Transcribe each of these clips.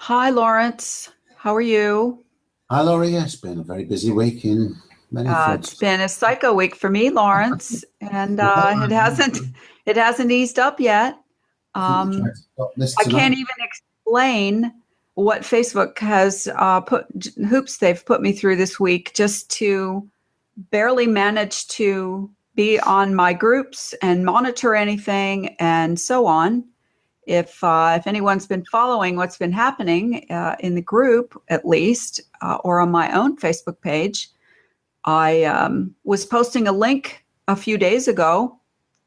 Hi, Lawrence. How are you? Hi, Laurie. It's been a very busy week in many It's fronts. been a psycho week for me, Lawrence, and Well, it hasn't eased up yet. I think you're Um, trying to stop this I can't tonight. even explain what Facebook has put hoops they've put me through this week just to barely manage to be on my groups and monitor anything and so on. If anyone's been following what's been happening in the group, at least, or on my own Facebook page, I was posting a link a few days ago,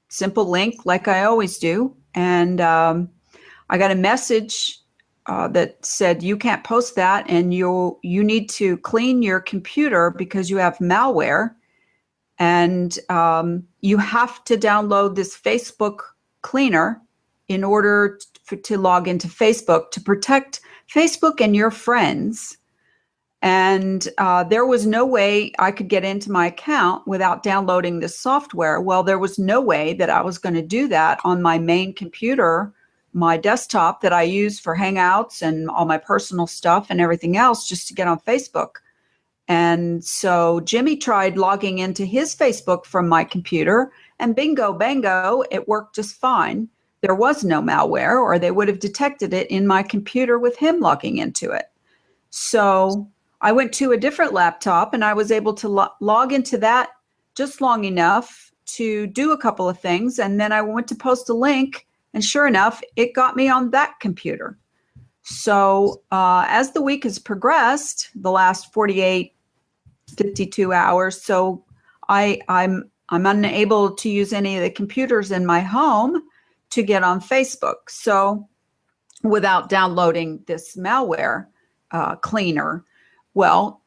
simple link like I always do, and I got a message that said you can't post that, and you need to clean your computer because you have malware, and you have to download this Facebook cleaner in order to log into Facebook to protect Facebook and your friends. And there was no way I could get into my account without downloading this software. Well, there was no way that I was going to do that on my main computer, my desktop that I use for Hangouts and all my personal stuff and everything else just to get on Facebook. And so Jimmy tried logging into his Facebook from my computer, and bingo, bango, it worked just fine. There was no malware, or they would have detected it in my computer with him logging into it. So I went to a different laptop and I was able to log into that just long enough to do a couple of things. And then I went to post a link, and sure enough, it got me on that computer. So as the week has progressed, the last 48, 52 hours, so I'm unable to use any of the computers in my home to get on Facebook. So without downloading this malware cleaner. Well,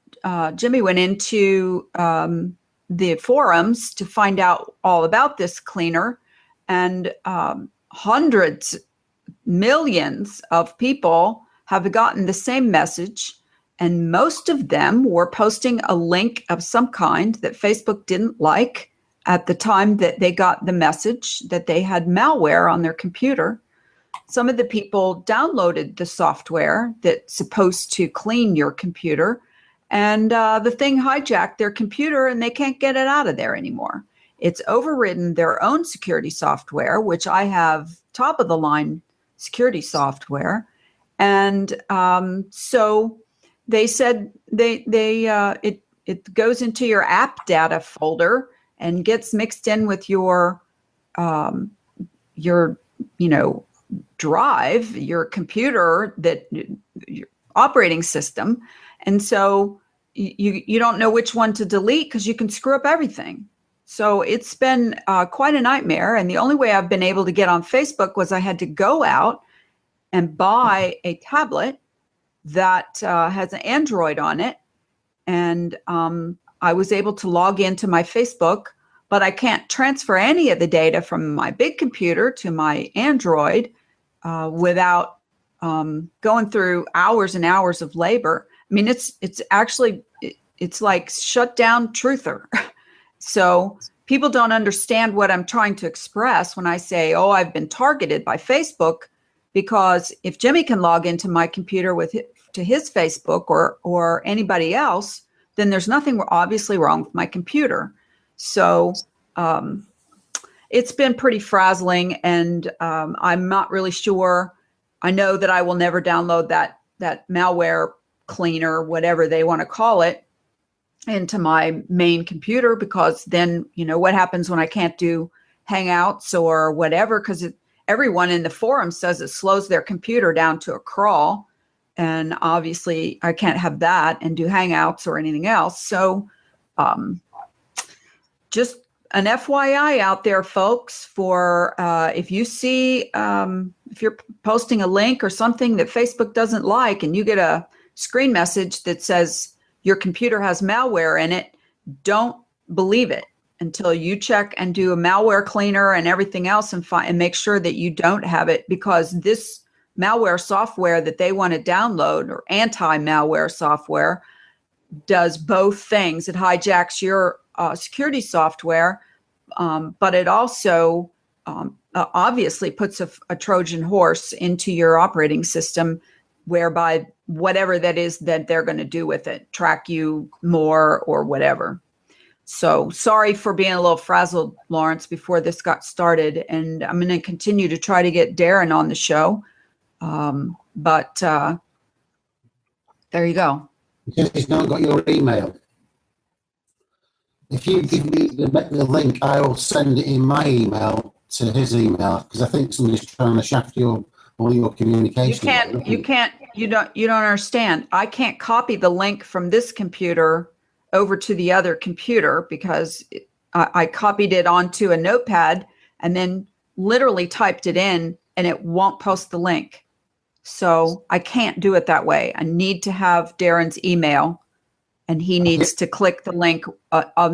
Jimmy went into the forums to find out all about this cleaner, and hundreds, millions of people have gotten the same message, and most of them were posting a link of some kind that Facebook didn't like at the time that they got the message that they had malware on their computer. Some of the people downloaded the software that's supposed to clean your computer, and the thing hijacked their computer and they can't get it out of there anymore. It's overridden their own security software, which I have top of the line security software. And so they said it goes into your app data folder and gets mixed in with your you know drive, your computer, that your operating system. And so you don't know which one to delete because you can screw up everything. So it's been quite a nightmare. And the only way I've been able to get on Facebook was I had to go out and buy a tablet that has an Android on it. And I was able to log into my Facebook, but I can't transfer any of the data from my big computer to my Android without going through hours and hours of labor. I mean, it's actually like shut down truther. So people don't understand what I'm trying to express when I say, "Oh, I've been targeted by Facebook," because if Jimmy can log into my computer to his Facebook or anybody else, then there's nothing obviously wrong with my computer. So it's been pretty frazzling, and I'm not really sure. I know that I will never download that malware cleaner, whatever they want to call it, into my main computer, because then, what happens when I can't do Hangouts or whatever, because everyone in the forum says it slows their computer down to a crawl. And obviously I can't have that and do Hangouts or anything else. So just an FYI out there, folks, for if you see, if you're posting a link or something that Facebook doesn't like and you get a screen message that says your computer has malware in it, don't believe it until you check and do a malware cleaner and everything else and make sure that you don't have it, because this malware software that they want to download, or anti-malware software, does both things. It hijacks your security software, but it also obviously puts a Trojan horse into your operating system whereby whatever that is that they're going to do with it, track you more or whatever. So sorry for being a little frazzled, Lawrence, before this got started. And I'm going to continue to try to get Darren on the show. But there you go. He's not got your email. If you give me the link, I will send it in my email to his email, because I think somebody's trying to shaft all your communication. You don't understand. I can't copy the link from this computer over to the other computer because I copied it onto a notepad and then literally typed it in, and it won't post the link. So I can't do it that way. I need to have Darren's email, and he needs to click the link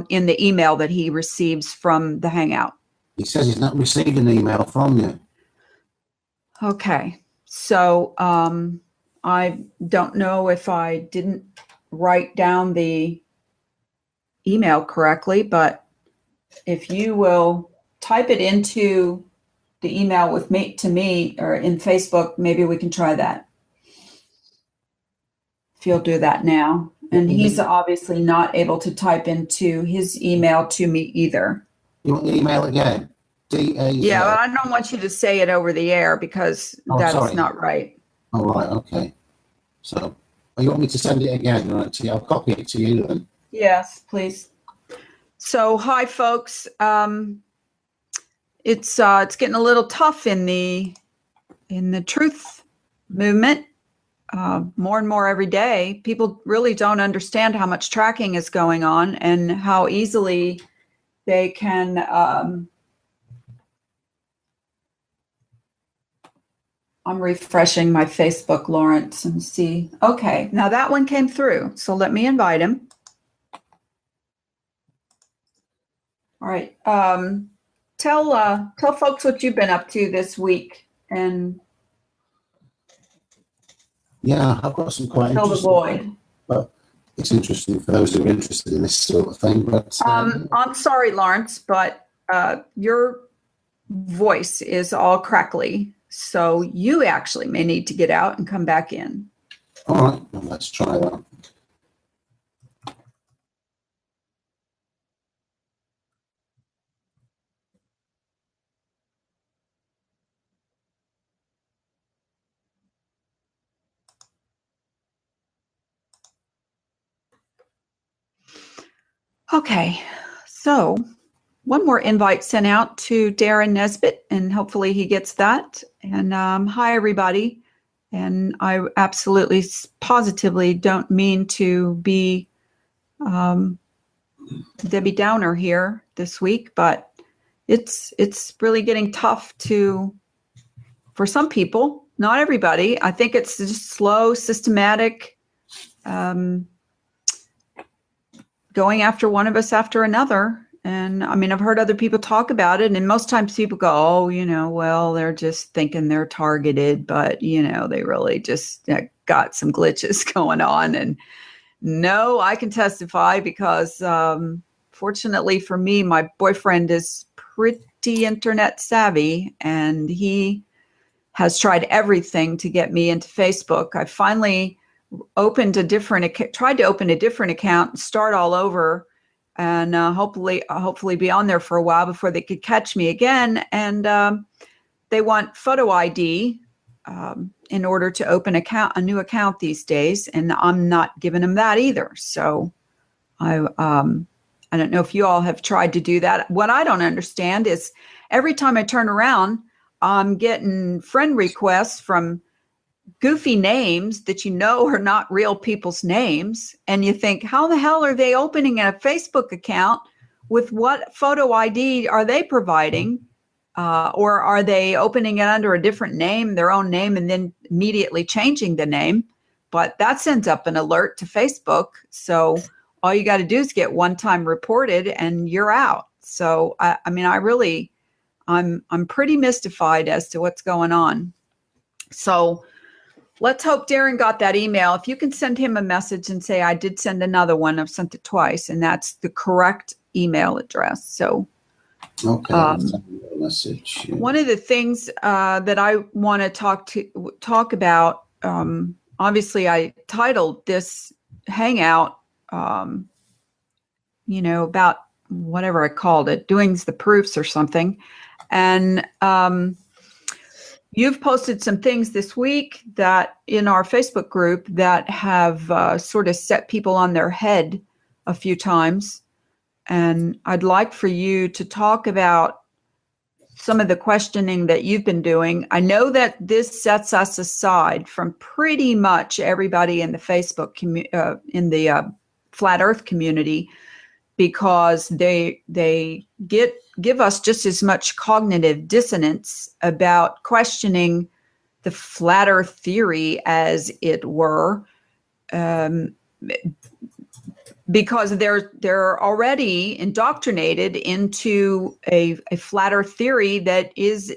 in the email that he receives from the Hangout. He says he's not received an email from you. Okay. So I don't know if I didn't write down the email correctly, but if you will type it into the email to me or in Facebook, maybe we can try that. If you'll do that now. And he's obviously not able to type into his email to me either. You want the email again? Yeah, but I don't want you to say it over the air because that's not right. Oh, right, okay. So, you want me to send it again? Right, I'll copy it to you then. Yes, please. So, hi, folks. It's getting a little tough in the truth movement. More and more every day. People really don't understand how much tracking is going on and how easily they can. I'm refreshing my Facebook, Lawrence, and see. Okay, now that one came through. So let me invite him. All right. Tell folks what you've been up to this week, and yeah, I've got some quite fill the void. But it's interesting for those who are interested in this sort of thing. But I'm sorry, Lawrence, but your voice is all crackly. So you actually may need to get out and come back in. All right, well, let's try that. Okay, so one more invite sent out to Darren Nesbitt, and hopefully he gets that. And hi, everybody. And I absolutely, positively don't mean to be Debbie Downer here this week, but it's really getting tough for some people, not everybody. I think it's just slow, systematic, going after one of us after another. And I mean, I've heard other people talk about it, and most times people go, oh, well, they're just thinking they're targeted, but, they really just got some glitches going on. And no, I can testify because fortunately for me, my boyfriend is pretty internet savvy, and he has tried everything to get me into Facebook. I finally tried to open a different account and start all over, and hopefully be on there for a while before they could catch me again. And they want photo ID in order to open a new account these days, and I'm not giving them that either. So I don't know if you all have tried to do that. What I don't understand is every time I turn around, I'm getting friend requests from goofy names that are not real people's names. And you think, how the hell are they opening a Facebook account? With what photo ID are they providing? Or are they opening it under a different name, their own name, and then immediately changing the name? But that sends up an alert to Facebook. So all you got to do is get one time reported and you're out. So, I'm pretty mystified as to what's going on. So let's hope Darren got that email. If you can send him a message and say, I did send another one. I've sent it twice, and that's the correct email address. So, okay, message. One of the things that I want to talk about obviously I titled this hangout, about whatever I called it, doing the proofs or something. And you've posted some things this week that in our Facebook group that have sort of set people on their head a few times. And I'd like for you to talk about some of the questioning that you've been doing. I know that this sets us aside from pretty much everybody in the Facebook in the flat Earth community, because they give us just as much cognitive dissonance about questioning the flat Earth theory, as it were, because they're already indoctrinated into a flat Earth theory that is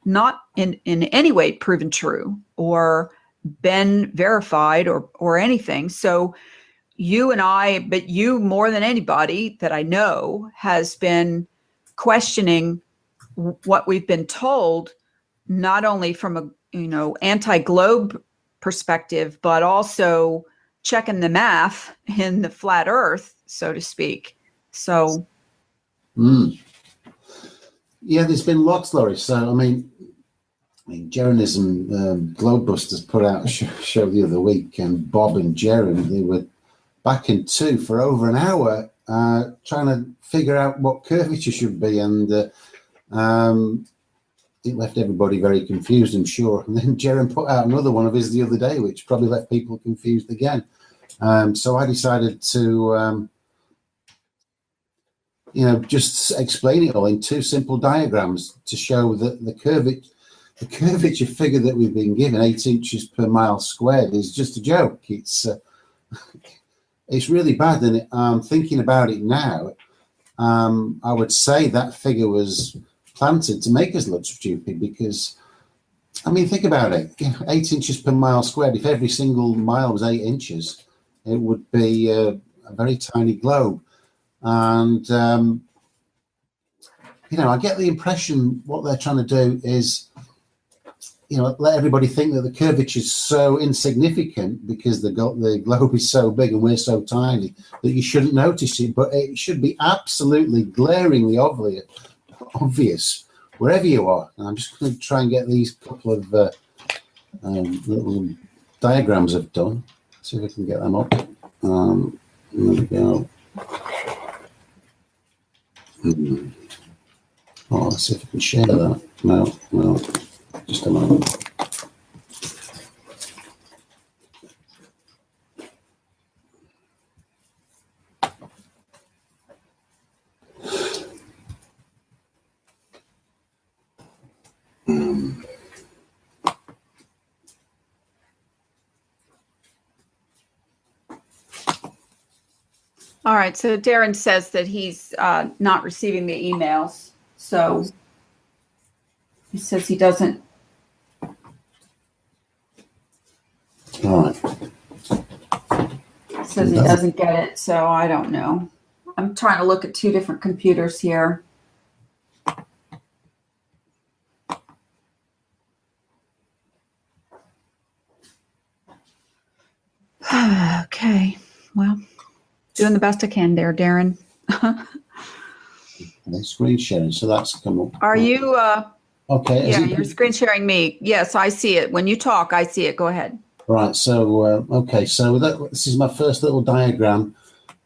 not in any way proven true or been verified or anything. So you and I, but you more than anybody that I know, has been questioning what we've been told, not only from a anti-globe perspective, but also checking the math in the flat Earth, so to speak. So, yeah, there's been lots, Laurie. So I mean, Jeronism, Globebusters put out a show the other week, and Bob and Jeron, they were back in two for over an hour trying to figure out what curvature should be, and it left everybody very confused, I'm sure. And then Jeron put out another one of his the other day, which probably left people confused again. So I decided to, just explain it all in two simple diagrams to show that the curvature figure that we've been given, 8 inches per mile squared, is just a joke. It's really bad, and thinking about it now, I would say that figure was planted to make us look stupid, because, I mean, think about it. 8 inches per mile squared, if every single mile was 8 inches, it would be a very tiny globe. And, I get the impression what they're trying to do is, let everybody think that the curvature is so insignificant because the globe is so big and we're so tiny that you shouldn't notice it. But it should be absolutely glaringly obvious wherever you are. And I'm just going to try and get these couple of little diagrams I've done. See if I can get them up. There we go. Oh, let's see if I can share that. No. Just a moment. All right. So Darren says that he's not receiving the emails. So he says he doesn't. All right. Says he doesn't get it. So I don't know. I'm trying to look at two different computers here. Okay. Well, doing the best I can there, Darren. Screen sharing, so that's come up. Are you? Okay. Yeah, you're screen sharing me. Yes, I see it. When you talk, I see it. Go ahead. Right. So, okay. So this is my first little diagram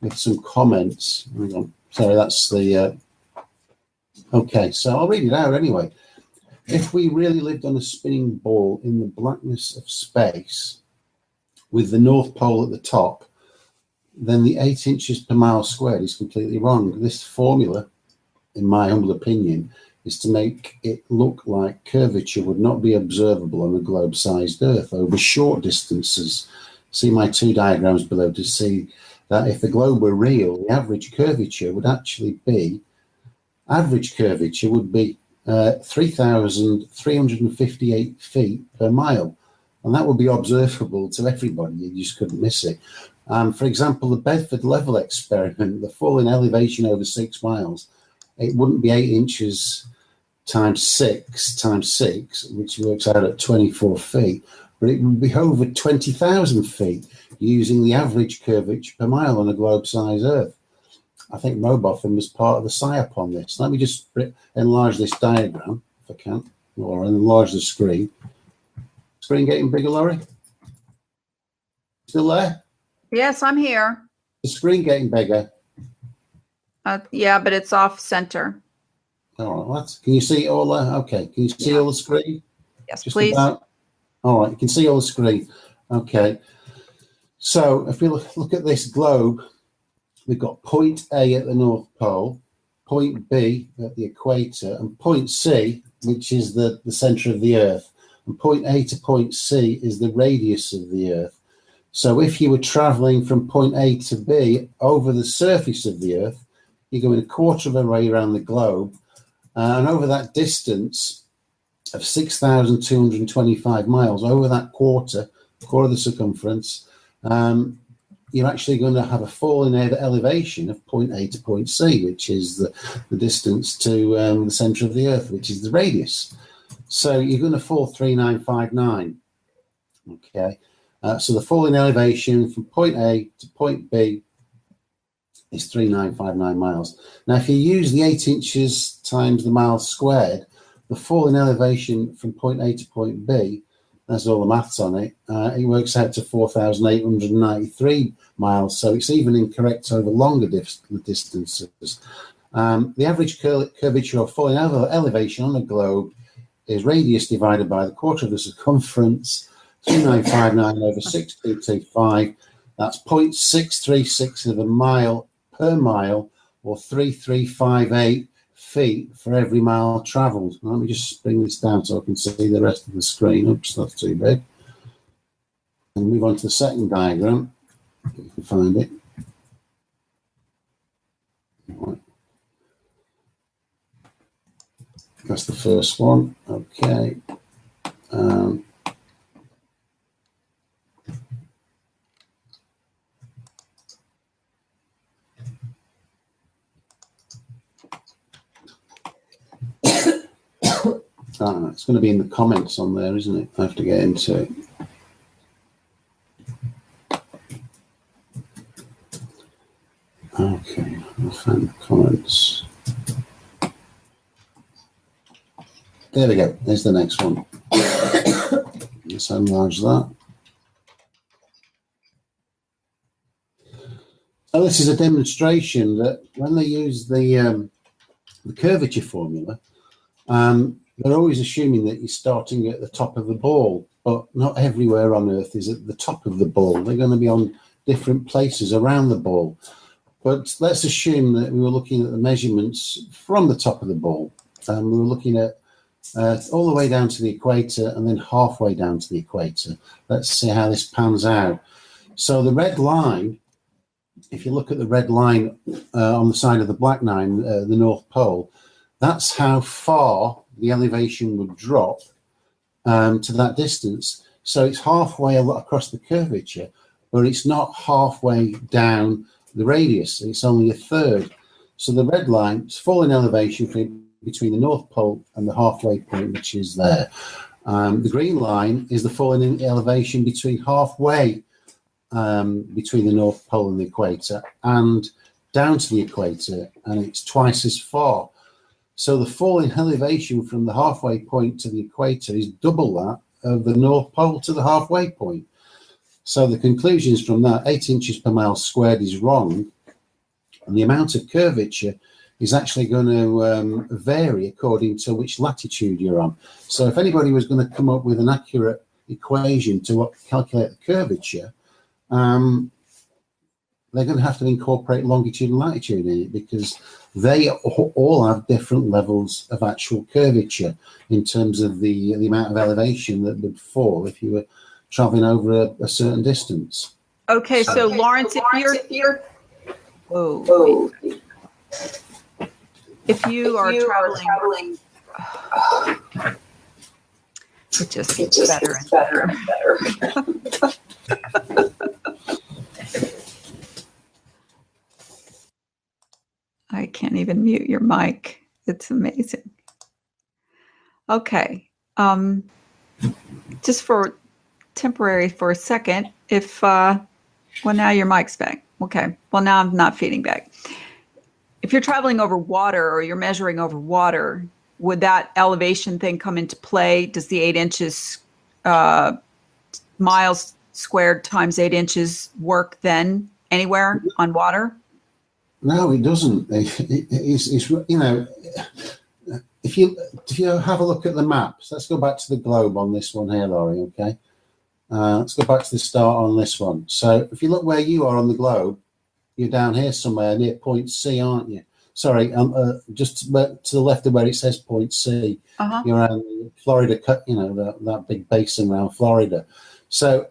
with some comments. Hang on. Sorry, that's the. Okay, so I'll read it out anyway. If we really lived on a spinning ball in the blackness of space, with the North Pole at the top, then the 8 inches per mile squared is completely wrong. This formula, in my humble opinion, is to make it look like curvature would not be observable on a globe-sized Earth over short distances. See my two diagrams below to see that if the globe were real, the average curvature would actually be 3,358 feet per mile. And that would be observable to everybody. You just couldn't miss it. For example, the Bedford level experiment, the fall in elevation over 6 miles, it wouldn't be 8 inches times 6 times 6, which works out at 24 feet. but it would be over 20,000 feet using the average curvature per mile on a globe-sized Earth. I think Mobotham was part of the SIOP on this. Let me just enlarge this diagram, if I can, or enlarge the screen. Screen getting bigger, Laurie? Still there? Yes, I'm here. The screen getting bigger. Yeah, but it's off center. All right, can you see all that? Okay, can you see all the screen? Yes, Just please. about. All right, you can see all the screen. Okay, so if we look at this globe, we've got point A at the North Pole, point B at the equator, and point C, which is the center of the Earth. And point A to point C is the radius of the Earth. So if you were traveling from point A to B over the surface of the Earth, you're going a quarter of a way around the globe, and over that distance of 6,225 miles, over that quarter of the circumference, you're actually going to have a fall in elevation of point A to point C, which is the distance to the center of the Earth, which is the radius. So you're going to fall 3959. Okay, so the fall in elevation from point A to point B is 3959 miles. Now, if you use the 8 inches times the miles squared, the fall in elevation from point A to point B, that's all the maths on it, it works out to 4,893 miles. So it's even incorrect over longer distances. The average curvature of fall in elevation on a globe is radius divided by the quarter of the circumference, 3959 over 6225. That's 0.636 of a mile per mile, or 3358 feet for every mile traveled. Let me just bring this down so I can see the rest of the screen. Oops, that's too big. And move on to the second diagram, if you can find it. Right. That's the first one. Okay. It's going to be in the comments on there, isn't it? I have to get into it. Okay, I'll find the comments. There we go. There's the next one. Let's enlarge that. So this is a demonstration that when they use the curvature formula, they're always assuming that you're starting at the top of the ball, but not everywhere on Earth is at the top of the ball. They're going to be on different places around the ball. But let's assume that we were looking at the measurements from the top of the ball. We were looking at all the way down to the equator and then halfway down to the equator. Let's see how this pans out. So the red line, if you look at the red line on the side of the black line, the North Pole, that's how far the elevation would drop to that distance. So it's halfway across the curvature, but it's not halfway down the radius. It's only a third. So the red line is falling elevation between the North Pole and the halfway point, which is there. The green line is the falling in elevation between halfway between the North Pole and the equator and down to the equator, and it's twice as far. So the fall in elevation from the halfway point to the equator is double that of the North Pole to the halfway point. So the conclusions from that, 8 inches per mile squared is wrong, and the amount of curvature is actually going to vary according to which latitude you're on. So if anybody was going to come up with an accurate equation to calculate the curvature, they're going to have to incorporate longitude and latitude in it, because they all have different levels of actual curvature in terms of the amount of elevation that would fall if you were traveling over a certain distance. Okay, so Lawrence, if you are traveling, it just gets better and better. I can't even mute your mic. It's amazing. Okay. Just for temporary for a second. If, well, now your mic's back. Okay. Well, now I'm not feeding back. If you're traveling over water or you're measuring over water, would that elevation thing come into play? Does the 8 inches, miles squared times 8 inches work then anywhere on water? No, it doesn't. It's you know, if you have a look at the maps, let's go back to the globe on this one here, Laurie. Okay, let's go back to the start on this one. So if you look where you are on the globe, you're down here somewhere near point C, aren't you? Sorry, just to the left of where it says point C. You're around Florida, you know, that big basin around Florida. So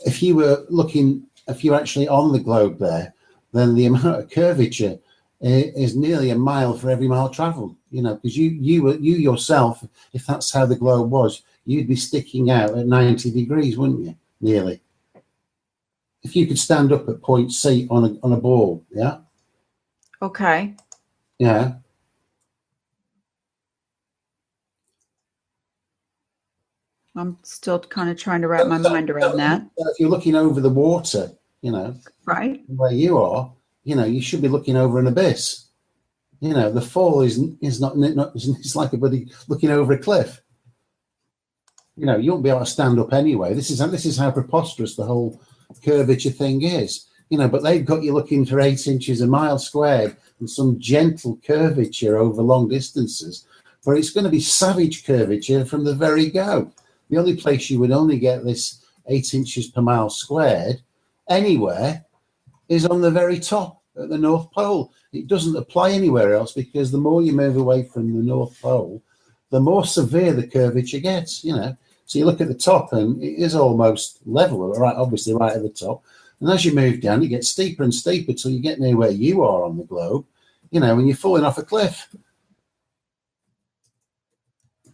if you were looking, if you're actually on the globe there, then the amount of curvature is nearly a mile for every mile traveled. You know, because you yourself, if that's how the globe was, you'd be sticking out at 90 degrees, wouldn't you? Nearly. If you could stand up at point C on a ball, yeah. Okay. Yeah. I'm still kind of trying to wrap my mind around that. If you're looking over the water, you know, right where you are, you know, you should be looking over an abyss. You know, the fall is not it's like a buddy looking over a cliff. You know, you won't be able to stand up anyway. This is how preposterous the whole curvature thing is. You know, but they've got you looking for 8 inches a mile squared and some gentle curvature over long distances, but it's going to be savage curvature from the very go. The only place you would only get this 8 inches per mile squared anywhere is on the very top at the North Pole. It doesn't apply anywhere else because the more you move away from the North Pole, the more severe the curvature gets, you know. So you look at the top and it is almost level, right? Obviously right at the top. And as you move down, it gets steeper and steeper till you get near where you are on the globe, you know, and you're falling off a cliff.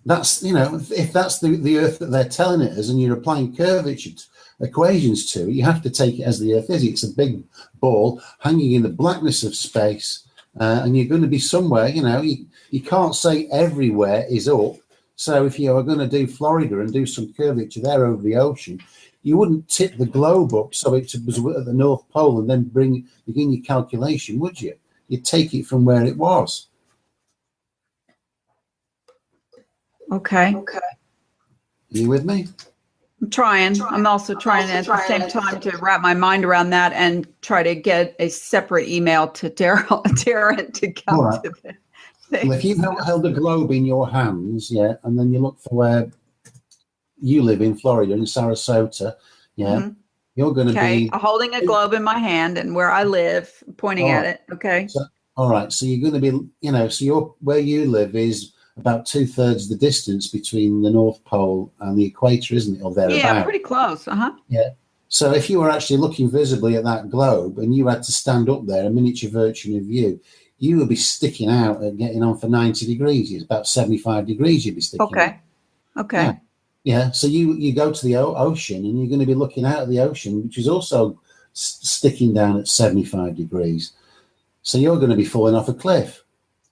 That's, you know, if that's the Earth that they're telling it as, and you're applying curvature equations to it, you have to take it as the Earth is. It's a big ball hanging in the blackness of space, and you're going to be somewhere, you know, you can't say everywhere is up. So if you are going to do Florida and do some curvature there over the ocean, you wouldn't tip the globe up so it was at the North Pole and then begin your calculation, would you? You'd take it from where it was. Okay. Are you with me? I'm trying. I'm also trying at the same time to wrap my mind around that and try to get a separate email to Darren to come right. to the thing. Well, if you held a globe in your hands, yeah, and then you look for where you live in Florida, in Sarasota, yeah, you're going to be holding a globe in my hand and where I live, pointing at it. Okay. So, all right. So you're going to be, you know, so where you live is about 2/3 the distance between the North Pole and the equator, isn't it? Or thereabouts. Yeah, pretty close. Yeah. So if you were actually looking visibly at that globe and you had to stand up there, a miniature version of you, you would be sticking out and getting on for 90 degrees. It's about 75 degrees you'd be sticking out. Okay. Yeah. So you go to the ocean and you're going to be looking out at the ocean, which is also sticking down at 75 degrees. So you're going to be falling off a cliff.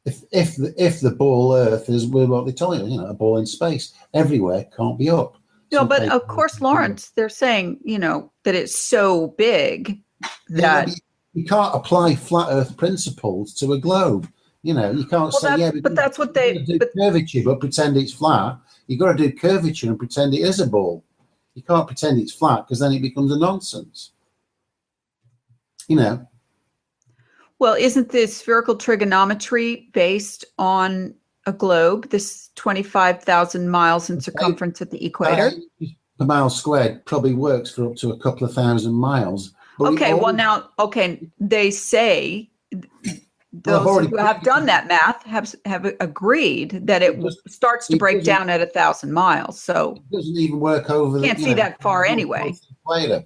If the ball Earth is what they tell you, you know, a ball in space, everywhere can't be up. No, but of course, Lawrence, they're saying, you know, that it's so big that you can't apply flat Earth principles to a globe. You know, you can't say, but that's what they do curvature, but pretend it's flat. You've got to do curvature and pretend it is a ball. You can't pretend it's flat because then it becomes a nonsense. You know. Well, isn't the spherical trigonometry based on a globe, this 25,000 miles in circumference at the equator? Per mile squared probably works for up to a couple of thousand miles. Okay, they say those who have done that math have agreed that it starts to break down at 1,000 miles. So it doesn't even work over. Can't see that far anyway. Later,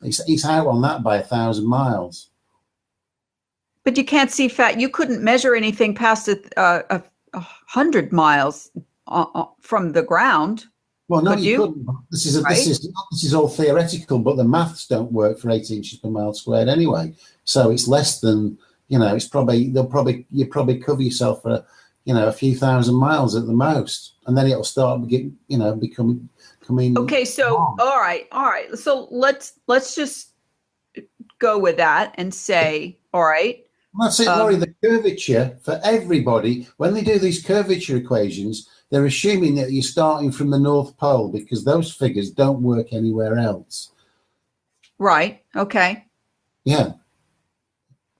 he's out on that by 1,000 miles. But you can't see You couldn't measure anything past 100 miles from the ground. Well, no, you couldn't. This is all theoretical, but the maths don't work for 8 inches per mile squared anyway. So it's less than, you know, it's you probably cover yourself for, you know, a few thousand miles at the most, and then it'll start becoming coming. Okay, so on. all right. So let's just go with that and say, all right. That's it, Laurie. The curvature for everybody, when they do these curvature equations, they're assuming that you're starting from the North Pole because those figures don't work anywhere else. Right. Okay. Yeah.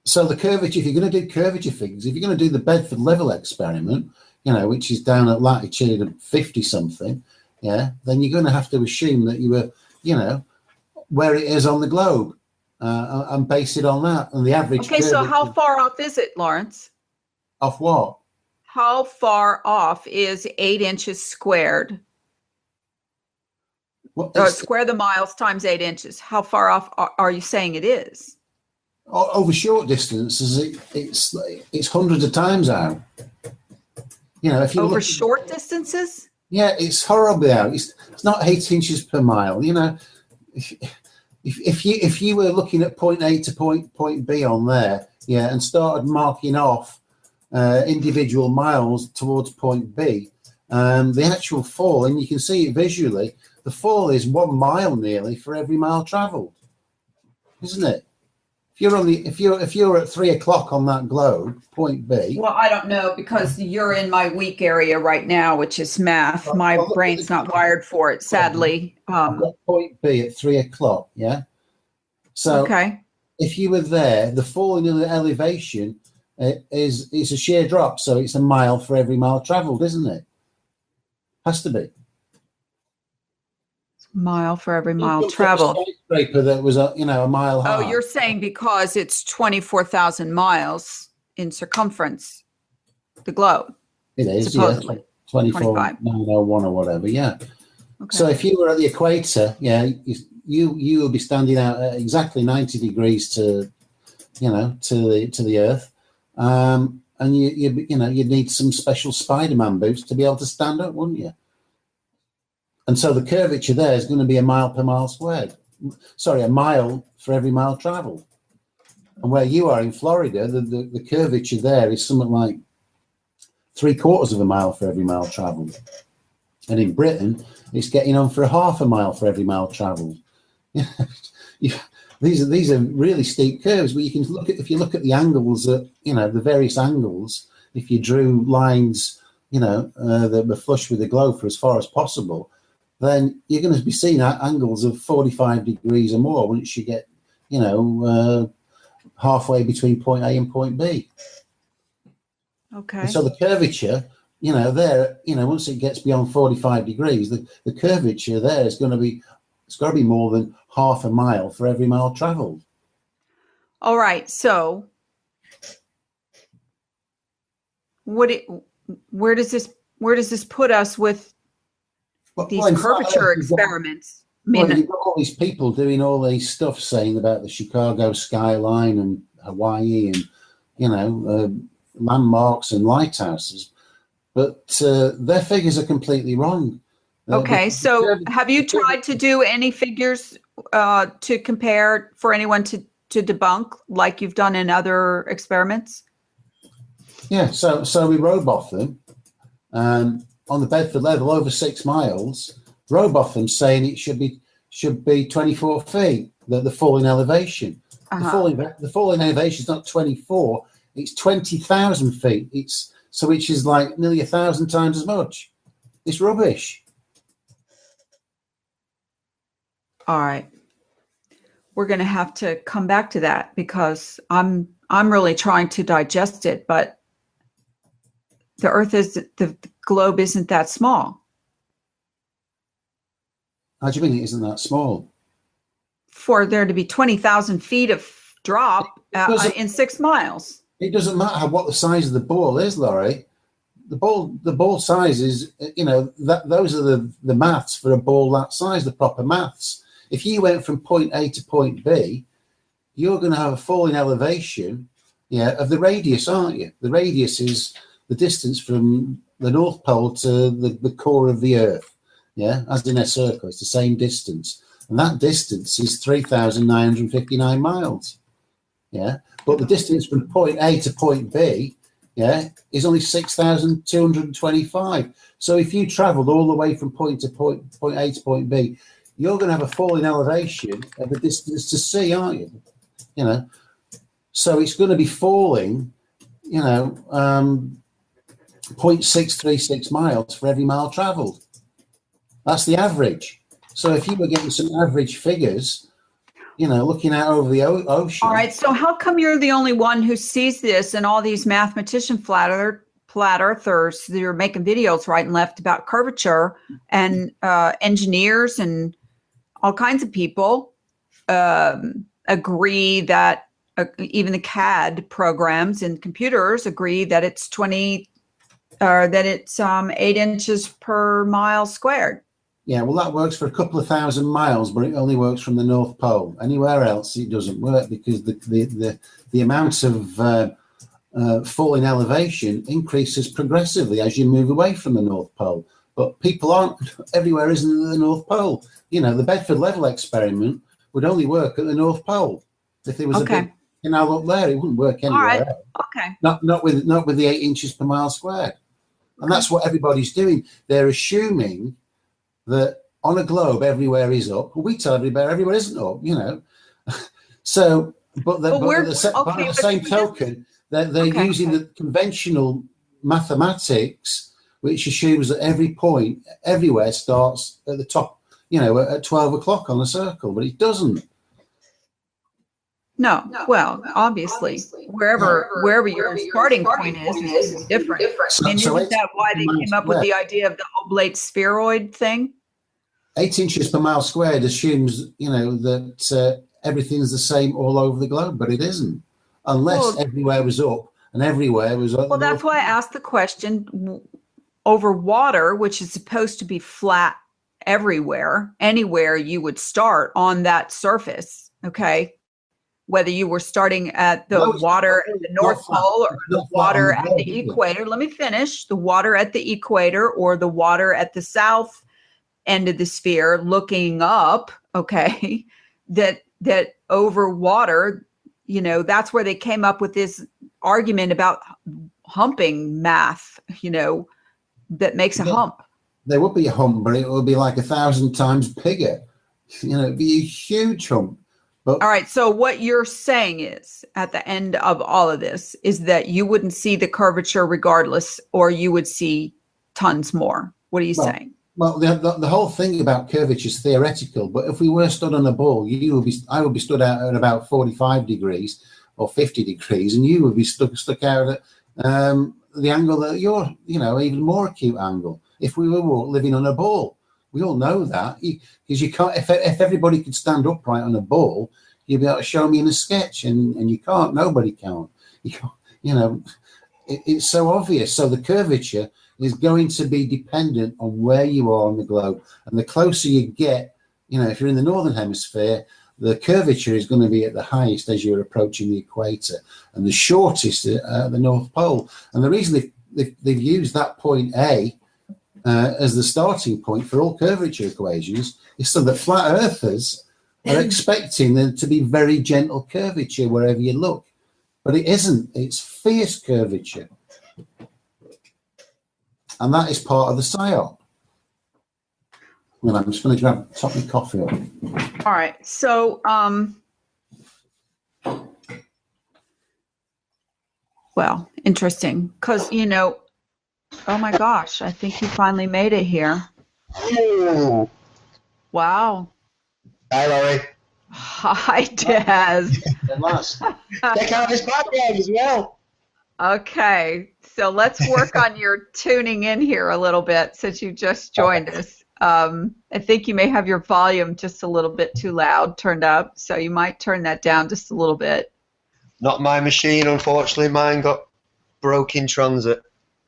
So the curvature, if you're going to do curvature figures, if you're going to do the Bedford level experiment, which is down at latitude of 50 something, yeah, then you're going to have to assume that you were, where it is on the globe. And base it on that and the average. Okay, so how far off is it, Lawrence? Off what? How far off is 8 inches squared? Square the miles times 8 inches. How far off are you saying it is? Over short distances, it's hundreds of times out. If you over short distances. Yeah, it's horribly out. It's not 8 inches per mile. If you were looking at point A to point B on there, yeah, and started marking off individual miles towards point B, the actual fall, and you can see it visually, the fall is 1 mile nearly for every mile travelled, isn't it? If you're at 3 o'clock on that globe, point B. Well, I don't know because you're in my weak area right now, which is math. My brain's not wired for it, sadly. I've got point B at 3 o'clock. Yeah. So okay. If you were there, the fall in the elevation is a sheer drop, so it's a mile for every mile travelled, isn't it? Has to be. Mile for every mile traveled. Skyscraper that was a mile high. Oh, you're saying because it's 24,000 miles in circumference, the globe. It is, supposedly. Yeah, 24,901 or whatever. Yeah. Okay. So if you were at the equator, yeah, you will be standing out at exactly 90 degrees to the Earth, and you'd need some special Spider-Man boots to be able to stand up, wouldn't you? And so the curvature there is going to be a mile per mile squared. Sorry, a mile for every mile travelled. And where you are in Florida, the curvature there is something like 3/4 of a mile for every mile travelled. And in Britain, it's getting on for 1/2 mile for every mile travelled. These are really steep curves, but if you look at the angles at the various angles, if you drew lines that were flush with the globe for as far as possible, then you're going to be seeing at angles of 45 degrees or more once you get halfway between point A and point B. Okay. And so the curvature, there, once it gets beyond 45 degrees, the curvature there is going to be, it's got to be more than 1/2 mile for every mile travelled. All right. So where does this put us with these curvature experiments? You've got all these people doing all these stuff saying about the Chicago skyline and Hawaii and, landmarks and lighthouses, but their figures are completely wrong. Okay, so have you tried to do any figures to compare for anyone to debunk like you've done in other experiments? Yeah, so we robot them on the Bedford level over 6 miles. Robot them saying it should be 24 feet. The fall in elevation. The fall in elevation is not 24; it's 20,000 feet. Which is like nearly 1,000 times as much. It's rubbish. All right, we're going to have to come back to that because I'm really trying to digest it, but the globe isn't that small. How do you mean it isn't that small? For there to be 20,000 feet of drop in 6 miles. It doesn't matter what the size of the ball is, Laurie. The ball size is, those are the maths for a ball that size, the proper maths. If you went from point A to point B, you're going to have a fall in elevation, of the radius, aren't you? The radius is the distance from the North Pole to the core of the Earth, as in a circle. It's the same distance. And that distance is 3,959 miles, But the distance from point A to point B yeah, is only 6,225. So if you travelled all the way from point A to point B, you're going to have a fall in elevation of the distance to C, aren't you? You know, so it's going to be falling, 0.636 miles for every mile travelled. That's the average. So if you were getting some average figures, looking out over the ocean. All right. So how come you're the only one who sees this, and all these mathematician flat earthers that are making videos right and left about curvature, and engineers and all kinds of people agree that even the CAD programs and computers agree that it's 8 inches per mile squared. Yeah, well, that works for a couple of thousand miles, but it only works from the North Pole. Anywhere else, it doesn't work because the amount of fall in elevation increases progressively as you move away from the North Pole. But people aren't everywhere, isn't the North Pole. The Bedford level experiment would only work at the North Pole. If there was a big canal up there, it wouldn't work anywhere else. Okay. Not with the 8 inches per mile squared. And that's what everybody's doing. They're assuming that on a globe everywhere is up. Well, we tell everywhere isn't up, So, but by the same token, they're using the conventional mathematics, which assumes that every point everywhere starts at the top, at 12 o'clock on a circle, but it doesn't. No. Well, obviously, wherever your starting point is different. Isn't that why they came up with the idea of the oblate spheroid thing? 8 inches per mile squared assumes, that everything's the same all over the globe, but it isn't, unless everywhere was up and everywhere was up. Well, that's why I asked the question over water, which is supposed to be flat everywhere. Anywhere you would start on that surface, okay? Whether you were starting at the water at the North Pole or the water at the equator. Let me finish. The water at the equator or the water at the south end of the sphere looking up, okay, that over water, that's where they came up with this argument about humping math, that makes a hump. There would be a hump, but it would be like 1,000 times bigger. It'd be a huge hump. But, all right. So what you're saying is, at the end of all of this, is that you wouldn't see the curvature regardless, or you would see tons more. What are you saying? Well, the whole thing about curvature is theoretical. But if we were stood on a ball, I would be stood out at about 45 degrees or 50 degrees, and you would be stuck out at the angle that you're, even more acute angle. If we were living on a ball. We all know that, because you can't. If everybody could stand upright on a ball, you'd be able to show me in a sketch, and you can't. Nobody can. It's so obvious. So the curvature is going to be dependent on where you are on the globe, and the closer you get, if you're in the northern hemisphere, the curvature is going to be at the highest as you're approaching the equator, and the shortest at the North Pole. And the reason they've used that point A as the starting point for all curvature equations is so that flat earthers are expecting there to be very gentle curvature wherever you look, but it isn't. It's fierce curvature, and that is part of the psyop. Well, I'm just going to top my coffee up. All right, so well, interesting, because oh my gosh, I think you finally made it here. Oh. Wow. Hi, Laurie. Hi, Daz. Check out this background as well. Okay, so let's work on your tuning in here a little bit since you just joined us. I think you may have your volume just a little bit too loud turned up, so you might turn that down just a little bit. Not my machine, unfortunately. Mine got broke in transit.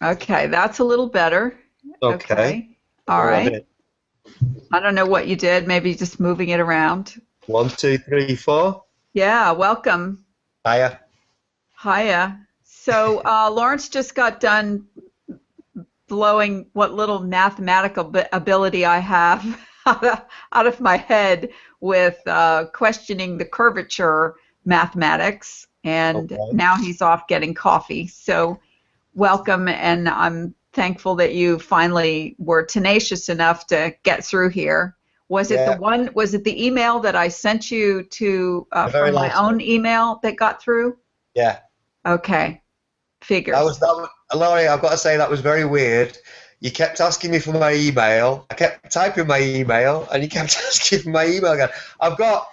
Okay, that's a little better. Okay. All right. I don't know what you did. Maybe just moving it around. 1, 2, 3, 4. Yeah, welcome. Hiya. Hiya. So Lawrence just got done blowing what little mathematical ability I have out of my head with questioning the curvature mathematics, and now he's off getting coffee. So welcome, and I'm thankful that you finally were tenacious enough to get through here. Was it Yeah. Was it the email that I sent you to The very from my last own one. email that got through? Yeah. Okay, figures. That was, Laurie, I've got to say that was very weird. You kept asking me for my email. I kept typing my email, and you kept asking for my email again. I've got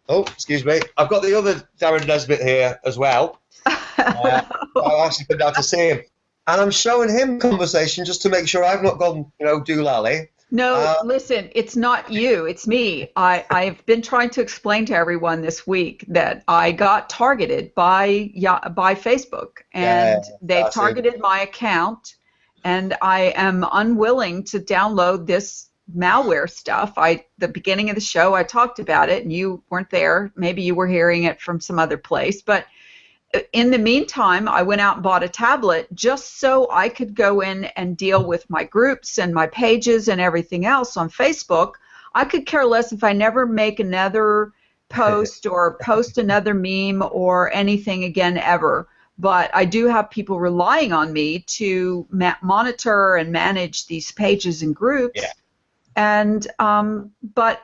the other Darren Nesbitt here as well. I actually put down to see him, and I'm showing him conversation just to make sure I've not gone, doolally. No, listen, it's not you, it's me. I've been trying to explain to everyone this week that I got targeted by Facebook, and they've targeted my account, and I am unwilling to download this malware stuff. The beginning of the show, I talked about it, and you weren't there. Maybe you were hearing it from some other place, but in the meantime, I went out and bought a tablet just so I could go in and deal with my groups and my pages and everything else on Facebook. I could care less if I never make another post or post another meme or anything again ever. But I do have people relying on me to monitor and manage these pages and groups. Yeah. And but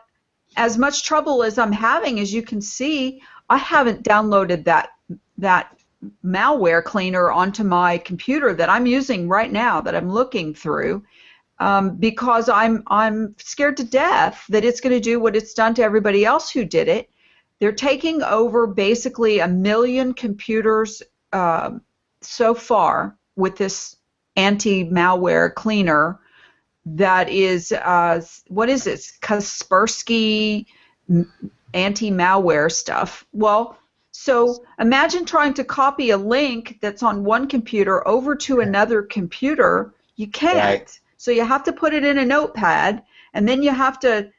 as much trouble as I'm having, as you can see, I haven't downloaded that malware cleaner onto my computer that I'm using right now, that I'm looking through, because I'm scared to death that it's going to do what it's done to everybody else who did it. They're taking over basically 1 million computers so far with this anti-malware cleaner that is, what is it, Kaspersky anti-malware stuff. Well, so imagine trying to copy a link that's on one computer over to another computer. You can't. Right. So you have to put it in a notepad, and then you'd have to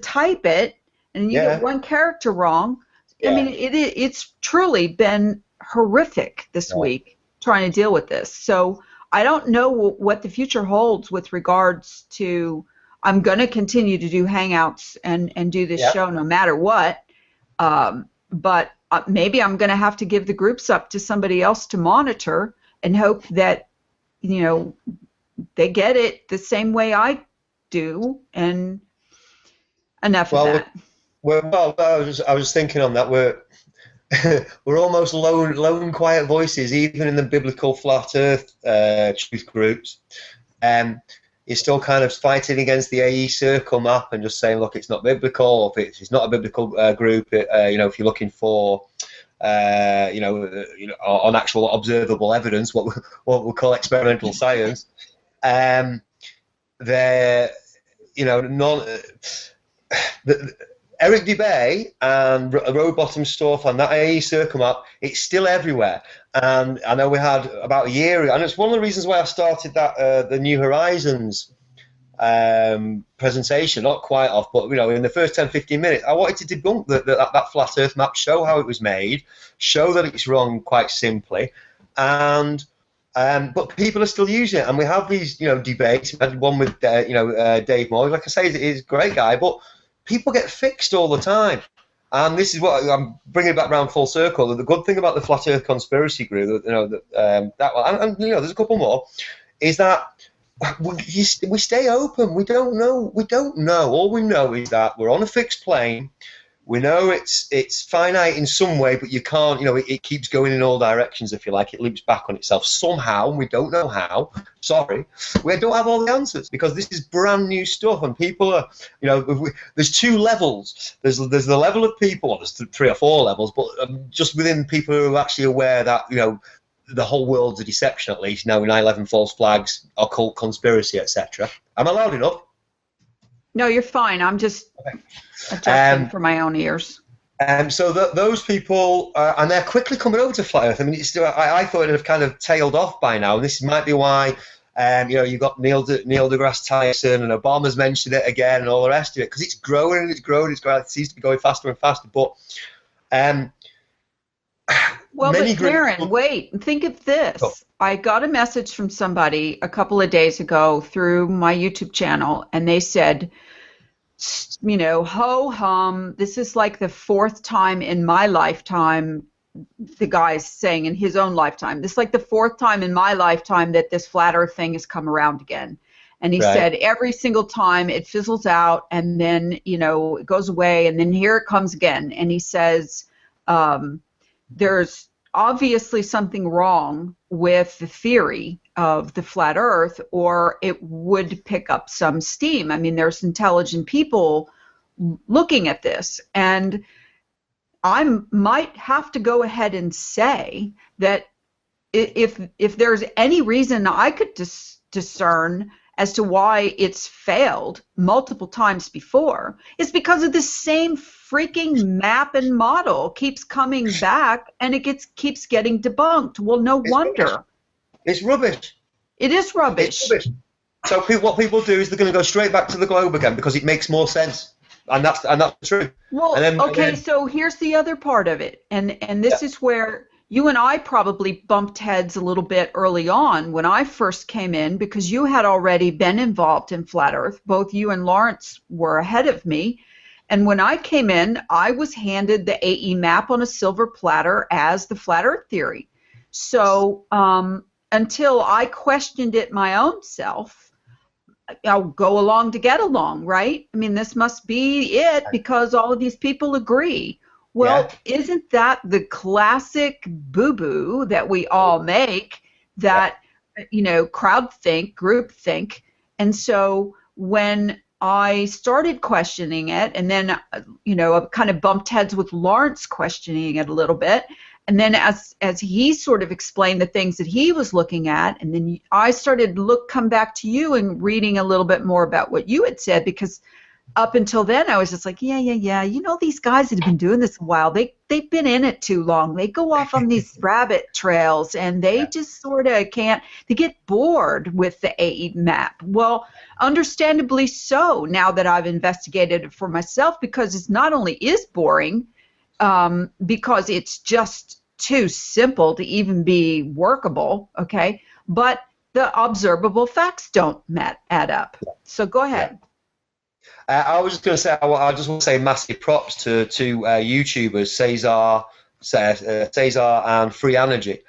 type it, and you get one character wrong. Yeah. I mean, it's truly been horrific this week trying to deal with this. So I don't know what the future holds with regards to, I'm going to continue to do Hangouts and do this show no matter what. But maybe I'm going to have to give the groups up to somebody else to monitor and hope that, they get it the same way I do, and enough of that. Well, I was thinking on that. We're almost lone, quiet voices, even in the biblical flat Earth truth groups. You're still kind of fighting against the AE circle map and just saying, look, it's not biblical. If it's not a biblical group, if you're looking for, on actual observable evidence, what we call experimental science, Eric DeBay and Road Bottom stuff and that AE circle map, it's still everywhere. And I know we had about a year, and it's one of the reasons why I started that the New Horizons presentation, not quite off, but in the first 10-15 minutes, I wanted to debunk that flat Earth map, show how it was made, show that it's wrong quite simply, and but people are still using it, and we have these debates. We had one with Dave Moore, like I say, he's a great guy, but people get fixed all the time. And this is what I'm bringing back round full circle. The good thing about the Flat Earth Conspiracy Group, that one, and there's a couple more, is that we stay open. We don't know. All we know is that we're on a fixed plane. We know it's finite in some way, but you can't. It keeps going in all directions. If you like, it loops back on itself somehow, and we don't know how. Sorry, we don't have all the answers because this is brand new stuff, and people are. There's 2 levels. There's the level of people. Well, there's 3 or 4 levels, but just within people who are actually aware that the whole world's a deception. At least 9/11 false flags, occult conspiracy, etc. Am I loud enough? No, you're fine. I'm just adjusting for my own ears. So those people, and they're quickly coming over to Flat Earth. I mean, it's still, I thought it would have kind of tailed off by now. And this might be why, you've got Neil deGrasse Tyson and Obama's mentioned it again and all the rest of it, because it's growing and it's growing. It seems to be going faster and faster. But well, but Darren, wait, think of this. Oh. I got a message from somebody a couple of days ago through my YouTube channel, and they said, ho hum, this is like the 4th time in my lifetime the guy's saying in his own lifetime. This is like the 4th time in my lifetime that this flat earth thing has come around again. And he said every single time it fizzles out, and then, you know, it goes away, and then here it comes again. And he says there's obviously something wrong with the theory of the flat earth, or it would pick up some steam. I mean, there's intelligent people looking at this, and I might have to go ahead and say that if there's any reason I could discern as to why it's failed multiple times before, it's because of the same freaking map and model keeps coming back, and it keeps getting debunked. Well, no wonder. It's rubbish. It is rubbish. It's rubbish. So what people do is they're going to go straight back to the globe again because it makes more sense, and that's true. Well, okay, so here's the other part of it, and this is where you and I probably bumped heads a little bit early on when I first came in, because you had already been involved in flat earth. Both you and Lawrence were ahead of me. And when I came in, I was handed the AE map on a silver platter as the flat earth theory. So until I questioned it my own self, I'll go along to get along, right? I mean, this must be it because all of these people agree. Well, isn't that the classic boo-boo that we all make, that, you know, crowd think, group think? And so when I started questioning it, and then, you know, I kind of bumped heads with Lawrence questioning it a little bit, and then as he sort of explained the things that he was looking at, and then I started to come back to you and reading a little bit more about what you had said, because up until then, I was just like, yeah. You know, these guys that have been doing this a while, they've been in it too long. They go off on these rabbit trails, and they just sort of can't. They get bored with the AE map. Well, understandably so. Now that I've investigated it for myself, because it's not only is boring, because it's just too simple to even be workable. Okay, but the observable facts don't add up. So go ahead. I was just going to say, I just want to say massive props to YouTubers, Cesar and Free Energy,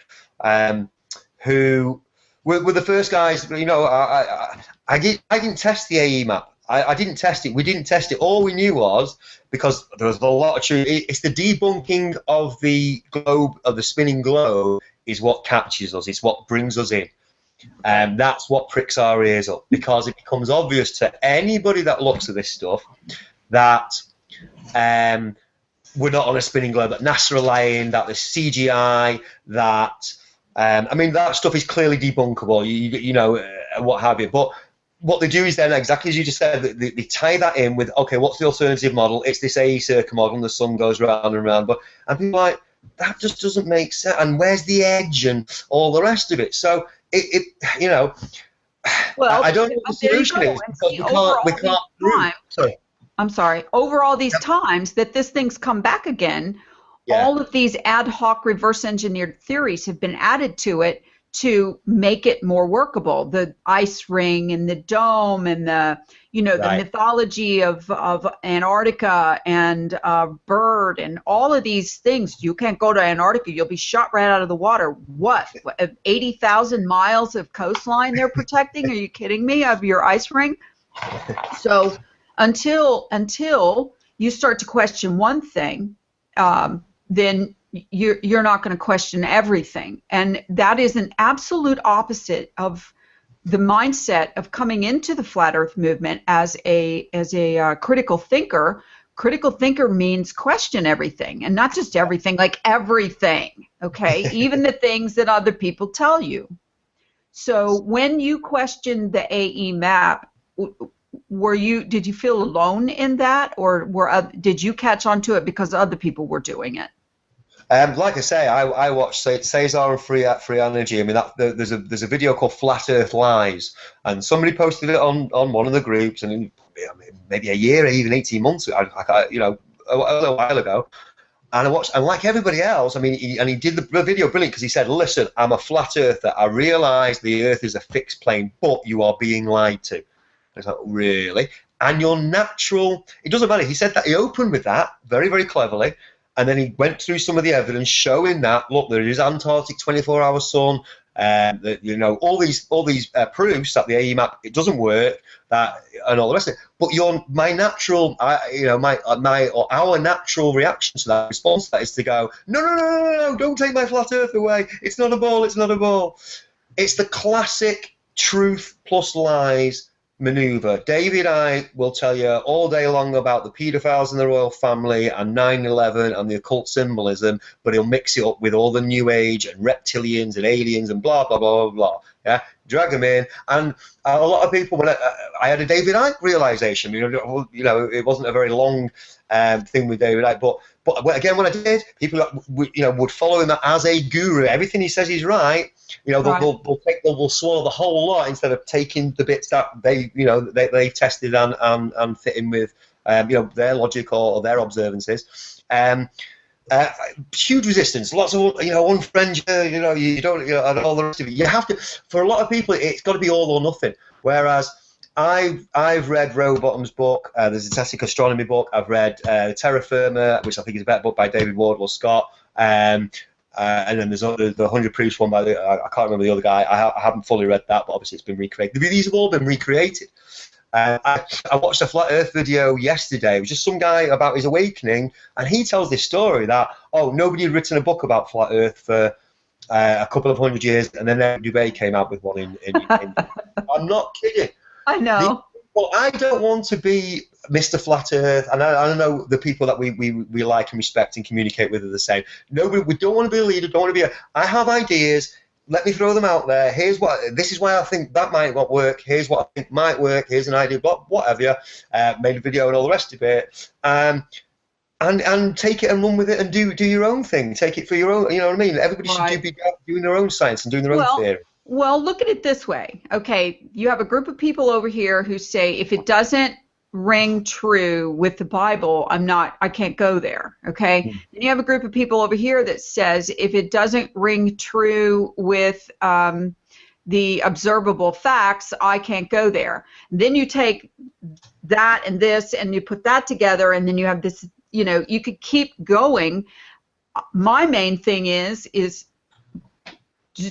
who were the first guys. You know, I didn't test the AE map. I didn't test it. We didn't test it. All we knew was, because there was a lot of truth, it's the debunking of the globe, of the spinning globe, is what captures us. It's what brings us in. That's what pricks our ears up, because it becomes obvious to anybody that looks at this stuff that we're not on a spinning globe, that NASA are lying, that there's CGI, that I mean, that stuff is clearly debunkable, you know, what have you. But what they do is then, exactly as you just said, they tie that in with, okay, what's the alternative model? It's this AE circle model, and the sun goes round and round. And people are like, that just doesn't make sense. And where's the edge and all the rest of it? So it you know, well, I don't know what the solution is, because we can't prove. Sorry. I'm sorry. Over all these times that this thing's come back again, all of these ad hoc reverse engineered theories have been added to it to make it more workable. The ice ring and the dome and the, you know, the mythology of Antarctica and bird and all of these things. You can't go to Antarctica, you'll be shot right out of the water. What 80,000 miles of coastline they're protecting? Are you kidding me, of your ice ring? So until you start to question one thing, then you're not going to question everything. And that is an absolute opposite of the mindset of coming into the flat earth movement as a critical thinker. Critical thinker means question everything, and not just everything, like everything, okay? Even the things that other people tell you. So when you questioned the AE map, did you feel alone in that, or did you catch on to it because other people were doing it? Like I say, I watched Cesar and Free Energy. I mean, there's a video called Flat Earth Lies, and somebody posted it on one of the groups, and maybe a year, even 18 months, you know, a little while ago. And I watched, and like everybody else, I mean, he did the video brilliant, because he said, "Listen, I'm a flat earther. I realise the Earth is a fixed plane, but you are being lied to." I was like, really? And your natural, it doesn't matter. He said that, he opened with that very, very cleverly. And then he went through some of the evidence showing that, look, there is Antarctic 24-hour sun, that, you know, all these proofs that the AE map, it doesn't work, that, and all the rest of it. But my natural, you know, our natural reaction to that, response to that, is to go, no, don't take my flat Earth away. It's not a ball. It's not a ball. It's the classic truth plus lies maneuver. David Icke will tell you all day long about the paedophiles in the royal family and 9/11 and the occult symbolism, but he'll mix it up with all the new age and reptilians and aliens and blah blah blah blah blah. Yeah, drag them in. And a lot of people, when I had a David Icke realization, you know, it wasn't a very long thing with David Icke, but again, when I did, people, you know, would follow him as a guru. Everything he says is right. You know, they'll swallow the whole lot instead of taking the bits that they tested and fit in with you know, their logic or their observances. Huge resistance, lots of, you know, unfriend you, you know, you don't, you know, and all the rest of it. You have to, for a lot of people, it's got to be all or nothing. Whereas I've read Rowbottom's book. There's a Static Astronomy book. I've read Terra Firma, which I think is a better book by David Wardwell Scott. And then there's the 100 Proofs one by I can't remember the other guy. I haven't fully read that, but obviously it's been recreated. These have all been recreated. I watched a Flat Earth video yesterday. It was just some guy about his awakening, and he tells this story that, oh, nobody had written a book about Flat Earth for a couple of 100 years, and then Dubé came out with one in I'm not kidding. I know. Well, I don't want to be Mr. Flat Earth, and I don't know the people that we like and respect and communicate with are the same. Nobody, we don't want to be a leader, don't want to be I have ideas, let me throw them out there. This is why I think that might not work. Here's what I think might work. Here's an idea, whatever. Made a video and all the rest of it. And take it and run with it and do your own thing. Take it for your own, you know what I mean? Everybody should be doing their own science and doing their own theory. Well, look at it this way. Okay, you have a group of people over here who say, if it doesn't ring true with the Bible, I can't go there. Okay. Mm-hmm. Then you have a group of people over here that says, if it doesn't ring true with the observable facts, I can't go there. Then you take that and this and you put that together, and then you have this, you know, you could keep going. My main thing is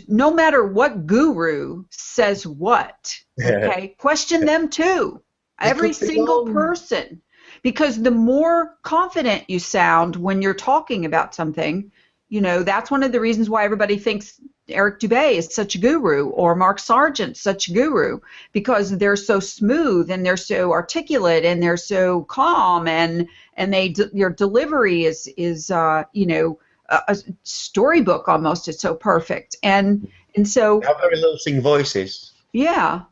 no matter what guru says what, okay, question them too. Every single person, because the more confident you sound when you're talking about something, you know, that's one of the reasons why everybody thinks Eric Dubé is such a guru or Mark Sargent such a guru, because they're so smooth and they're so articulate and they're so calm, and your delivery is you know, a storybook almost. It's so perfect, and so they have very little sing voices. Yeah,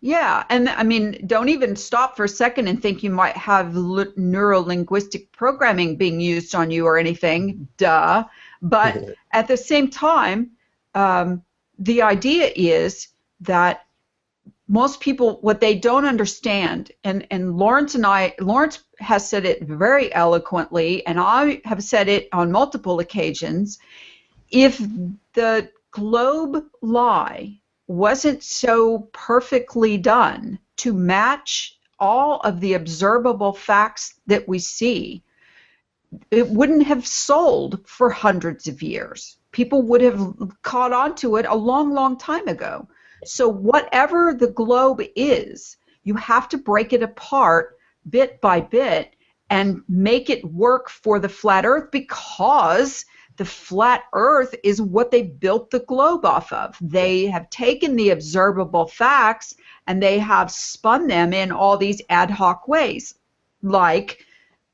and I mean, don't even stop for a second and think you might have neuro-linguistic programming being used on you or anything, duh. But at the same time, the idea is that most people, what they don't understand, and Lawrence has said it very eloquently, and I have said it on multiple occasions, if the globe lie wasn't so perfectly done to match all of the observable facts that we see, it wouldn't have sold for hundreds of years. People would have caught on to it a long, long time ago. So whatever the globe is, you have to break it apart bit by bit and make it work for the flat Earth, because the flat Earth is what they built the globe off of. They have taken the observable facts and they have spun them in all these ad hoc ways, like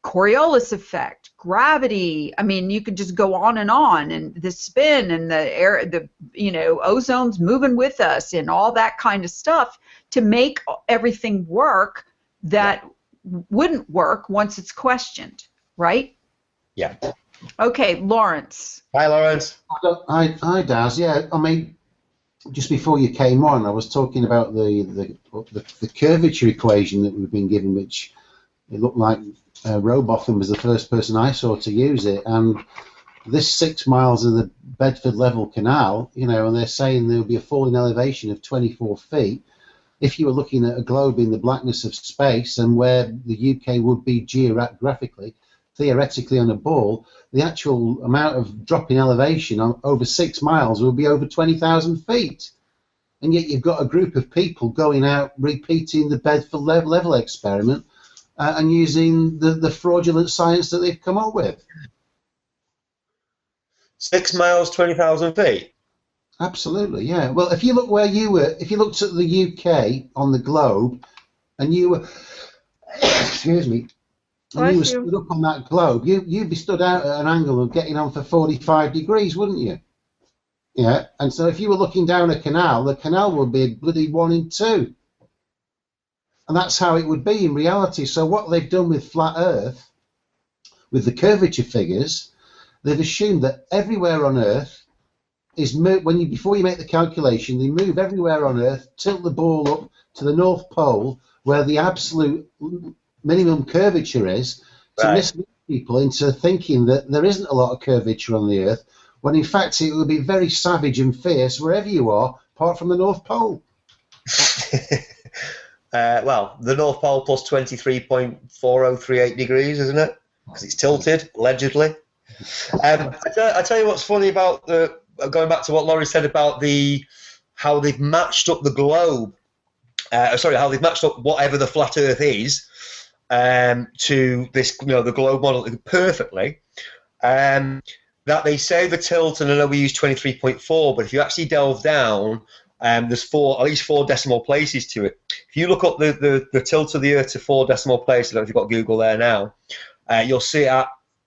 Coriolis effect, gravity. I mean, you could just go on, and the spin and the air, you know, ozone's moving with us and all that kind of stuff to make everything work that wouldn't work once it's questioned, right? Yeah. Okay, Lawrence. Hi, Lawrence. Hi, Daz. Yeah, I mean, just before you came on, I was talking about the curvature equation that we've been given, which it looked like Rowbotham was the first person I saw to use it, and this 6 miles of the Bedford Level Canal, you know, and they're saying there will be a fall in elevation of 24 feet. If you were looking at a globe in the blackness of space and where the UK would be geographically, theoretically on a ball, the actual amount of drop in elevation on over 6 miles will be over 20,000 feet. And yet you've got a group of people going out repeating the Bedford level experiment and using the fraudulent science that they've come up with. 6 miles, 20,000 feet? Absolutely, yeah. Well, if you look where you were, if you looked at the UK on the globe, and you were, excuse me, and you were stood up on that globe, you'd be stood out at an angle of getting on for 45 degrees, wouldn't you? Yeah, and so if you were looking down a canal, the canal would be a bloody 1 in 2. And that's how it would be in reality. So what they've done with flat Earth, with the curvature figures, they've assumed that everywhere on Earth is before you make the calculation, they move everywhere on Earth, tilt the ball up to the North Pole, where the absolute minimum curvature is, to mislead people into thinking that there isn't a lot of curvature on the Earth, when in fact it will be very savage and fierce wherever you are, apart from the North Pole. Well, the North Pole plus 23.4038 degrees, isn't it? Because it's tilted, allegedly. I tell you what's funny about going back to what Laurie said about how they've matched up the globe. How they've matched up whatever the flat Earth is to this, the globe model perfectly. That they say the tilt, and I know we use 23.4, but if you actually delve down, there's at least 4 decimal places to it. If you look up the tilt of the Earth to 4 decimal places, I don't know if you've got Google there now, you'll see it,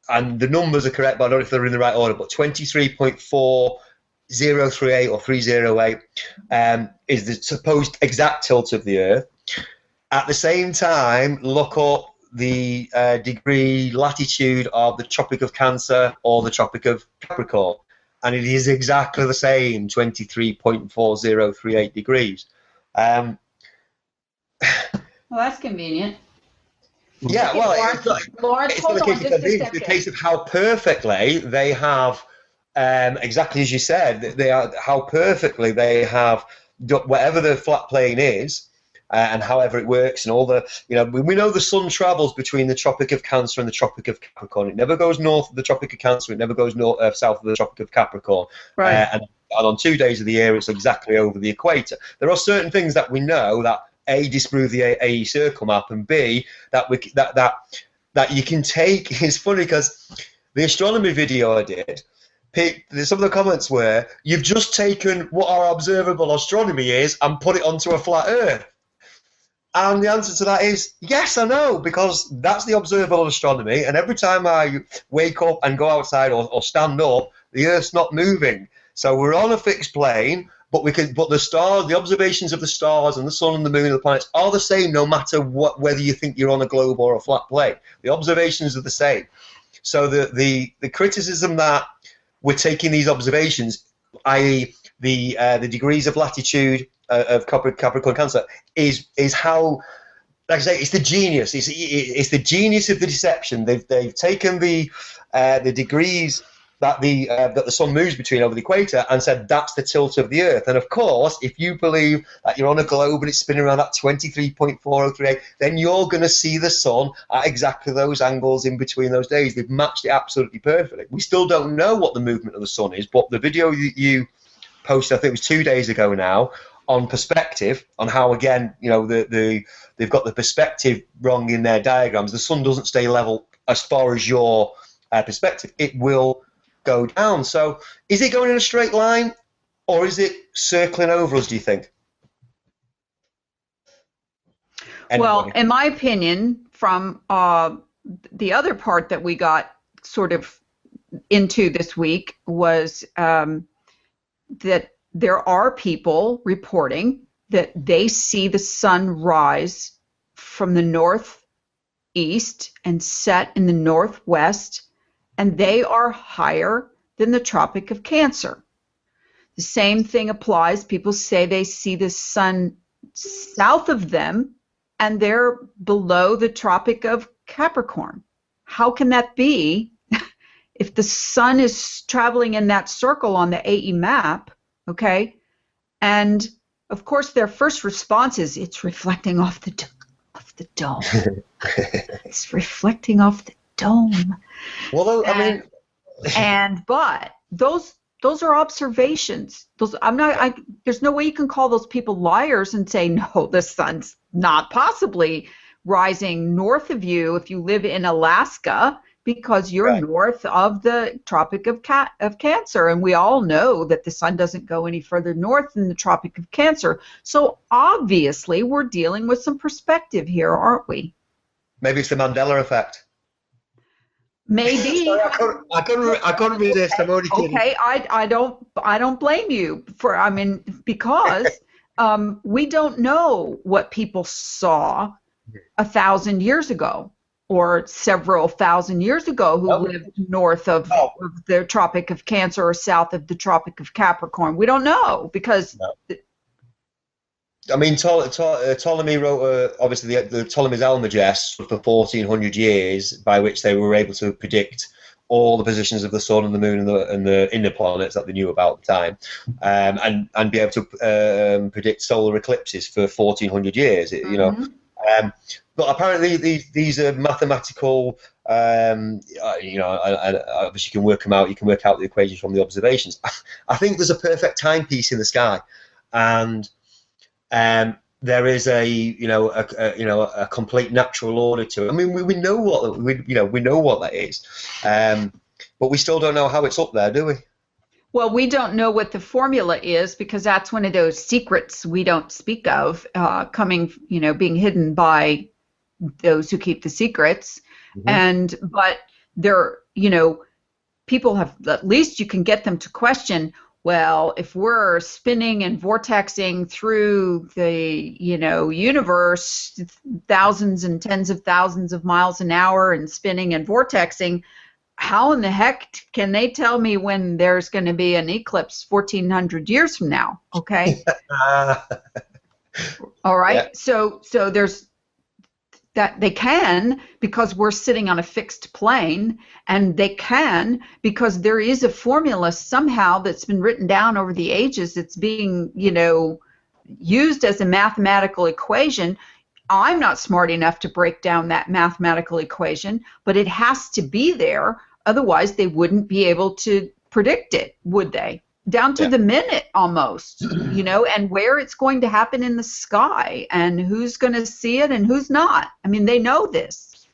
and the numbers are correct, but I don't know if they're in the right order, but 23.4038 or 308 is the supposed exact tilt of the Earth. At the same time, look up the degree latitude of the Tropic of Cancer or the Tropic of Capricorn, and it is exactly the same, 23.4038 degrees. Well, that's convenient. Yeah, okay, well, Lawrence, it's the case of how perfectly they have, exactly as you said, how perfectly they have whatever the flat plane is, and however it works, and all the, we know the sun travels between the Tropic of Cancer and the Tropic of Capricorn. It never goes north of the Tropic of Cancer. It never goes south of the Tropic of Capricorn. Right. And on 2 days of the year, it's exactly over the equator. There are certain things that we know that A, disprove the AE circle map, and B, that you can take. It's funny because the astronomy video I did, some of the comments were, you've just taken what our observable astronomy is and put it onto a flat Earth. And the answer to that is, yes, I know, because that's the observable astronomy, and every time I wake up and go outside or stand up, the Earth's not moving. So we're on a fixed plane, but the stars, the observations of the stars and the sun and the moon and the planets are the same no matter whether you think you're on a globe or a flat plane. The observations are the same. So the criticism that we're taking these observations, i.e. the degrees of latitude of Capricorn Cancer, is how, like I say, it's the genius. It's the genius of the deception. They've taken the degrees that the sun moves between over the equator and said that's the tilt of the Earth. And of course, if you believe that you're on a globe and it's spinning around at 23.4038, then you're going to see the sun at exactly those angles in between those days. They've matched it absolutely perfectly. We still don't know what the movement of the sun is, but the video you posted, I think it was 2 days ago now, on perspective, on how, again, they've got the perspective wrong in their diagrams. The sun doesn't stay level as far as your perspective. It will go down. So is it going in a straight line, or is it circling over us, do you think? Anybody? Well, in my opinion, from the other part that we got sort of into this week was that there are people reporting that they see the sun rise from the northeast and set in the northwest, and they are higher than the Tropic of Cancer. The same thing applies. People say they see the sun south of them, and they're below the Tropic of Capricorn. How can that be if the sun is traveling in that circle on the AE map? Okay, and of course their first response is it's reflecting off the dome. It's reflecting off the dome. Well, I mean, But those are observations. There's no way you can call those people liars and say, no, the sun's not possibly rising north of you if you live in Alaska, because you're Right. north of the Tropic of Cancer. And we all know that the sun doesn't go any further north than the Tropic of Cancer. So obviously we're dealing with some perspective here, aren't we? maybe it's the Mandela effect. Maybe. Sorry, I couldn't resist. I'm only kidding. Okay, I don't blame you for, because we don't know what people saw 1,000 years ago or several thousand years ago who lived north of the Tropic of Cancer or south of the Tropic of Capricorn. We don't know because. No. I mean, Ptolemy wrote, obviously, the Ptolemy's Almagest for 1,400 years, by which they were able to predict all the positions of the sun and the moon and the inner planets that they knew about at the time, and be able to predict solar eclipses for 1,400 years. You know, but apparently these are mathematical. You know, obviously you can work them out. You can work out the equations from the observations. I think there's a perfect timepiece in the sky, and there is a complete natural order to it. I mean, we know what we know what that is, but we still don't know how it's up there, do we? Well, we don't know what the formula is because that's one of those secrets we don't speak of, being hidden by those who keep the secrets. But there, people have, at least you can get them to question, well, if we're spinning and vortexing through the, universe, thousands and tens of thousands of miles an hour and spinning and vortexing, how in the heck can they tell me when there's going to be an eclipse 1,400 years from now? Okay. All right. Yeah. So there's that they can, because we're sitting on a fixed plane, and they can because there is a formula somehow that's been written down over the ages. It's being, used as a mathematical equation. I'm not smart enough to break down that mathematical equation, but it has to be there. Otherwise, they wouldn't be able to predict it, would they? Down to the minute almost, and where it's going to happen in the sky and who's going to see it and who's not. I mean, they know this.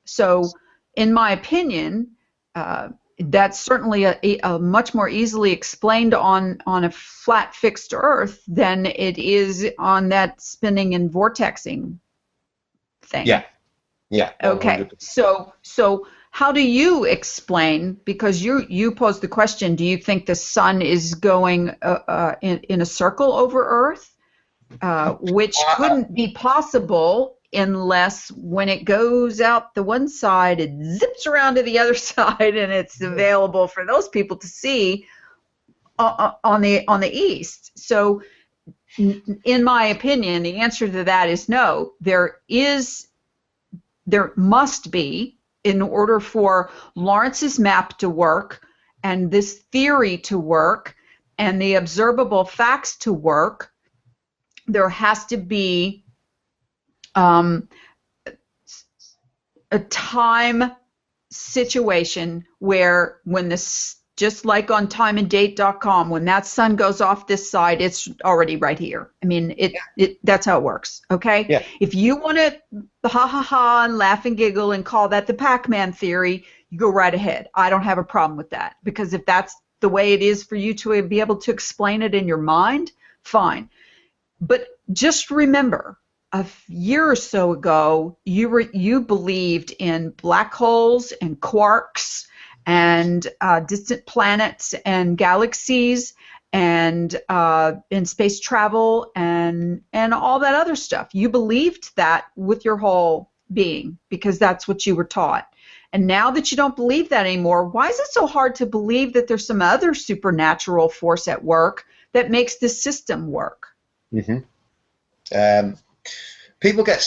So, in my opinion, that's certainly a much more easily explained on a flat, fixed Earth than it is on that spinning and vortexing thing. Yeah. Yeah. 100%. Okay. So how do you explain, because you posed the question, do you think the sun is going in a circle over Earth, which couldn't be possible unless when it goes out the one side, it zips around to the other side and it's available for those people to see on the east. So in my opinion, the answer to that is no. There must be, in order for Lawrence's map to work and this theory to work and the observable facts to work, there has to be a time situation where when this, just like on timeanddate.com, when that sun goes off this side, it's already right here. I mean, that's how it works, okay? Yeah. If you want to ha and laugh and giggle and call that the Pac-Man theory, you go right ahead. I don't have a problem with that, because if that's the way it is for you to be able to explain it in your mind, fine. But just remember, a year or so ago, you believed in black holes and quarks and distant planets and galaxies and in space travel and all that other stuff. You believed that with your whole being because that's what you were taught. And now that you don't believe that anymore, why is it so hard to believe that there's some other supernatural force at work that makes this system work? People get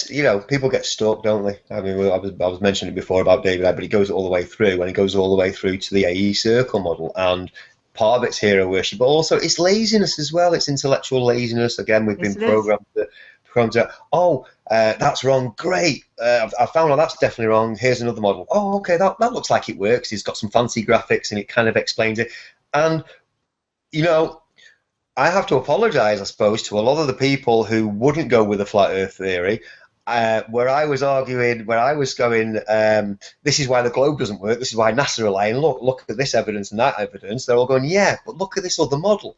stuck, don't they? I mean, I was mentioning before about David, but he goes all the way through, and he goes all the way through to the AE circle model, and part of it's hero worship, but also it's laziness as well. It's intellectual laziness. Again, we've been programmed to, That's wrong. Great. I found out that's definitely wrong. Here's another model. Oh, okay, that looks like it works. It's got some fancy graphics and it kind of explains it. And, you know, I have to apologize, I suppose, to a lot of the people who wouldn't go with the flat earth theory, where I was arguing, where I was going, this is why the globe doesn't work. This is why NASA are lying. Look at this evidence and that evidence. They're all going, yeah, but look at this other model.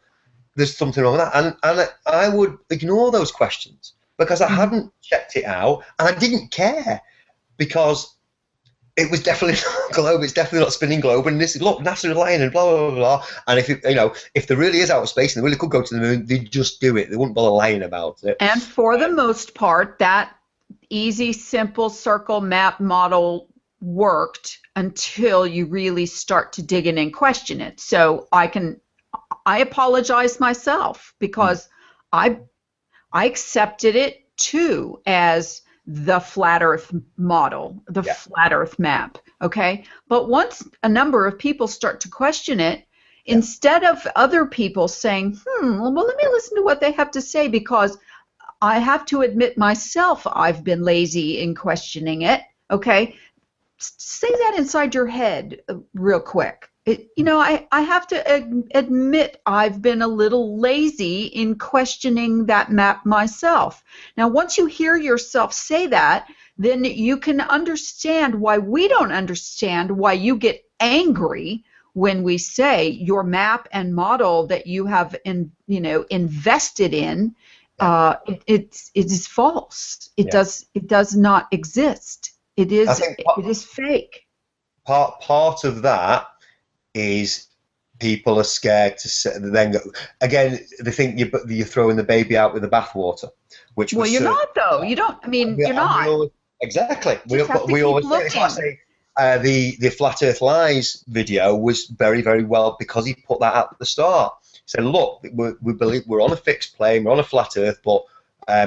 There's something wrong with that. And I would ignore those questions because I hadn't checked it out and I didn't care because it was definitely not a globe. It's definitely not a spinning globe. And this is, look, NASA are lying and blah, blah, blah, blah. And if, if there really is outer space and they really could go to the moon, they'd just do it. They wouldn't bother lying about it. And for the most part, that easy, simple circle map model worked until you really start to dig in and question it. So I apologize myself because I accepted it too as the flat earth model, the flat earth map, okay? But once a number of people start to question it, instead of other people saying, well, let me listen to what they have to say, because I have to admit myself I've been lazy in questioning it, okay? Say that inside your head real quick. I have to admit I've been a little lazy in questioning that map myself. Now, once you hear yourself say that, then you can understand why we don't understand why you get angry when we say your map and model that you have invested in, it is false. It does not exist. It is fake. Part of that is people are scared to then go again. They think you're throwing the baby out with the bathwater, which well, you're not though. You don't. I mean, you're not. Exactly. We always say, it's like I say, the Flat Earth Lies video was very, very well because he put that at the start. He said, look, we believe we're on a fixed plane, we're on a flat Earth, but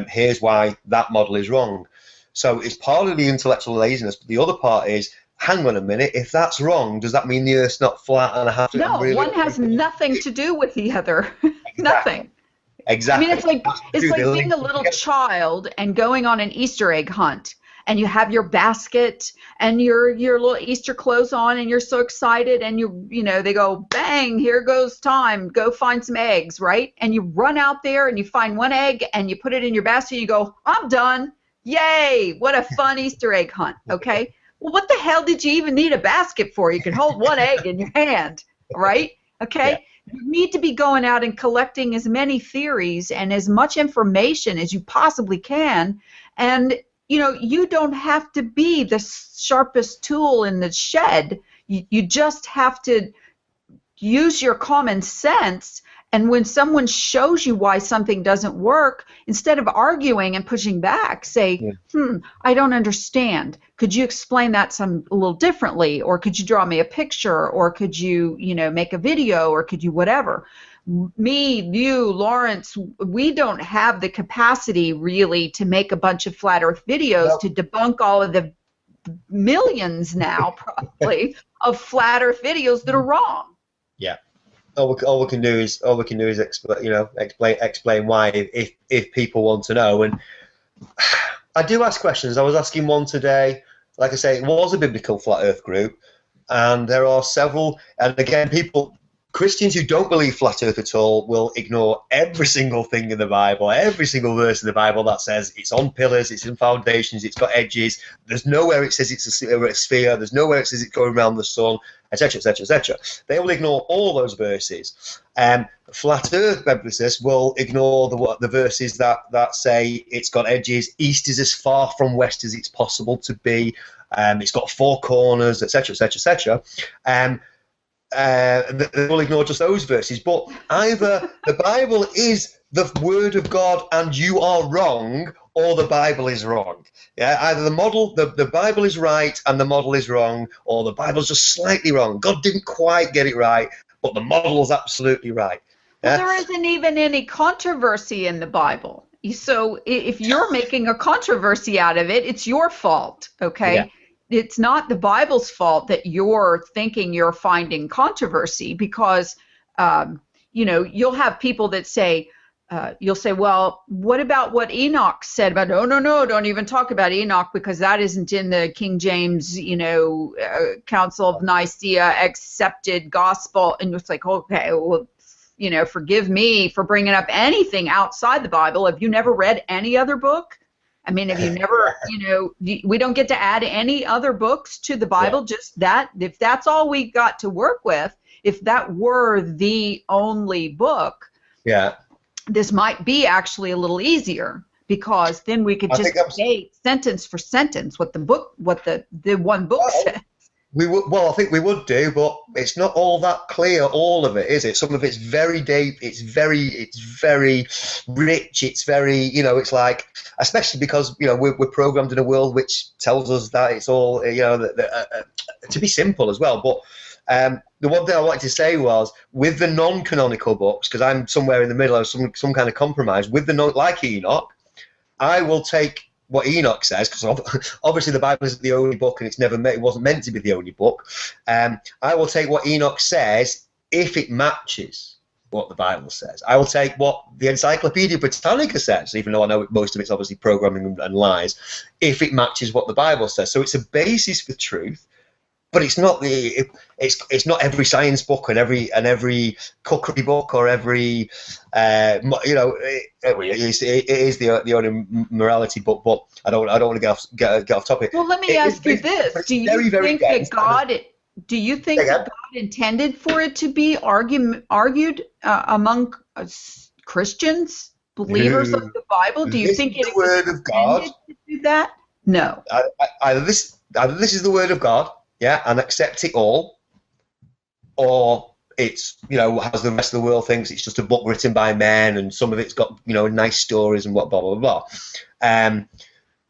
here's why that model is wrong. So it's part of the intellectual laziness, but the other part is, hang on a minute, if that's wrong, does that mean the Earth's not flat and I have to... No, one has nothing to do with the other. Exactly. Nothing. Exactly. I mean, it's like being a little child and going on an Easter egg hunt. And you have your basket and your little Easter clothes on and you're so excited and they go, bang, here goes time, go find some eggs, right? And you run out there and you find one egg and you put it in your basket and you go, I'm done. Yay, what a fun Easter egg hunt, okay? Well, what the hell did you even need a basket for? You can hold one egg in your hand, right? Okay? Yeah. You need to be going out and collecting as many theories and as much information as you possibly can. And, you don't have to be the sharpest tool in the shed. You just have to use your common sense. And when someone shows you why something doesn't work, instead of arguing and pushing back, say, I don't understand. Could you explain that a little differently? Or could you draw me a picture? Or could you, make a video? Or could you whatever? Me, you, Lawrence, we don't have the capacity really to make a bunch of flat earth videos to debunk all of the millions now probably of flat earth videos that are wrong. Yeah. All we can do is explain why if people want to know. And I do ask questions. I was asking one today. Like I say, it was a biblical flat earth group, and there are several. And again, Christians who don't believe flat earth at all will ignore every single thing in the Bible, every single verse in the Bible that says it's on pillars, it's in foundations, it's got edges. There's nowhere it says it's a sphere. There's nowhere it says it's going around the sun, etc., etc., etc. They will ignore all those verses. Flat earth biblicists will ignore the verses that say it's got edges, east is as far from west as it's possible to be, it's got four corners, etc., etc., etc. They will ignore just those verses. But either the Bible is the word of God and you are wrong, or the Bible is wrong. Yeah, either the Bible is right and the model is wrong, or the Bible's just slightly wrong. God didn't quite get it right, but the model is absolutely right. Yeah? Well, there isn't even any controversy in the Bible. So if you're making a controversy out of it, it's your fault, okay? Yeah. It's not the Bible's fault that you're thinking you're finding controversy, because, you'll have people that say, you'll say, well, what about what Enoch said about, no, don't even talk about Enoch because that isn't in the King James, Council of Nicaea accepted gospel. And it's like, okay, well, forgive me for bringing up anything outside the Bible. Have you never read any other book? I mean, have you never, we don't get to add any other books to the Bible, just that. If that's all we got to work with, if that were the only book, this might be actually a little easier, because then we could just debate sentence for sentence what the one book says. We would, well, I think we would do, but it's not all that clear, all of it, is it? Some of it's very deep, it's very rich, it's very, it's like, especially because, we're programmed in a world which tells us that it's all, to be simple as well. But the one thing I wanted to say was, with the non-canonical books, because I'm somewhere in the middle of some kind of compromise, with the like Enoch, I will take what Enoch says, because obviously the Bible isn't the only book, and it wasn't meant to be the only book. I will take what Enoch says if it matches what the Bible says. I will take what the Encyclopedia Britannica says, even though I know most of it's obviously programming and lies, if it matches what the Bible says. So it's a basis for truth. But it's not it's not every science book and every cookery book or every it is the only morality book. But I don't want to get off topic. Well, let me ask you this: Do you think that God intended for it to be argued among Christians, believers of the Bible? Do you think it was the word of God to do that? No. Either this is the word of God. Yeah, and accept it all, or it's, as the rest of the world thinks, it's just a book written by men, and some of it's got, nice stories and what, blah, blah, blah.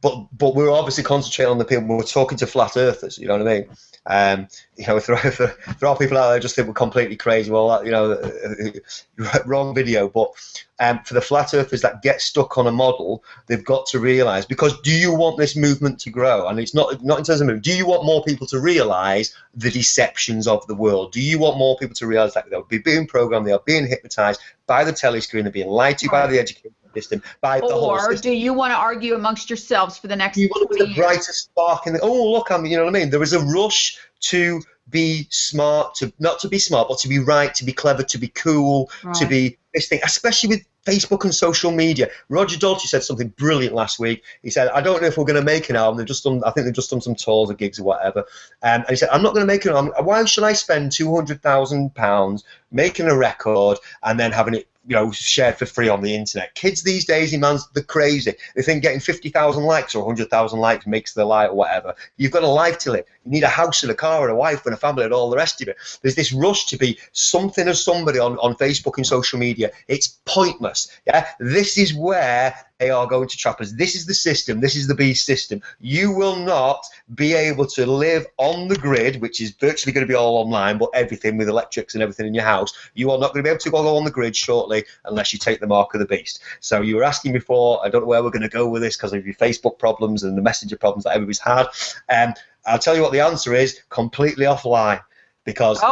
But we're obviously concentrating on the people. We're talking to flat earthers, you know what I mean? If there are people out there just think we're completely crazy, well, wrong video. But for the flat earthers that get stuck on a model, they've got to realise, because do you want this movement to grow? And it's not in terms of movement. Do you want more people to realise the deceptions of the world? Do you want more people to realise that they'll be being programmed, they are being hypnotised by the telescreen, they're being lied to by the education system, by the whole system? Or do you want to argue amongst yourselves for the next 20 years? You want to be the brightest spark in the, look, you know what I mean? There is a rush to be smart, not to be smart, but to be right, to be clever, to be cool, to be this thing, especially with Facebook and social media. Roger Daltrey said something brilliant last week. He said, I don't know if we're going to make an album. I think they've just done some tours or gigs or whatever. And he said, I'm not going to make an album. Why should I spend £200,000 making a record and then having it shared for free on the internet? Kids these days, they're crazy. They think getting 50,000 likes or 100,000 likes makes their life or whatever. You've got a life to live. You need a house and a car and a wife and a family and all the rest of it. There's this rush to be something or somebody on Facebook and social media. It's pointless. Yeah, this is where they are going to trap us. This is the system. This is the beast system. You will not be able to live on the grid, which is virtually going to be all online, but everything with electrics and everything in your house. You are not going to be able to go on the grid shortly unless you take the mark of the beast. So you were asking before, I don't know where we're going to go with this because of your Facebook problems and the messenger problems that everybody's had. I'll tell you what the answer is: completely offline. Because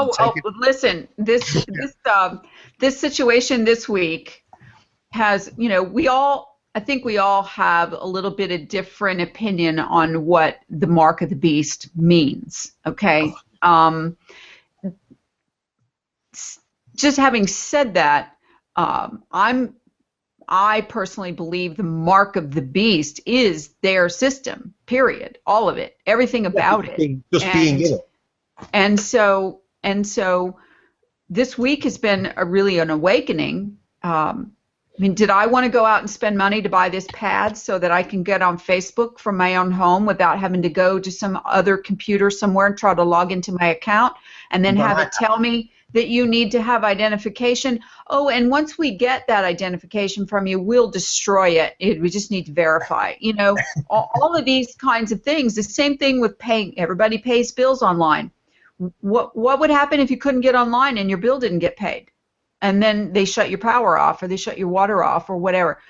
listen, this situation this week has, I think we all have a little bit of different opinion on what the mark of the beast means. Okay. Just having said that, I personally believe the mark of the beast is their system, period. All of it, everything about it. Just being in it. And so this week has been really an awakening. Did I want to go out and spend money to buy this pad so that I can get on Facebook from my own home without having to go to some other computer somewhere and try to log into my account and then have it tell me that you need to have identification? Oh, and once we get that identification from you, we'll destroy it. We just need to verify. All of these kinds of things. The same thing with paying. Everybody pays bills online. What would happen if you couldn't get online and your bill didn't get paid? And then they shut your power off or they shut your water off or whatever.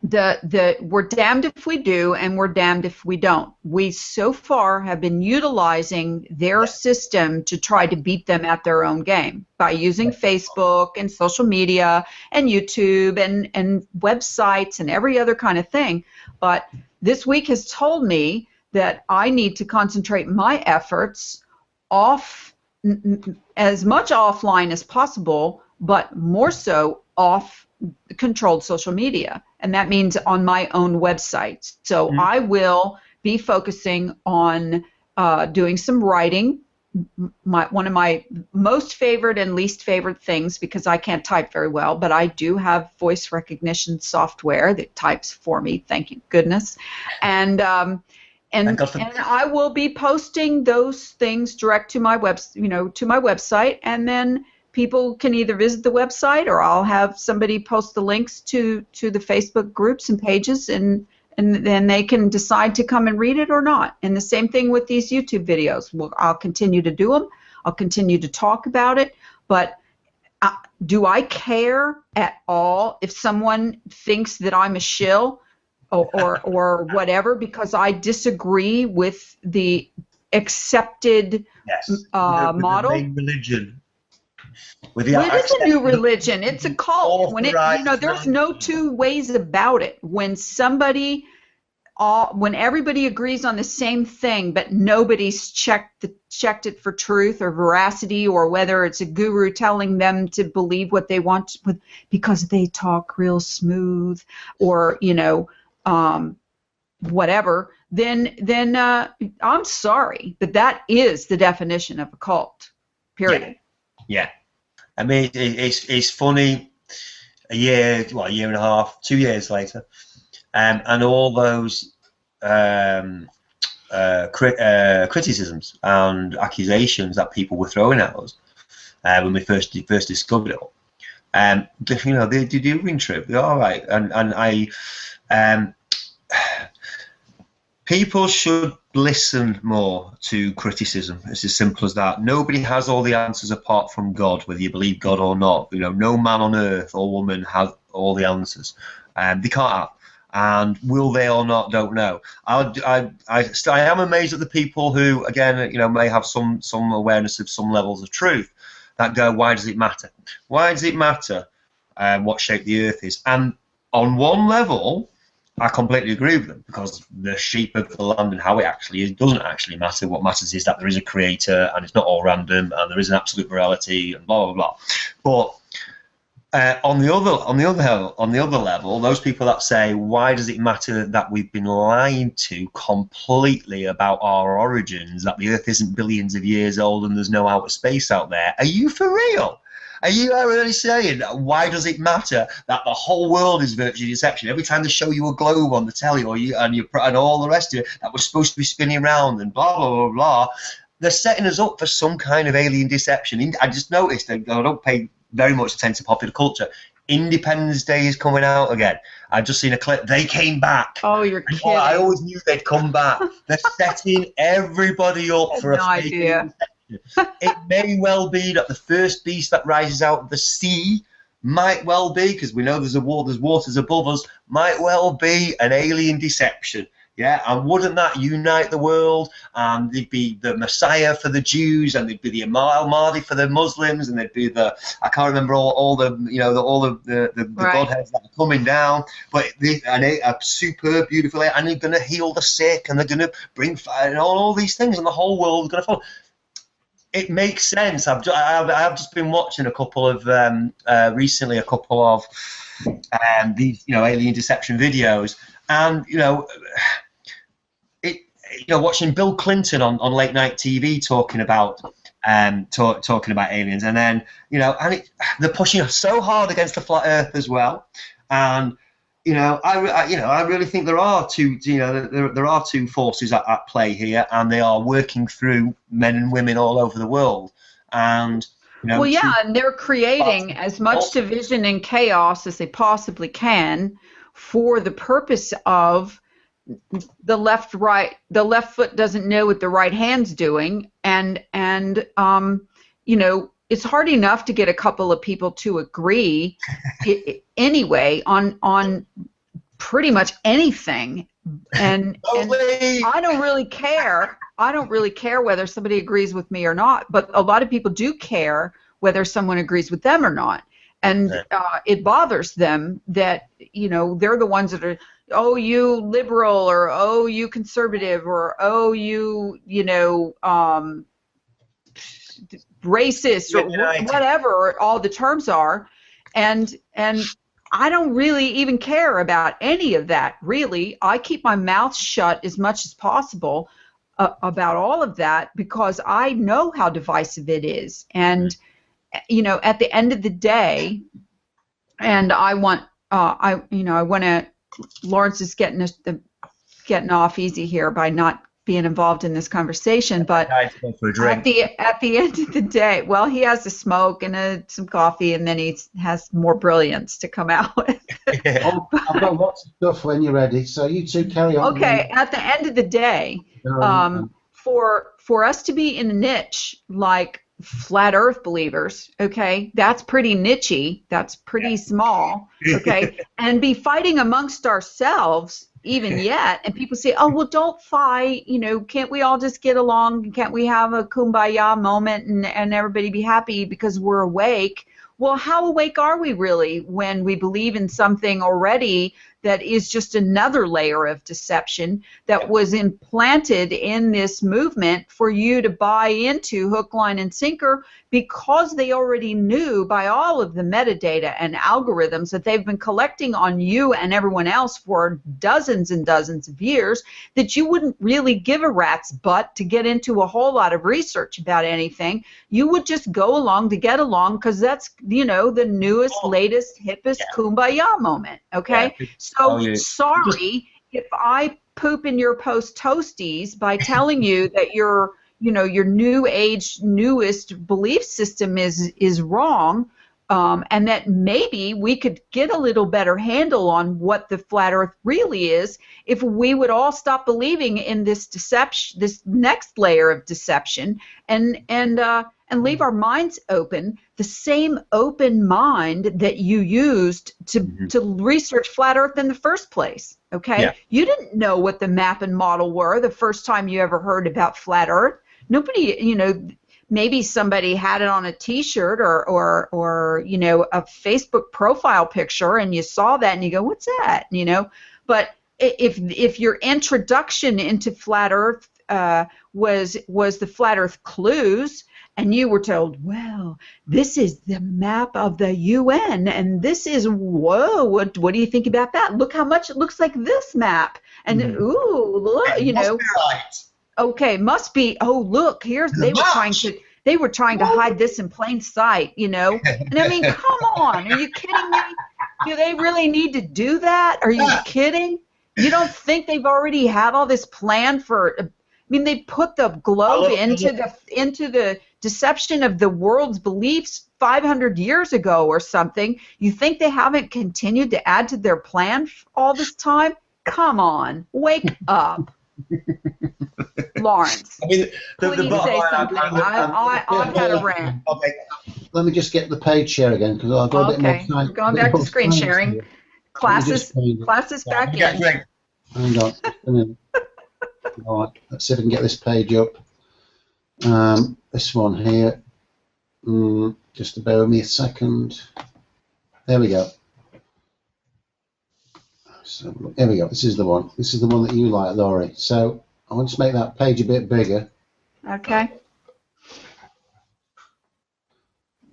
we're damned if we do and we're damned if we don't. We so far have been utilizing their system to try to beat them at their own game by using Facebook and social media and YouTube and websites and every other kind of thing. But this week has told me that I need to concentrate my efforts off, as much offline as possible, but more so off controlled social media, and that means on my own website. So I will be focusing on doing some writing. One of my most favorite and least favorite things, because I can't type very well, but I do have voice recognition software that types for me. Thank you, goodness. And I will be posting those things direct to my website, and then people can either visit the website, or I'll have somebody post the links to the Facebook groups and pages, and then they can decide to come and read it or not. And the same thing with these YouTube videos. I'll continue to do them. I'll continue to talk about it. But do I care at all if someone thinks that I'm a shill or whatever because I disagree with the accepted model? The main religion. It is a new religion. It's a cult. There's no two ways about it. When everybody agrees on the same thing, but nobody's checked it for truth or veracity, or whether it's a guru telling them to believe what they want because they talk real smooth, or whatever. Then I'm sorry, but that is the definition of a cult. Period. Yeah. I mean, it's funny. A year and a half, 2 years later, and all those criticisms and accusations that people were throwing at us when we first discovered it all, they do ring true. They're all right, and I people should listen more to criticism. It's as simple as that. Nobody has all the answers apart from God, whether you believe God or not. No man on earth or woman has all the answers. They can't have. And will they or not, don't know. I am amazed at the people who, again, may have some awareness of some levels of truth, that go, why does it matter? Why does it matter what shape the earth is? And on one level, I completely agree with them, because the shape of the land and how it actually is doesn't actually matter. What matters is that there is a creator, and it's not all random, and there is an absolute morality, and blah blah blah. But on the other level, those people that say, why does it matter that we've been lied to completely about our origins, that the Earth isn't billions of years old and there's no outer space out there? Are you for real? Are you really saying, why does it matter that the whole world is virtually deception? Every time they show you a globe on the telly, and all the rest of it that was supposed to be spinning around and blah blah blah blah, they're setting us up for some kind of alien deception. I just noticed that I don't pay very much attention to popular culture. Independence Day is coming out again. I've just seen a clip. They came back. Oh, you're kidding. I always knew they'd come back. They're setting everybody up for a fake deception. It may well be that the first beast that rises out of the sea might well be, because we know there's waters above us, might well be an alien deception. Yeah, and wouldn't that unite the world? And there'd be the Messiah for the Jews, and there'd be the Mahdi for the Muslims, and there'd be I can't remember all the right. godheads that are coming down. But a superb, beautiful, and they're going to heal the sick, and they're going to bring fire, and all these things, and the whole world is going to follow. It makes sense. I've just been watching a couple of recently a couple of these alien deception videos, and watching Bill Clinton on late night TV talking about aliens, and then they're pushing so hard against the flat Earth as well, and I really think there are two forces at play here, and they are working through men and women all over the world, and and they're creating as much division and chaos as they possibly can for the purpose of the left foot doesn't know what the right hand's doing, and it's hard enough to get a couple of people to agree anyway on pretty much anything, and Totally. I don't really care. I don't really care whether somebody agrees with me or not, but a lot of people do care whether someone agrees with them or not. And it bothers them that, they're the ones that are, oh, you liberal, or oh, you conservative, or oh, you racist, or whatever all the terms are. And I don't really even care about any of that, really. I keep my mouth shut as much as possible about all of that, because I know how divisive it is. And at the end of the day, and I want to. Lawrence is getting off easy here by not being involved in this conversation. But at the end of the day, well, he has a smoke and some coffee, and then he has more brilliance to come out with. I've got lots of stuff when you're ready, so you two carry on. Okay, at the end of the day, for us to be in a niche like flat earth believers, okay, that's pretty nichey, that's pretty small, okay, and be fighting amongst ourselves even yet, and people say, oh, well, don't fight, can't we all just get along, can't we have a kumbaya moment and everybody be happy because we're awake? Well, how awake are we really when we believe in something already that is just another layer of deception that was implanted in this movement for you to buy into hook, line, and sinker, because they already knew by all of the metadata and algorithms that they've been collecting on you and everyone else for dozens and dozens of years, that you wouldn't really give a rat's butt to get into a whole lot of research about anything. You would just go along to get along, because that's, the newest, latest, hippest kumbaya moment, okay? So sorry if I poop in your post toasties by telling you that your new age, newest belief system is wrong, and that maybe we could get a little better handle on what the flat earth really is if we would all stop believing in this deception, this next layer of deception, and leave our minds open, the same open mind that you used to research flat earth in the first place, okay? Yeah. You didn't know what the map and model were the first time you ever heard about flat earth. Nobody, maybe somebody had it on a T-shirt or a Facebook profile picture, and you saw that and you go, what's that? But if your introduction into flat earth was the flat earth clues, and you were told, well, this is the map of the UN, and this is, whoa, what do you think about that? Look how much it looks like this map. And ooh, look, Must be right. Okay, must be. Oh, look, they were trying to hide this in plain sight, And I mean, come on, are you kidding me? Do they really need to do that? Are you kidding? You don't think they've already had all this planned for? I mean, they put the globe into the deception of the world's beliefs 500 years ago or something. You think they haven't continued to add to their plan all this time? Come on, wake up. Lawrence, I mean, please say something. I've had a rant. Okay. Let me just get the page share again, because I've got a bit more time. We're going back to screen sharing. Here. Classes back in. Hang on. All right, let's see if I can get this page up. This one here. Just bear with me a second. There we go. So here we go. This is the one. This is the one that you like, Laurie. So I want to make that page a bit bigger. Okay.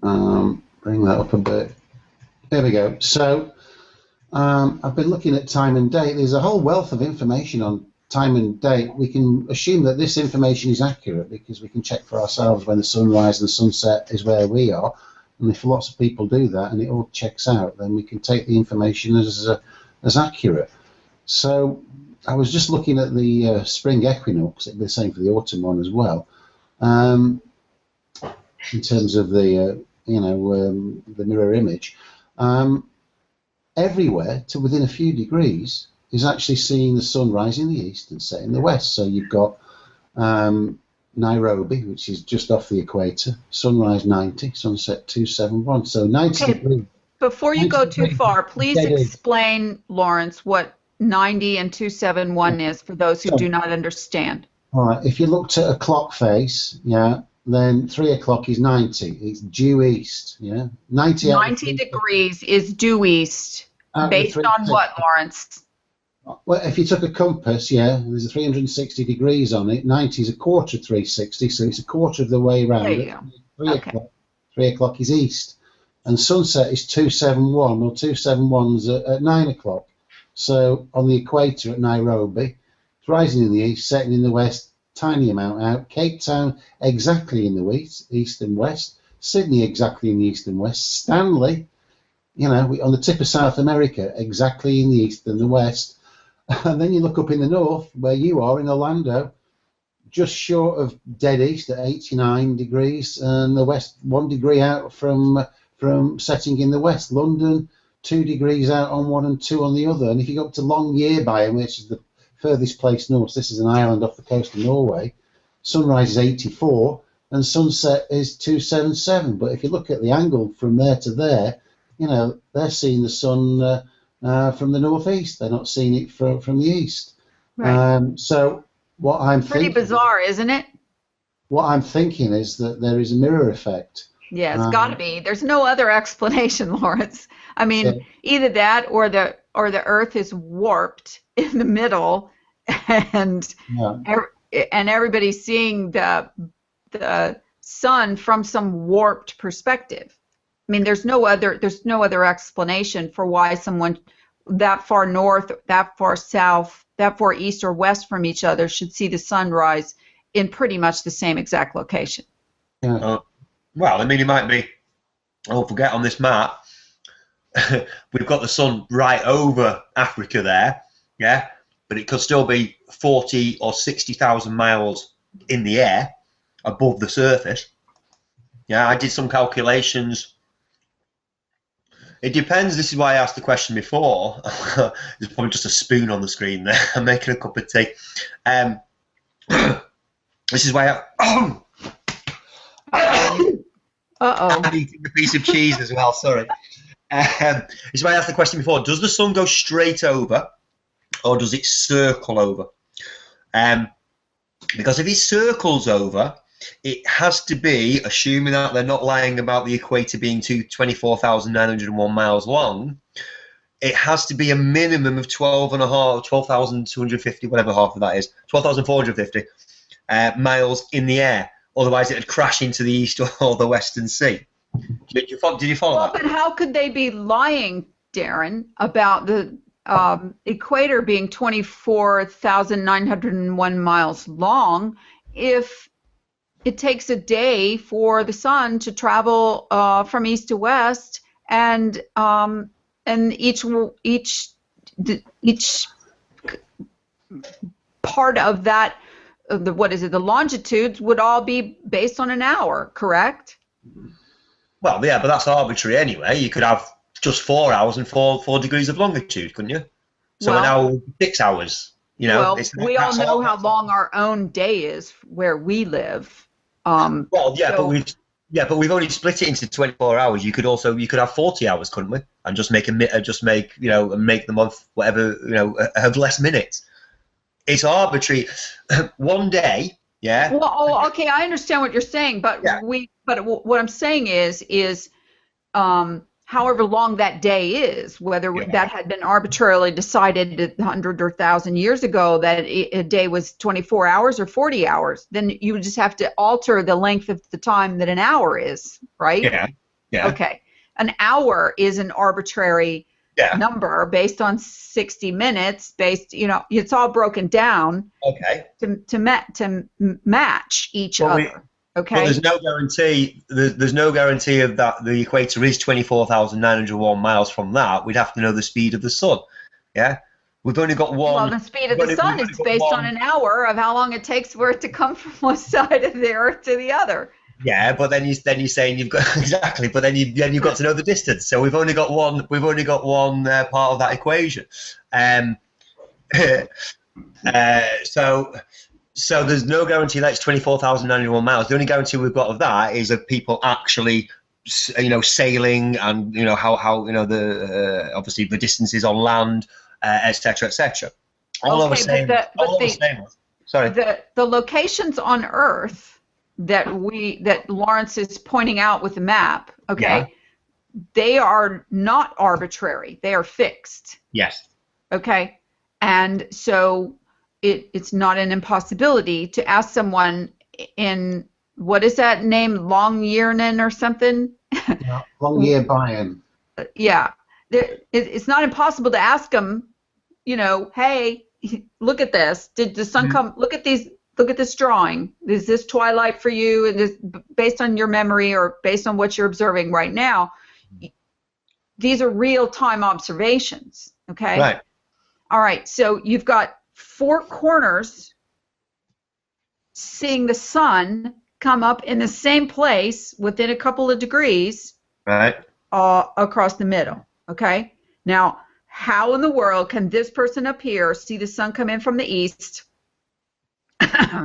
Bring that up a bit. There we go. So I've been looking at time and date. There's a whole wealth of information on time and date. We can assume that this information is accurate because we can check for ourselves when the sunrise and the sunset is where we are. And if lots of people do that and it all checks out, then we can take the information as accurate. So I was just looking at the spring equinox. It'd be the same for the autumn one as well. In terms of the the mirror image, everywhere to within a few degrees is actually seeing the sun rise in the east and set in the west. So you've got Nairobi, which is just off the equator, sunrise 90, sunset 271. So 90 degrees Before you go too far, please Dead east. explain, Lawrence, what 90 and 271 is for those who do not understand. All right, if you looked at a clock face, yeah, then 3 o'clock is 90. It's due east, yeah. 90 degrees is due east. Based on what, Lawrence? Well, if you took a compass, yeah, there's a 360 degrees on it. 90 is a quarter of 360, so it's a quarter of the way around. There you go. 3 o'clock. 3 o'clock is east. And sunset is 271, or 271's at 9 o'clock. So on the equator at Nairobi, it's rising in the east, setting in the west, tiny amount out. Cape Town exactly in the east and west. Sydney exactly in the east and west. Stanley, you know, on the tip of South America, exactly in the east and the west. And then you look up in the north, where you are in Orlando, just short of dead east at 89 degrees, and the west 1 degree out from setting in the west. London 2 degrees out on one and 2 on the other. And if you go up to Longyearbyen, which is the furthest place north, this is an island off the coast of Norway, sunrise is 84 and sunset is 277. But if you look at the angle from there to there, you know, they're seeing the sun from the northeast. They're not seeing it from the east. Right. So what I'm Pretty bizarre, isn't it? What I'm thinking is that there is a mirror effect. Yeah, it's got to be. There's no other explanation, Lawrence. I mean, either that or the Earth is warped in the middle, and everybody's seeing the sun from some warped perspective. I mean, there's no other explanation for why someone that far north, that far south, that far east or west from each other should see the sunrise in pretty much the same exact location. Yeah. Well, I mean, it might be. Don't forget on this map, we've got the sun right over Africa there, yeah, but it could still be 40 or 60,000 miles in the air above the surface. Yeah, I did some calculations. It depends. This is why I asked the question before. There's probably just a spoon on the screen there. I'm making a cup of tea. This is why I'm eating a piece of cheese as well, sorry. This is why I asked the question before. Does the sun go straight over or does it circle over? Because if it circles over, it has to be, assuming that they're not lying about the equator being 24,901 miles long, it has to be a minimum of 12,250, whatever half of that is, 12,450 miles in the air. Otherwise, it would crash into the east or the western sea. Did you follow that? But how could they be lying, Darren, about the equator being 24,901 miles long if it takes a day for the sun to travel from east to west, and each part of that, the longitudes would all be based on an hour, correct? Well, yeah, but that's arbitrary anyway. You could have just 4 hours and four degrees of longitude, couldn't you? So an hour would be 6 hours. You know, well, we all know how long our own day is where we live. Well, yeah, so, but we've only split it into 24 hours. You could have 40 hours, couldn't we? And just make make the month whatever, have less minutes. It's arbitrary. One day, yeah. Well, okay, I understand what you're saying, but what I'm saying is however long that day is, whether that had been arbitrarily decided 100 or 1,000 years ago that a day was 24 hours or 40 hours, then you would just have to alter the length of the time that an hour is, right? Yeah. Okay. An hour is an arbitrary number based on 60 minutes, it's all broken down to match each other. Okay. But there's no guarantee. There's no guarantee of that. The equator is 24,901 miles from that. We'd have to know the speed of the sun. Yeah, we've only got one. Well, the speed of the sun is based on an hour of how long it takes for it to come from one side of the Earth to the other. Yeah, but then you're saying you've got exactly. But then you've got to know the distance. So we've only got one. We've only got one part of that equation. So there's no guarantee that it's 24,901 miles. The only guarantee we've got of that is of people actually sailing, and how the obviously the distances on land, etc., etc. All I was saying. Sorry. The locations on Earth that Lawrence is pointing out with the map, okay, Yeah. they are not arbitrary. They are fixed. Yes. Okay, and so it's not an impossibility to ask someone in, what is that name, Longyearbyen or something? Yeah, Longyearbyen. Yeah, it's not impossible to ask them, hey, look at this. Did the sun come? Look at this drawing. Is this twilight for you? And this, based on your memory or based on what you're observing right now, these are real-time observations. Okay. Right. All right. So you've got 4 corners seeing the sun come up in the same place within a couple of degrees. Right. Across the middle. Okay. Now, how in the world can this person up here see the sun come in from the east?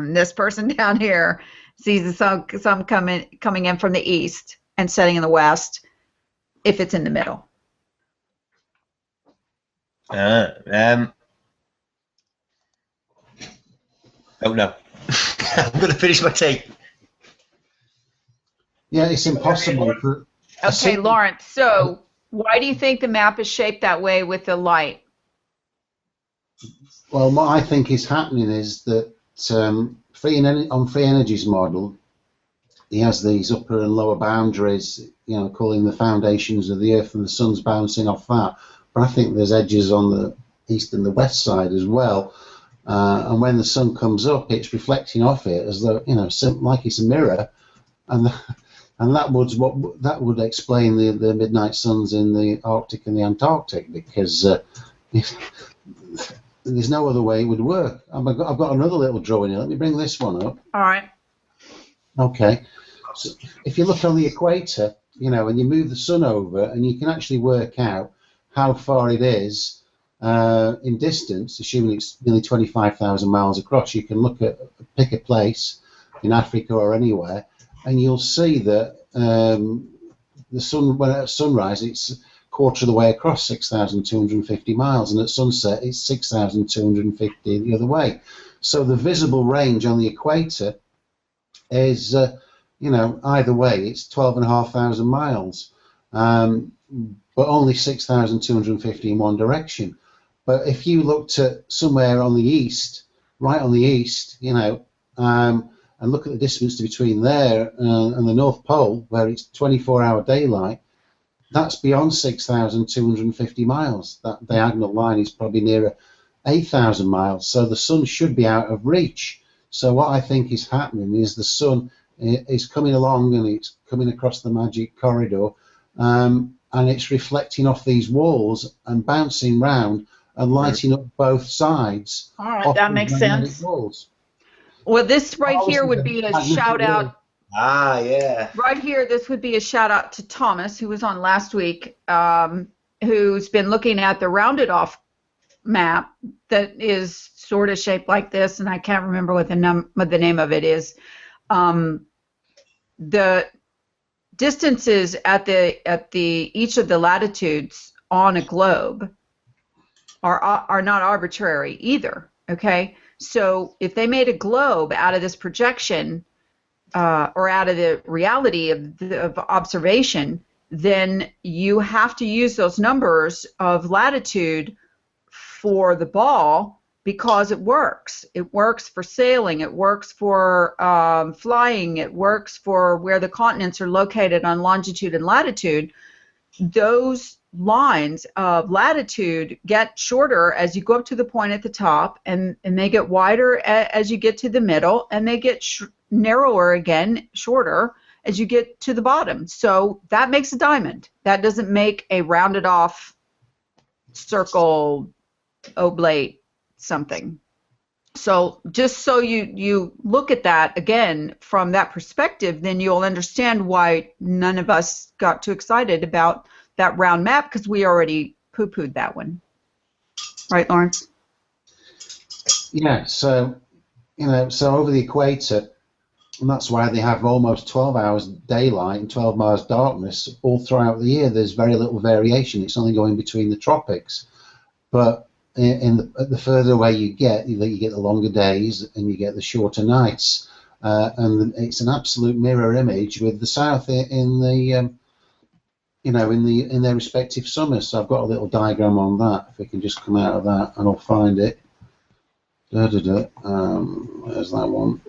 This person down here sees the sun coming in from the east and setting in the west if it's in the middle. Don't know. I'm going to finish my tea. Yeah, it's impossible. Okay, Lawrence, so why do you think the map is shaped that way with the light? Well, what I think is happening is that on Free Energy's model, he has these upper and lower boundaries, calling the foundations of the Earth, and the sun's bouncing off that. But I think there's edges on the east and the west side as well. And when the sun comes up, it's reflecting off it as though, like it's a mirror, and that would explain the midnight suns in the Arctic and the Antarctic, because there's no other way it would work. I've got another little drawing here. Let me bring this one up. All right. Okay. So if you look on the equator, and you move the sun over, and you can actually work out how far it is in distance, assuming it's nearly 25,000 miles across. You can pick a place in Africa or anywhere, and you'll see that the sun, when at sunrise, it's a quarter of the way across, 6,250 miles, and at sunset, it's 6,250 the other way. So the visible range on the equator is, either way, it's 12,500 miles, but only 6,250 in one direction. But if you looked at somewhere on the east, right on the east, and look at the distance between there and the North Pole, where it's 24-hour daylight, that's beyond 6,250 miles. That diagonal line is probably nearer 8,000 miles. So the sun should be out of reach. So what I think is happening is the sun is coming along, and it's coming across the magic corridor, and it's reflecting off these walls and bouncing round and lighting up both sides. All right, that makes sense. Walls. Well, this right here would be a shout out. Ah, yeah. Right here, this would be a shout out to Thomas, who was on last week, who's been looking at the rounded off map that is sort of shaped like this, and I can't remember what the name of it is. The distances at each of the latitudes on a globe are not arbitrary either. Okay, so if they made a globe out of this projection or out of the reality of observation, then you have to use those numbers of latitude for the ball, because it works. It works for sailing. It works for flying. It works for where the continents are located on longitude and latitude. Those lines of latitude get shorter as you go up to the point at the top, and they get wider as you get to the middle, and they get narrower again, shorter, as you get to the bottom. So that makes a diamond. That doesn't make a rounded off circle, oblate something. So just so you look at that again from that perspective, then you'll understand why none of us got too excited about that round map, because we already poo-pooed that one. Right, Lawrence? Yeah, so, so over the equator, And that's why they have almost 12 hours daylight and 12 hours darkness all throughout the year. There's very little variation. It's only going between the tropics. But the further away you get the longer days and you get the shorter nights. And it's an absolute mirror image with the south in the in their respective summers. So I've got a little diagram on that. If we can just come out of that, and I'll find it. Where's that one?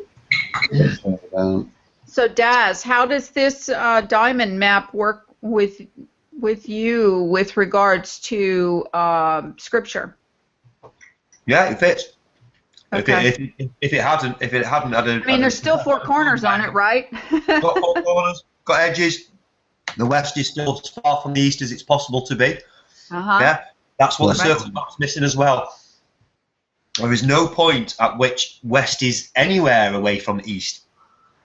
So Daz, how does this diamond map work with you with regards to scripture? Yeah, it fits. Okay. If it hadn't had a, I mean, there's still 4 corners on it, right? got 4 corners, got edges. The west is still as far from the east as it's possible to be. Yeah, that's what the circle map's missing as well. There is no point at which west is anywhere away from east.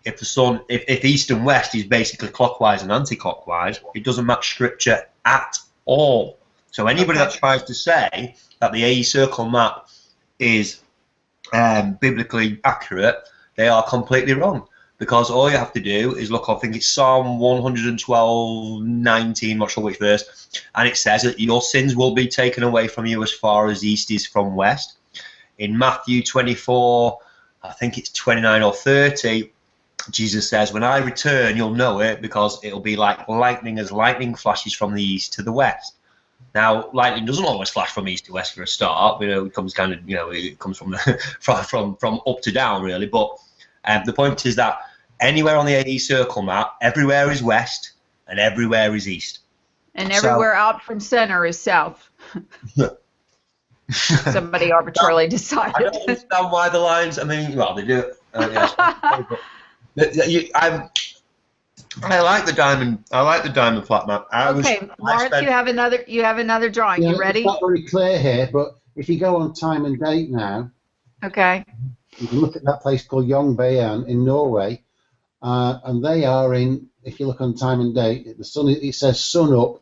If the sun, if east and west is basically clockwise and anti-clockwise, it doesn't match scripture at all. So anybody that tries to say that the AE circle map is biblically accurate, they are completely wrong. Because all you have to do is look, I think it's Psalm 112:19, not sure which verse, and it says that your sins will be taken away from you as far as east is from west. In Matthew 24, I think it's 29 or 30, Jesus says, when I return, you'll know it, because it'll be like lightning as lightning flashes from the east to the west. Now, lightning doesn't always flash from east to west for a start. It comes kind of, it comes from from up to down, really. But the point is that anywhere on the AE circle map, everywhere is west and everywhere is east. And everywhere out from center is south. Somebody arbitrarily decided. I don't understand why the lines. I mean, well, they do it. I like the diamond. I like the diamond flat map. Lawrence, you have another drawing. Yeah, you ready? It's not very clear here, but if you go on time and date now, okay, you can look at that place called Yongbayan in Norway, and they are in. If you look on time and date, the sun. It says sun up,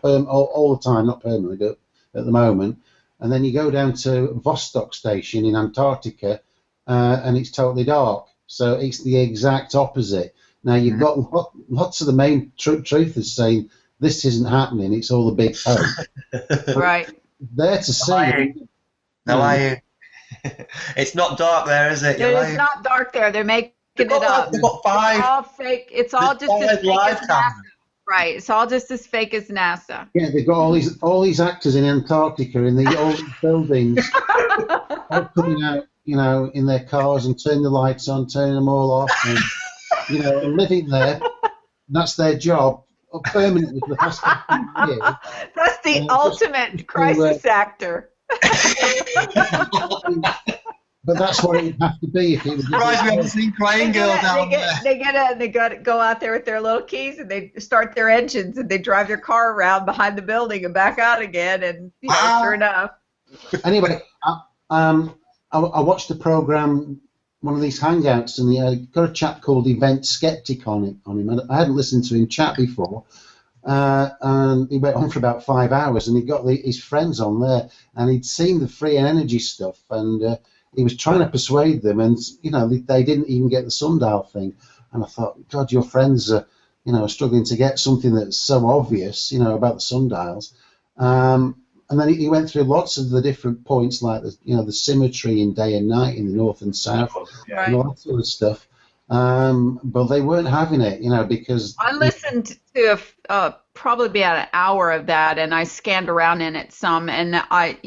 all the time, not permanently, but at the moment. And then you go down to Vostok Station in Antarctica, and it's totally dark. So it's the exact opposite. Now you've got lots of the main truthers saying this isn't happening. It's all a big hoax. Right. There to see. It's not dark there, is it? It's not dark there. They're making it up. They've got 5. It's all fake. It's all just as fake as NASA. Right. It's all just as fake as NASA. Yeah, they've got all these actors in Antarctica in the old buildings, all coming out, in their cars and turning the lights on, turning them all off, and and living there. That's their job permanently for the past 15 years. That's the ultimate crisis actor. But that's what it would have to be if it was. Surprised we haven't seen Crying Girl down there. They go out there with their little keys and they start their engines and they drive their car around behind the building and back out again, and sure enough. Anyway, I watched the program, one of these hangouts, and he got a chap called Event Skeptic on him. I hadn't listened to him chat before, and he went on for about 5 hours, and he got his friends on there, and he'd seen the free energy stuff, and he was trying to persuade them, and they didn't even get the sundial thing. And I thought, God, your friends are struggling to get something that's so obvious, about the sundials. And then he went through lots of the different points, like the symmetry in day and night in the north and south, and all that sort of stuff. But they weren't having it, because I listened to probably about an hour of that, and I scanned around in it some, and I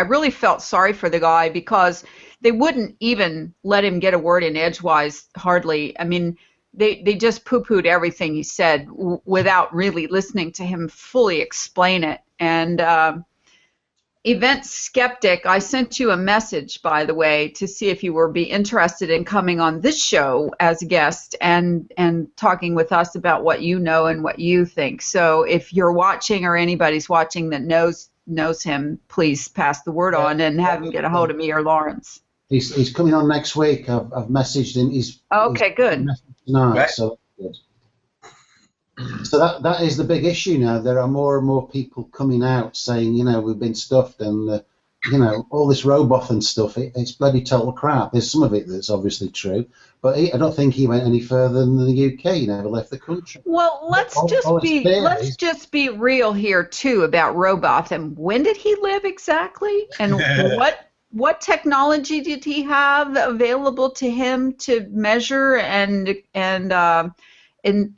really felt sorry for the guy, because they wouldn't even let him get a word in edgewise, hardly. I mean, they just poo-pooed everything he said without really listening to him fully explain it. And Event Skeptic, I sent you a message, by the way, to see if you would be interested in coming on this show as a guest and talking with us about what you know and what you think. So if you're watching or anybody's watching that knows him, please pass the word on and have him get a hold of me or Lawrence. He's coming on next week. I've messaged him. Okay, good. Tonight, right. So good. So that is the big issue now. There are more and more people coming out saying, we've been stuffed, and you know, all this robot and stuff, it's bloody total crap. There's some of it that's obviously true, but I don't think he went any further than the UK. He never left the country. Well, let's just be real here too about Robotham. When did he live exactly, and what technology did he have available to him to measure and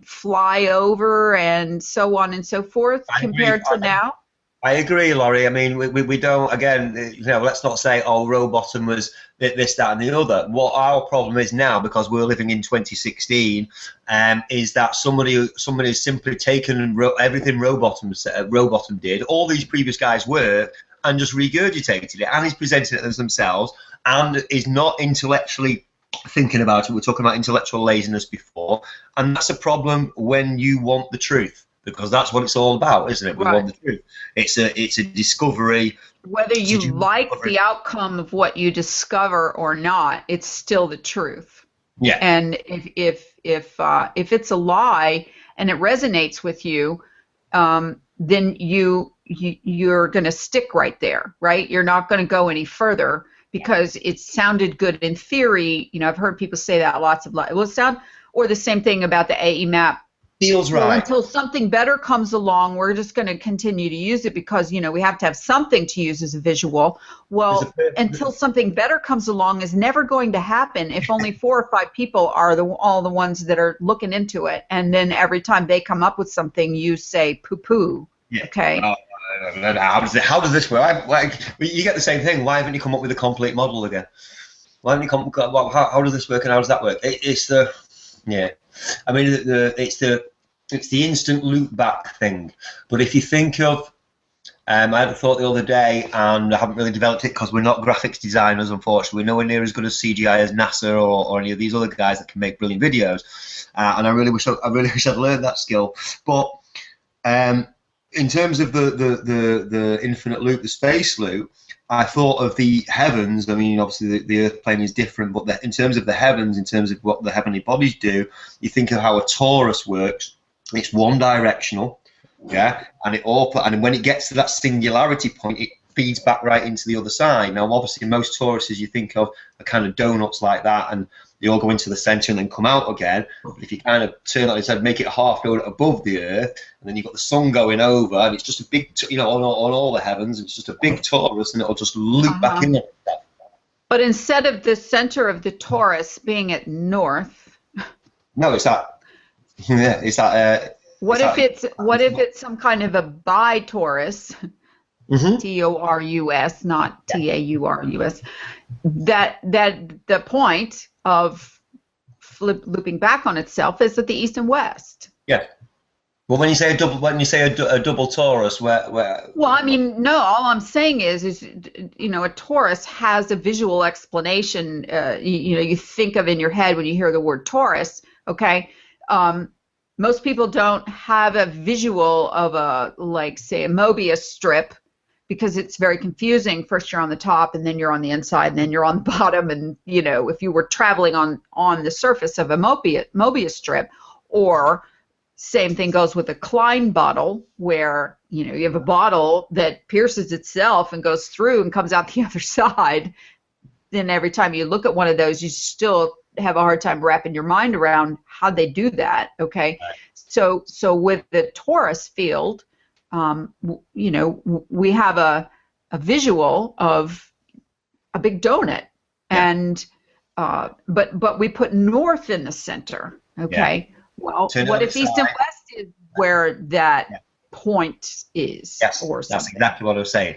fly over and so on and so forth compared to now? I agree, Laurie. I mean, we don't, again, you know, let's not say, oh, Robotham was this, that, and the other. What our problem is now, because we're living in 2016, is that somebody has simply taken and everything Robotham did, all these previous guys' work, and just regurgitated it, and he's presented it as themselves, and is not intellectually thinking about it. We're talking about intellectual laziness before, and that's a problem when you want the truth. Because that's what it's all about, isn't it? We want the truth. It's a discovery. Whether you like the outcome of what you discover or not, it's still the truth. Yeah. And if it's a lie and it resonates with you, then you're going to stick right there, right? You're not going to go any further because it sounded good in theory. You know, I've heard people say that it will sound, or the same thing about the AE map. Feels right. Well, until something better comes along, we're just going to continue to use it because, you know, we have to have something to use as a visual. Well, until something better comes along is never going to happen if only 4 or 5 people are all the ones that are looking into it. And then every time they come up with something, you say poo-poo. Yeah. Okay. How does this work? You get the same thing. Why haven't you come up with a complete model again? Why haven't you how does this work and how does that work? I mean, it's the instant loop back thing. But if you think of, I had a thought the other day, and I haven't really developed it because we're not graphics designers, unfortunately. We're nowhere near as good as CGI as NASA or any of these other guys that can make brilliant videos. And I really wish I'd learned that skill. But in terms of the infinite loop, the space loop, I thought of the heavens. I mean, obviously the Earth plane is different, but in terms of the heavens, in terms of what the heavenly bodies do, you think of how a torus works. It's one directional, yeah, and when it gets to that singularity point, it feeds back right into the other side. Now, obviously, most toruses you think of are kind of donuts like that, and they all go into the center and then come out again. But if you kind of turn on its head, make it half donut above the Earth, and then you've got the sun going over, and it's just a big, you know, on all the heavens, it's just a big torus, and it'll just loop back in there. But instead of the center of the torus being at north, no, it's that. Yeah, it's that. What if it's some kind of a bitorus? T-O-R-U-S, not T-A-U-R-U-S. That the point of looping back on itself is at the east and west. Yeah. Well, when you say a double torus, where? Well, I mean, no. All I'm saying is you know, a torus has a visual explanation. You know, you think of in your head when you hear the word torus. Okay. Most people don't have a visual of say a Mobius strip, because it's very confusing. First you're on the top, and then you're on the inside, and then you're on the bottom. And you know, if you were traveling on the surface of a Mobius strip, or same thing goes with a Klein bottle, where you know you have a bottle that pierces itself and goes through and comes out the other side. Then every time you look at one of those, you still have a hard time wrapping your mind around how they do that. Okay, so with the torus field, you know, we have a visual of a big donut, and but we put north in the center. Okay, well, what if east and west is where that point is? Yes, or something? That's exactly what I was saying.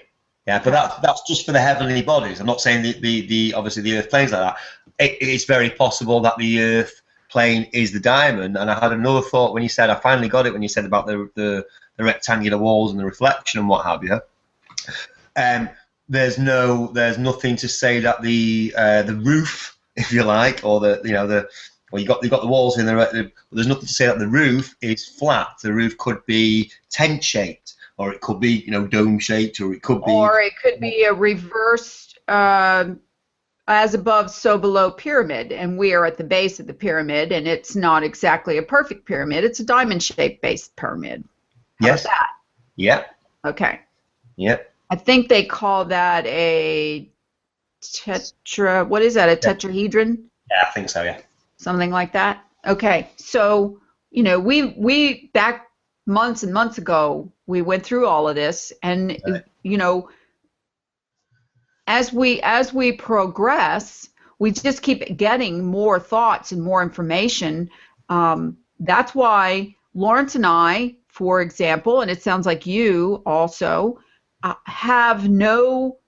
Yeah, but that's just for the heavenly bodies. I'm not saying the obviously the Earth plane's like that. It's very possible that the Earth plane is the diamond. And I had another thought when you said, I finally got it when you said about the rectangular walls and the reflection and what have you. There's nothing to say that the roof, if you like, or you got the walls in there. There's nothing to say that the roof is flat. The roof could be tent shaped, or it could be, you know, dome shaped, or it could be a reversed as above so below pyramid, and we are at the base of the pyramid, and it's not exactly a perfect pyramid. It's a diamond shaped based pyramid. How about that? Yeah. Okay. Yep. I think they call that a what is that, a tetrahedron? Yeah, I think so, yeah. Something like that? Okay, so, you know, we back months and months ago, we went through all of this, and, Right. you know, as we progress, we just keep getting more thoughts and more information. That's why Lawrence and I, for example, and it sounds like you also, have no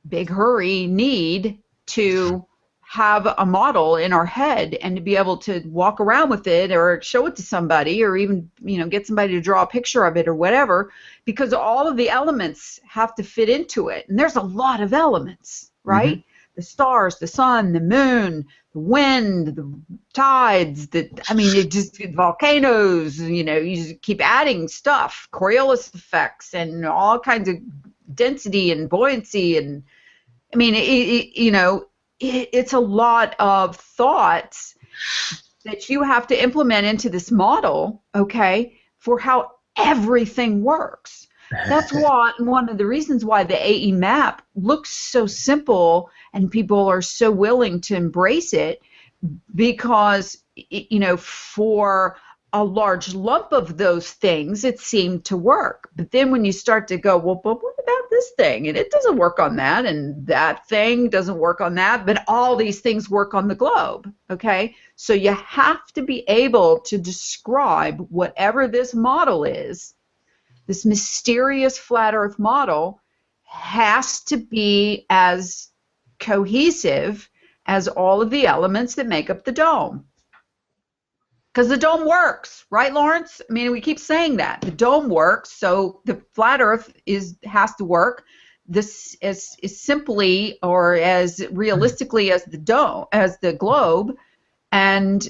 big hurry need to have a model in our head and to be able to walk around with it or show it to somebody or even, you know, get somebody to draw a picture of it or whatever, because all of the elements have to fit into it. And there's a lot of elements, right? Mm-hmm. The stars, the sun, the moon, the wind, the tides, it just volcanoes, you know, you just keep adding stuff, Coriolis effects and all kinds of density and buoyancy, and I mean, it's a lot of thoughts that you have to implement into this model, okay, for how everything works. That's one of the reasons why the AE map looks so simple and people are so willing to embrace it, because, you know, for a large lump of those things, it seemed to work. But then when you start to go, well, but what about this thing? And it doesn't work on that, and that thing doesn't work on that, but all these things work on the globe, okay? So you have to be able to describe whatever this model is, this mysterious flat Earth model has to be as cohesive as all of the elements that make up the dome. Because the dome works, right, Lawrence? I mean, we keep saying that. The dome works, so the flat Earth has to work. This is simply or as realistically as the dome, as the globe. And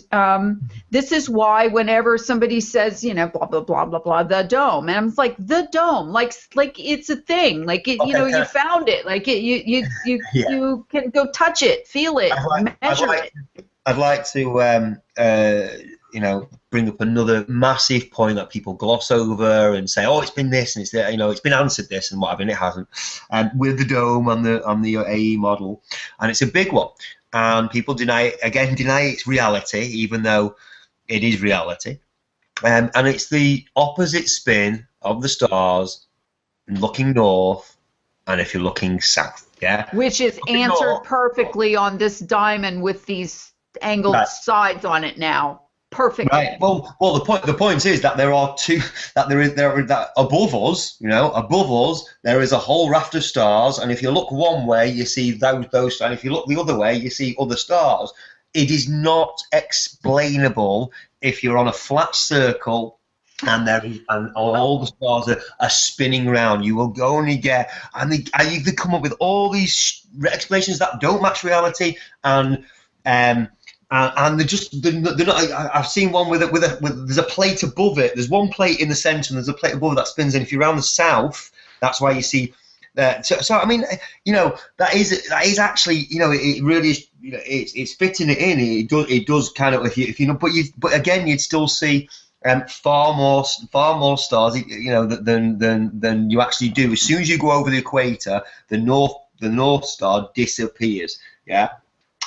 this is why whenever somebody says, you know, blah, blah, blah, blah, blah, the dome, and I'm like, the dome, like it's a thing. Like, it, you know, you found it. Like, you can go touch it, feel it, measure it. I'd like to you know, bring up another massive point that people gloss over and say, oh, it's been this and it's that, you know, it's been answered this and whatever, and it hasn't. With the dome on the AE model, and it's a big one, and people deny its reality, even though it is reality. And it's the opposite spin of the stars looking north, and if you're looking south, yeah, which is looking answered north, perfectly on this diamond with these angled sides on it now. Perfect. Right. Well, the point is that there are two, that above us, you know, above us there is a whole raft of stars, and if you look one way, you see those, and if you look the other way, you see other stars. It is not explainable if you're on a flat circle and all the stars are spinning around. You will only get, and they come up with all these explanations that don't match reality, and they're not. I've seen one with there's a plate above it. There's one plate in the centre, and there's a plate above it that spins. And if you're around the south, that's why you see. So I mean, you know, that is actually, you know, it really is. You know, it's fitting it in. It does kind of, if you know, but again, you'd still see far more stars, you know, than you actually do. As soon as you go over the equator, the North Star disappears. Yeah.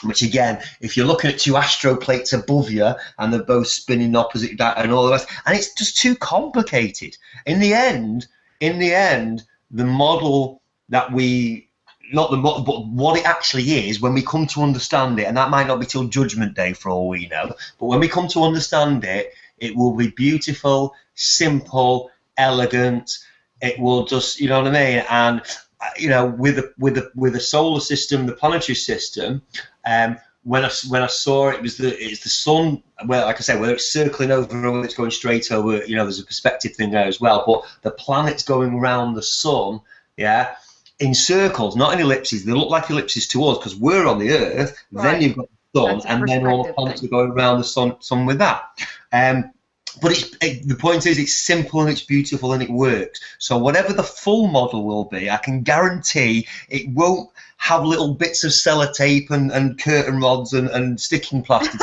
Which again, if you're looking at two astro plates above you and they're both spinning opposite that and all the rest, and it's just too complicated. In the end, the model that not the model, but what it actually is, when we come to understand it, and that might not be till Judgment Day for all we know, but when we come to understand it, it will be beautiful, simple, elegant. It will just, you know what I mean? And you know, with the solar system, the planetary system, when I saw it, it's the sun. Well, like I said, whether it's circling over or whether it's going straight over, you know, there's a perspective thing there as well. But the planets going around the sun, yeah, in circles, not in ellipses. They look like ellipses to us because we're on the Earth. Right. Then you've got the sun, and then all the planets are going around the sun with that. But the point is, it's simple and it's beautiful and it works. So whatever the full model will be, I can guarantee it won't have little bits of sellotape and curtain rods and sticking plaster.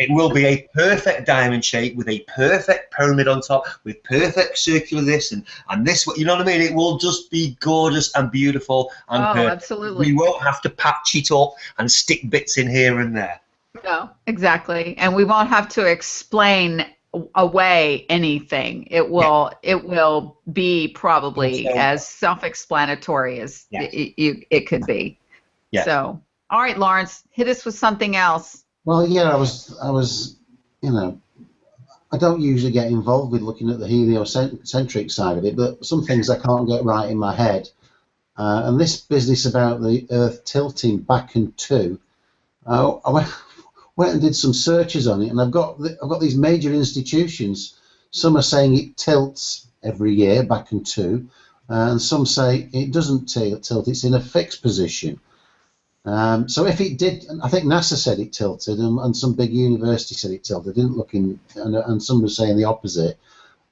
It will be a perfect diamond shape with a perfect pyramid on top, with perfect circular this and this. You know what I mean? It will just be gorgeous and beautiful and perfect. Absolutely. We won't have to patch it up and stick bits in here and there. No, exactly. And we won't have to explain away anything. It will be probably as self-explanatory as it could be. Yeah. So, all right, Lawrence, hit us with something else. Well, yeah, I was, I don't usually get involved with looking at the heliocentric side of it, but some things I can't get right in my head. And this business about the Earth tilting back and to, I went and did some searches on it, and I've got these major institutions. Some are saying it tilts every year back and to, and some say it doesn't tilt. It's in a fixed position. So if it did, I think NASA said it tilted, and some big university said it tilted. Didn't look in, and some were saying the opposite.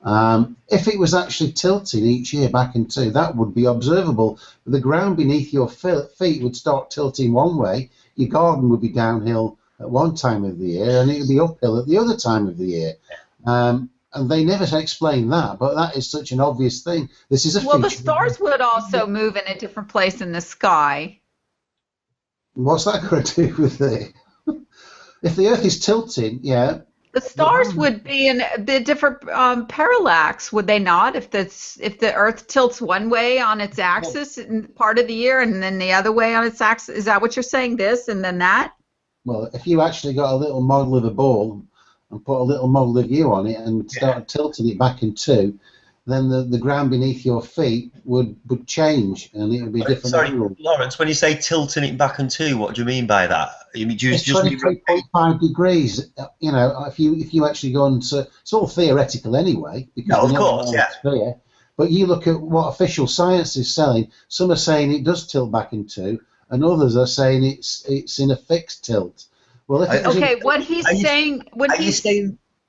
If it was actually tilting each year back and to, that would be observable. The ground beneath your feet would start tilting one way. Your garden would be downhill at one time of the year, and it would be uphill at the other time of the year. And they never explain that, but that is such an obvious thing. This is a feature. Well, the stars would also move in a different place in the sky. What's that going to do with it? If the Earth is tilting, yeah. The stars would be in the different parallax, would they not? If the Earth tilts one way on its axis in part of the year, and then the other way on its axis, is that what you're saying? This and then that? Well, if you actually got a little model of a ball and put a little model of you on it and started tilting it back in two, then the ground beneath your feet would change, and it would be different. Sorry, angle. Lawrence, when you say tilting it back and two, what do you mean by that? You mean just 23.5 degrees. If you actually go and it's all theoretical anyway. Because of course, sphere, but you look at what official science is saying. Some are saying it does tilt back in two, and others are saying it's in a fixed tilt. Well, what he's saying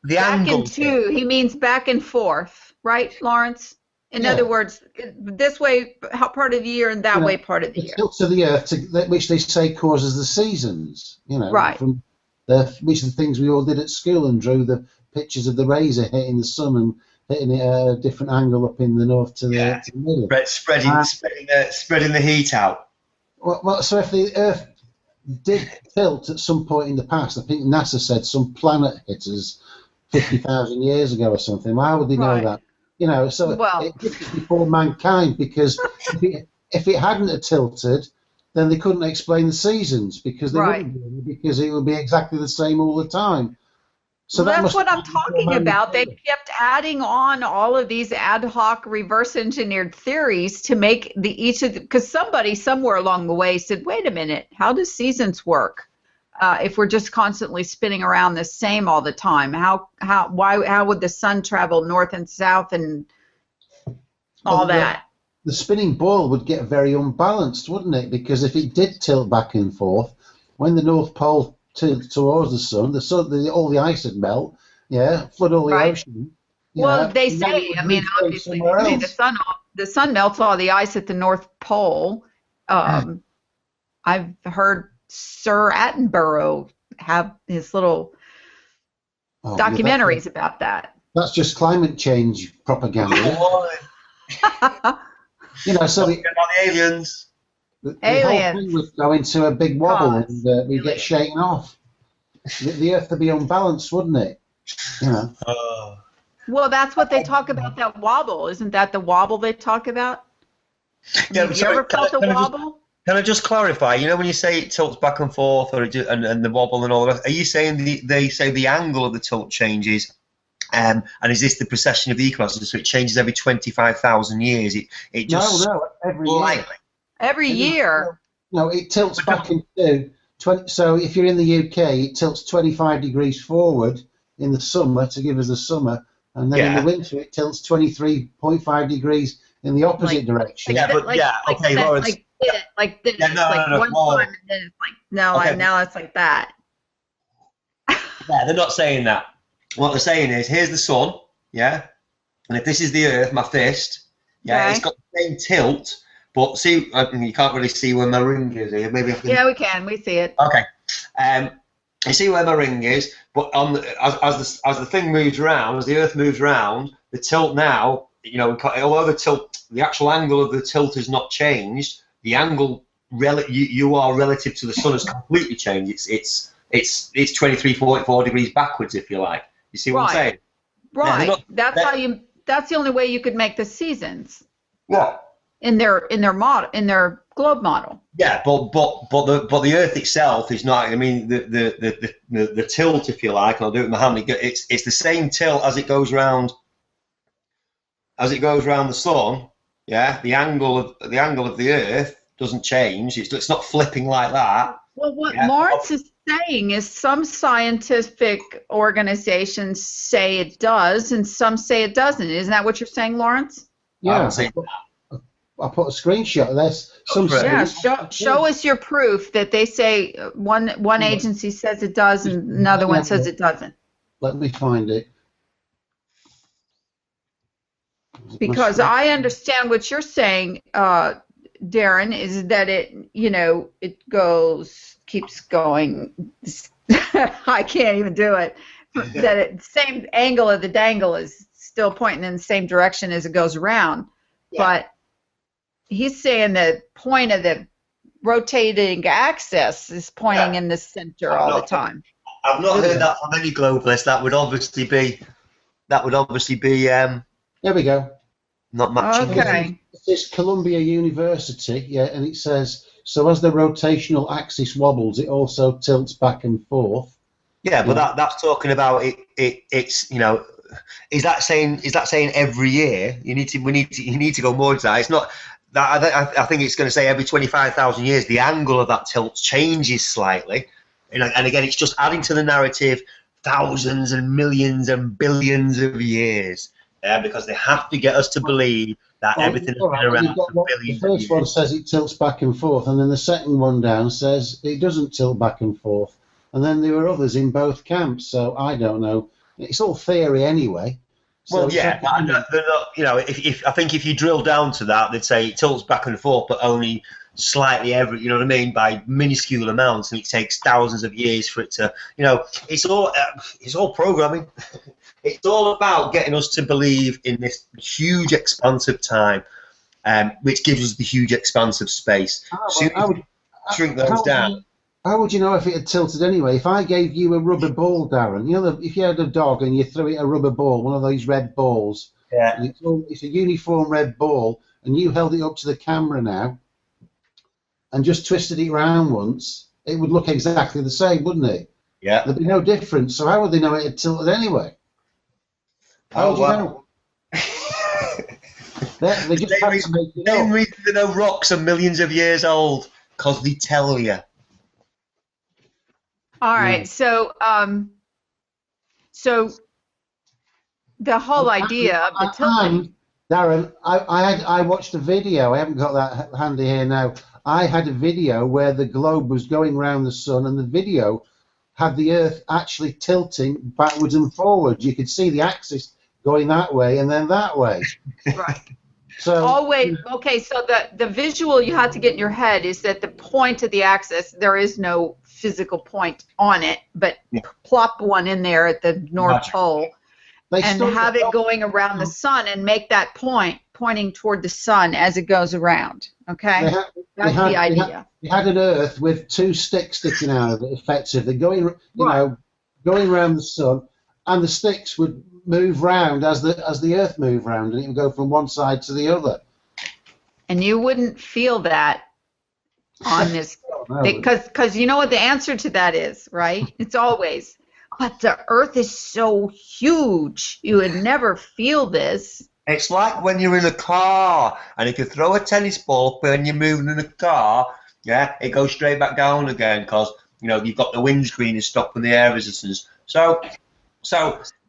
the back angle and two, he means back and forth, right, Lawrence? In other words, this way part of the year and that way part of the year. Tilt to the Earth, which they say causes the seasons. Right. From which are the things we all did at school and drew the pictures of the razor hitting the sun and hitting it at a different angle up in the north to the middle. Spreading the heat out. Well, so if the Earth did tilt at some point in the past, I think NASA said some planet hit us 50,000 years ago or something. How would they know that? It did it before mankind, because if it hadn't tilted, then they couldn't explain the seasons, because they wouldn't be any, because it would be exactly the same all the time. So that's what I'm talking about. They kept adding on all of these ad hoc reverse engineered theories to make because somebody somewhere along the way said, wait a minute, how does seasons work? If we're just constantly spinning around the same all the time, how would the sun travel north and south and all that? The spinning ball would get very unbalanced, wouldn't it? Because if it did tilt back and forth, when the North Pole tilted towards the sun, all the ice would melt, flood all the ocean. Well, they say, obviously, they say the sun melts all the ice at the North Pole. I've heard Sir Attenborough have his little documentaries about that. That's just climate change propaganda. So the aliens. The whole thing would go into a big wobble and we get shaken off. The Earth would be unbalanced, wouldn't it? Well, that's what they talk about, that wobble. Isn't that the wobble they talk about? Have you ever felt a wobble? Can I just clarify? When you say it tilts back and forth, and the wobble and all the rest, are you saying they say the angle of the tilt changes? And is this the precession of the equinoxes? So it changes every 25,000 years. It just every year. Every year. No, it tilts back into 20. So if you're in the UK, it tilts 25 degrees forward in the summer to give us the summer, and then in the winter it tilts 23.5 degrees in the opposite direction. Lawrence. Like this, one time, and then it's like now it's like that. They're not saying that. What they're saying is, here's the sun, and if this is the Earth, my fist, it's got the same tilt, but see, you can't really see where my ring is here. Maybe I can. Yeah, we can. We see it. Okay. You see where my ring is, but on as the thing moves around, as the Earth moves around, the tilt now, although the actual angle of the tilt has not changed, the angle you are relative to the sun has completely changed. It's 23.44 degrees backwards, if you like. You see what I'm saying? Right. That's the only way you could make the seasons. What? In their globe model. Yeah, but the Earth itself is not. I mean, the tilt, if you like, and I'll do it with my hand. It's the same tilt as it goes around. As it goes around the sun, yeah, the angle of the Earth doesn't change. It's not flipping like that. Well, what Lawrence is saying is some scientific organizations say it does, and some say it doesn't. Isn't that what you're saying, Lawrence? Yeah. I put a screenshot of this. Show us your proof that they say one agency says it does and another one says it doesn't. Let me find it. Because I understand what you're saying, Darren, is that it keeps going. I can't even do it. That the same angle of the dangle is still pointing in the same direction as it goes around, but he's saying the point of the rotating axis is pointing in the center all the time. I've not heard that from any globalists. That would obviously be. There we go. Not matching. Okay. It's Columbia University, and it says, so as the rotational axis wobbles, it also tilts back and forth. Yeah, but that's talking about it. It's is that saying every year? You need to go more into that. It's not that. I think it's going to say every 25,000 years the angle of that tilt changes slightly, and again it's just adding to the narrative thousands and millions and billions of years. Yeah, because they have to get us to believe that everything has been around for billions of years. The first one says it tilts back and forth, and then the second one down says it doesn't tilt back and forth. And then there were others in both camps, so I don't know. It's all theory anyway. So well, yeah, I think if you drill down to that, they'd say it tilts back and forth, but only slightly every, by minuscule amounts, and it takes thousands of years for it to, it's all programming. It's all about getting us to believe in this huge expanse of time, which gives us the huge expanse of space. Shrink those down. How would you know if it had tilted anyway? If I gave you a rubber ball, Darren, if you had a dog and you threw it a rubber ball, one of those red balls, it's a uniform red ball, and you held it up to the camera now and just twisted it round once, it would look exactly the same, wouldn't it? Yeah. There'd be no difference. So how would they know it had tilted anyway? How would you know? They just have to make it up. Same reason they know rocks are millions of years old, because they tell you. All right, so the whole idea of the tilting. Darren, I watched a video. I haven't got that handy here now. I had a video where the globe was going around the sun, and the video had the Earth actually tilting backwards and forwards. You could see the axis going that way and then that way. Right. So always okay. So the visual you have to get in your head is that the point of the axis, there is no physical point on it, but plop one in there at the North Pole and have it going around the sun and make that pointing toward the sun as it goes around. Okay, that's the idea. You had an Earth with two sticks sticking out of it, effectively going, going around the sun, and the sticks would move round as the Earth moved round, and it would go from one side to the other. And you wouldn't feel that on this, because you know what the answer to that is, right? It's always, but the Earth is so huge, you would never feel this. It's like when you're in a car, and if you throw a tennis ball up when you're moving in a car, it goes straight back down again, because you've got the windscreen is stopping the air resistance. So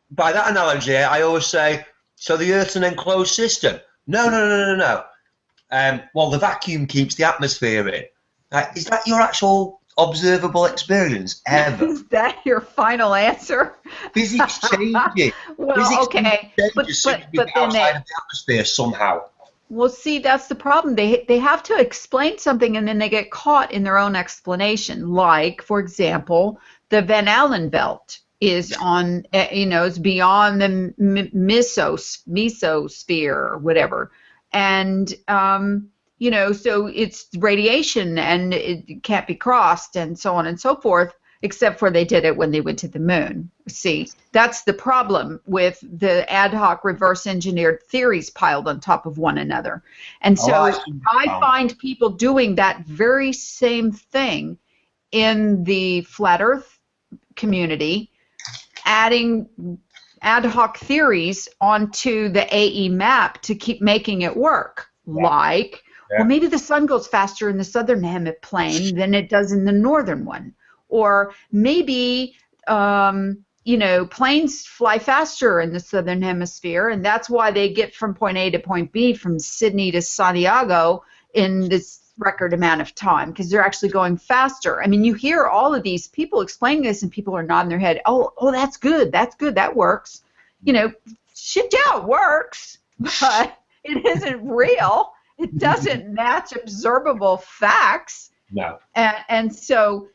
by that analogy, I always say, so the Earth's an enclosed system. No. Well, the vacuum keeps the atmosphere in. Is that your actual observable experience ever? Is that your final answer? Physics changes. Well, Physics okay, but then outside of the atmosphere somehow. Well, see, that's the problem. They have to explain something, and then they get caught in their own explanation. Like, for example, the Van Allen belt is on, is beyond the mesosphere or whatever. And, so it's radiation and it can't be crossed and so on and so forth, except for they did it when they went to the moon. See, that's the problem with the ad hoc reverse engineered theories piled on top of one another. And so I find people doing that very same thing in the flat earth community, adding ad hoc theories onto the AE map to keep making it work. Like, well, maybe the sun goes faster in the southern hemiplane than it does in the northern one. Or maybe, planes fly faster in the southern hemisphere, and that's why they get from point A to point B from Sydney to Santiago in this record amount of time, because they're actually going faster. I mean, you hear all of these people explaining this, and people are nodding their head, oh, that's good, that works. Shit, yeah, it works, but it isn't real. It doesn't match observable facts. No. And so,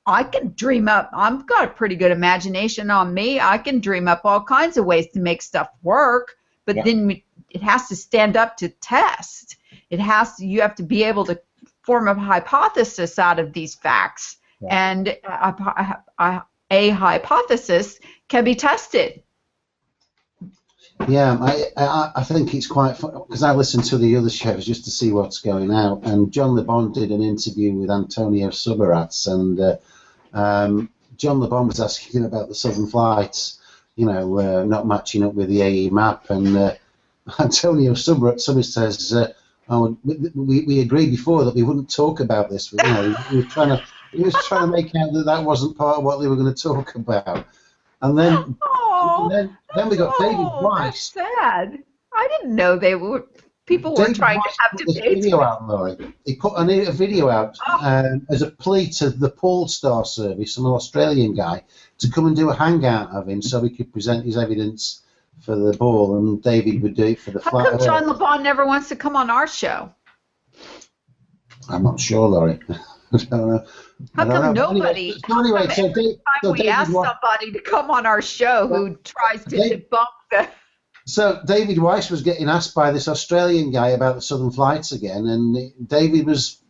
I can dream up. I've got a pretty good imagination on me. I can dream up all kinds of ways to make stuff work, but then it has to stand up to test. You have to be able to form a hypothesis out of these facts, and a hypothesis can be tested. Yeah, I think it's quite fun because I listened to the other shows just to see what's going out. And John Le Bon did an interview with Antonio Subirats, and John Le Bon was asking him about the Southern Flights, not matching up with the AE map. And Antonio Subirats says, we agreed before that we wouldn't talk about this. He was trying to make out that wasn't part of what they were going to talk about. And then we got David Weiss. That's sad. I didn't know people were trying to have debates. He put a video out as a plea to the Polestar service, an Australian guy, to come and do a hangout of him so he could present his evidence for the ball, and David would do it for the flat. How come John Le Bon never wants to come on our show? I'm not sure, Laurie. I don't know. How come nobody? Anyway, we ask somebody to come on our show who tries to debunk the. So David Weiss was getting asked by this Australian guy about the Southern Flights again, and David was,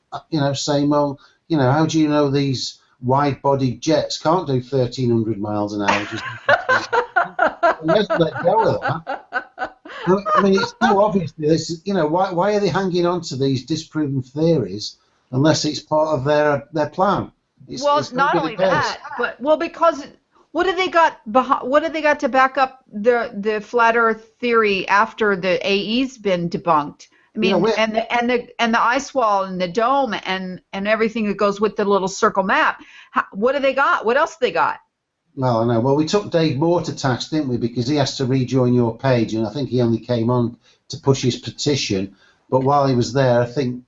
saying, well, how do you know these wide-bodied jets can't do 1,300 miles an hour? He hasn't let go of that. I mean, it's so obvious. This, why are they hanging on to these disproven theories? Unless it's part of their plan. It's not only that, but because what have they got to back up the flat Earth theory after the AE's been debunked? I mean, and the ice wall and the dome and everything that goes with the little circle map. What do they got? What else do they got? Well, I know. Well, we took Dave Moore to task, didn't we? Because he has to rejoin your page, and I think he only came on to push his petition. But while he was there, I think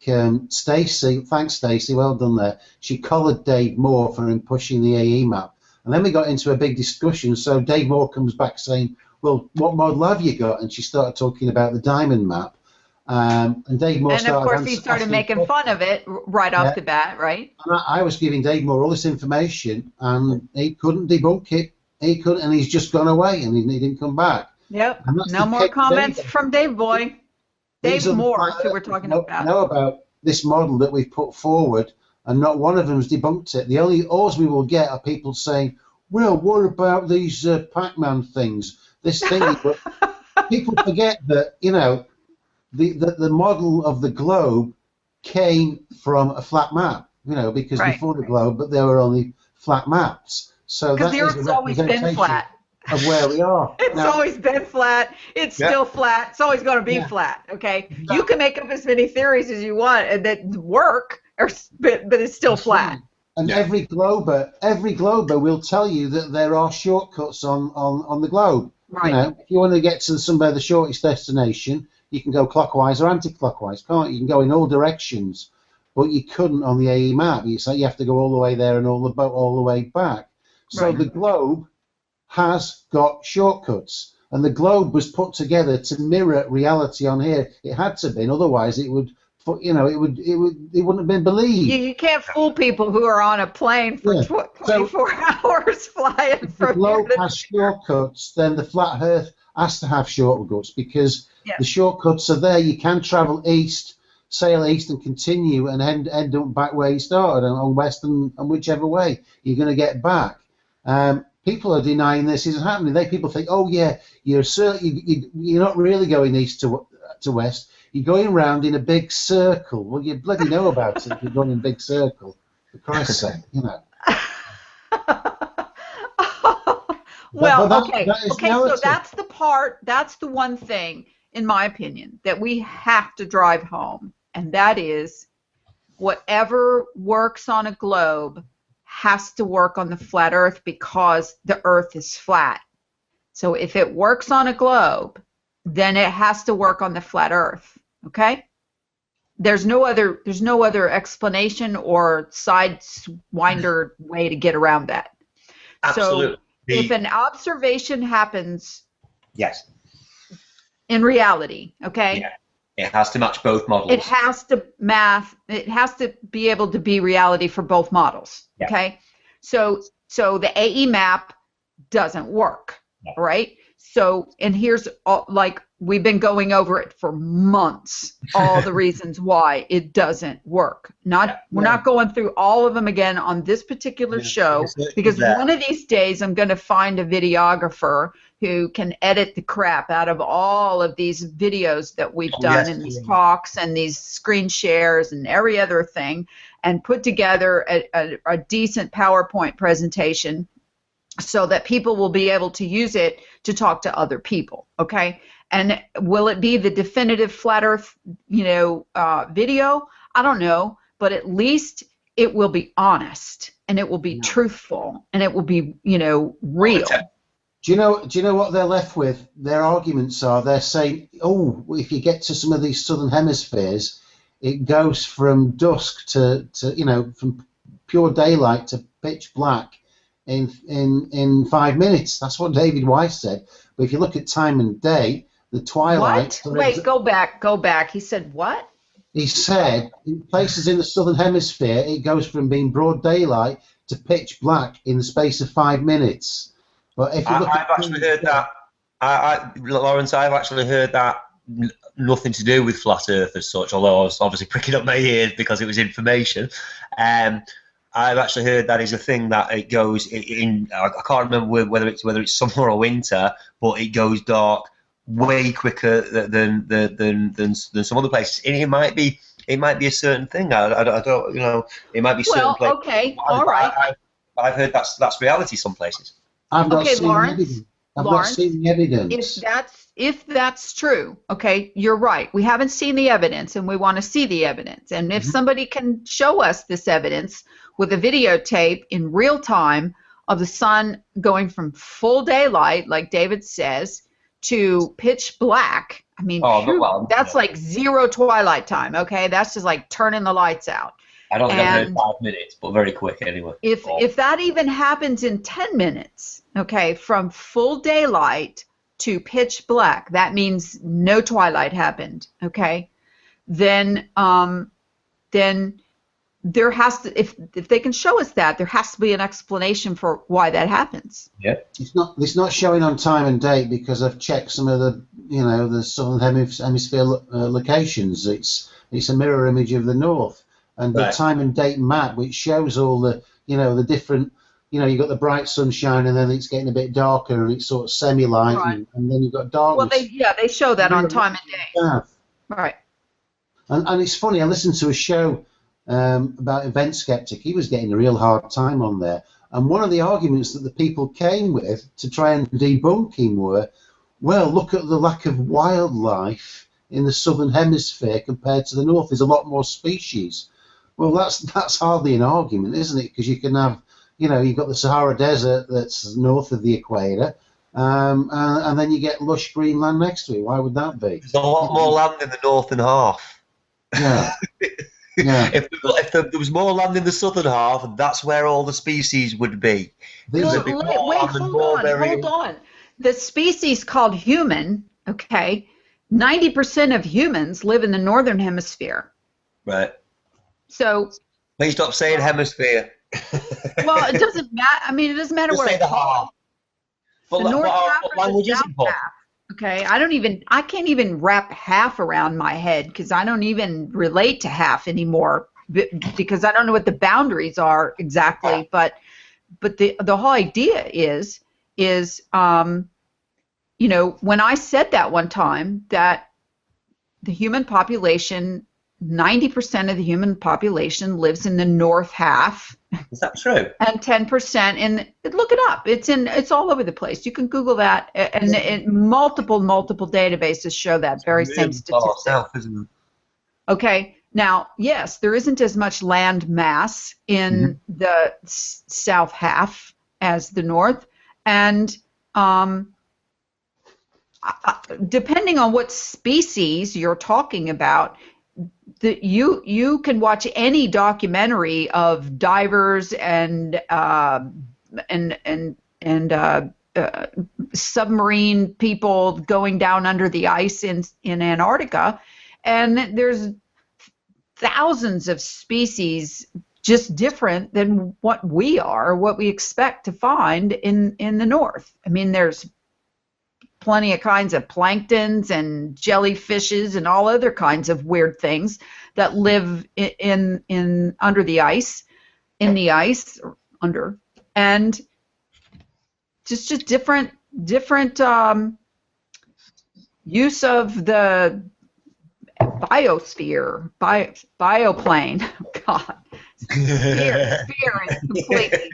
Stacey, thanks Stacey, well done there, she collared Dave Moore for him pushing the AE map. And then we got into a big discussion. So Dave Moore comes back saying, well, what model have you got? And she started talking about the diamond map. And Dave Moore started... And of course he started making fun of it right off the bat, right? And I was giving Dave Moore all this information, and he couldn't debunk it. He couldn't, and he's just gone away, and he didn't come back. Yep, no more comments from Dave Boy. Dave Moore, who we're talking about. Know about this model that we've put forward, and not one of them has debunked it. All we will get are people saying, well, what about these Pac-Man things? This thing. But people forget that, the model of the globe came from a flat map, because before the globe, but there were only flat maps. So that is a always been flat. Of where we are. It's always been flat. It's still flat. It's always going to be flat. Okay, you can make up as many theories as you want and that work, but it's still flat. And every glober will tell you that there are shortcuts on the globe. Right. If you want to get to somewhere the shortest destination, you can go clockwise or anti-clockwise, can't you? You can go in all directions, but you couldn't on the AE map. You have to go all the way there and all the way back. So the globe has got shortcuts, and the globe was put together to mirror reality on here. It had to be, otherwise it would you know, it wouldn't have been believed. You can't fool people who are on a plane for 24 hours flying If from the globe here to has shortcuts, then the flat Earth has to have shortcuts, because the shortcuts are there. You can travel east, sail east, and continue, and end up back where you started, on west, and whichever way you're going to get back. People are denying this isn't happening. People think, oh yeah, you're not really going east to west. You're going round in a big circle. Well, you bloody know about it if you're going in a big circle. For Christ's sake, you know. Well, but okay, so that's the one thing, in my opinion, that we have to drive home, and that is whatever works on a globe has to work on the flat Earth, because the Earth is flat. So if it works on a globe, then it has to work on the flat Earth. Okay? There's no other explanation or sidewinder way to get around that. Absolutely. So if an observation happens, yes, in reality, okay, yeah, it has to match both models. It has to be able to be reality for both models. Yeah. Okay, so the AE map doesn't work, right? So, and here's like we've been going over it for months, all the reasons why it doesn't work. We're not going through all of them again on this particular show, because one of these days I'm going to find a videographer who can edit the crap out of all of these videos that we've done and these talks and these screen shares and every other thing, and put together a decent PowerPoint presentation so that people will be able to use it to talk to other people, okay? And will it be the definitive flat Earth, video? I don't know, but at least it will be honest, and it will be truthful, and it will be, real. Do you know what they're left with? Their arguments are, they're saying, oh, if you get to some of these southern hemispheres, it goes from dusk to from pure daylight to pitch black in 5 minutes. That's what David Weiss said. But if you look at time and day, the twilight. What? Wait, go back. He said what? He said in places in the southern hemisphere, it goes from being broad daylight to pitch black in the space of 5 minutes. But if you look I've actually heard that. Lawrence, I've actually heard that nothing to do with flat Earth as such, although I was obviously pricking up my ears because it was information. I've actually heard that is a thing that it goes in. I can't remember whether it's summer or winter, but it goes dark way quicker than some other places. And it might be a certain thing. I don't. It might be certain places. Okay, all right. I've heard that's reality some places. I've not seen evidence. I've not seen the evidence. If that's true, okay, you're right. We haven't seen the evidence, and we want to see the evidence. And if somebody can show us this evidence with a videotape in real time of the sun going from full daylight, like David says, to pitch black, I mean, that's like zero twilight time, okay? That's just like turning the lights out. I don't think I've heard 5 minutes, but very quick anyway. If that even happens in 10 minutes, okay, from full daylight to pitch black, that means no twilight happened, okay? Then there has to, if they can show us that, there has to be an explanation for why that happens. Yeah. It's not showing on time and date, because I've checked some of the southern hemisphere locations. It's a mirror image of the north, and the time and date map, which shows all the the different. You've got the bright sunshine, and then it's getting a bit darker, and it's sort of semi-light, and then you've got darkness. Well, they show that on time and day. Yeah. Right. And it's funny, I listened to a show about Event Skeptic. He was getting a real hard time on there. And one of the arguments that the people came with to try and debunk him were, well, look at the lack of wildlife in the southern hemisphere compared to the north. There's a lot more species. Well, that's hardly an argument, isn't it? Because you can have, you've got the Sahara Desert that's north of the equator, and then you get lush green land next to it. Why would that be? There's a lot more land in the northern half. Yeah. Yeah. If there was more land in the southern half, that's where all the species would be. Wait, hold on. The species called human, okay, 90% of humans live in the northern hemisphere. Right. So Please stop saying hemisphere. well, it doesn't matter. I mean, it doesn't matter Just what say I the call half. it. But, The north half what or the language is south important? half. Okay, I can't even wrap half around my head because I don't even relate to half anymore because I don't know what the boundaries are exactly. But the whole idea is you know, when I said that one time that the human population, 90% of the human population lives in the north half. Is that true? And 10% in, look it up. It's all over the place. You can Google that, and multiple databases show that very same statistic. South, isn't it? Okay. Now, yes, there isn't as much land mass in the south half as the north, and depending on what species you're talking about, you can watch any documentary of divers and submarine people going down under the ice in Antarctica, and there's thousands of species just different than what we are, what we expect to find in the north. I mean, there's plenty of kinds of planktons and jellyfishes and all other kinds of weird things that live in under the ice, in the ice or under, and just different use of the biosphere, bioplane. God, sphere is completely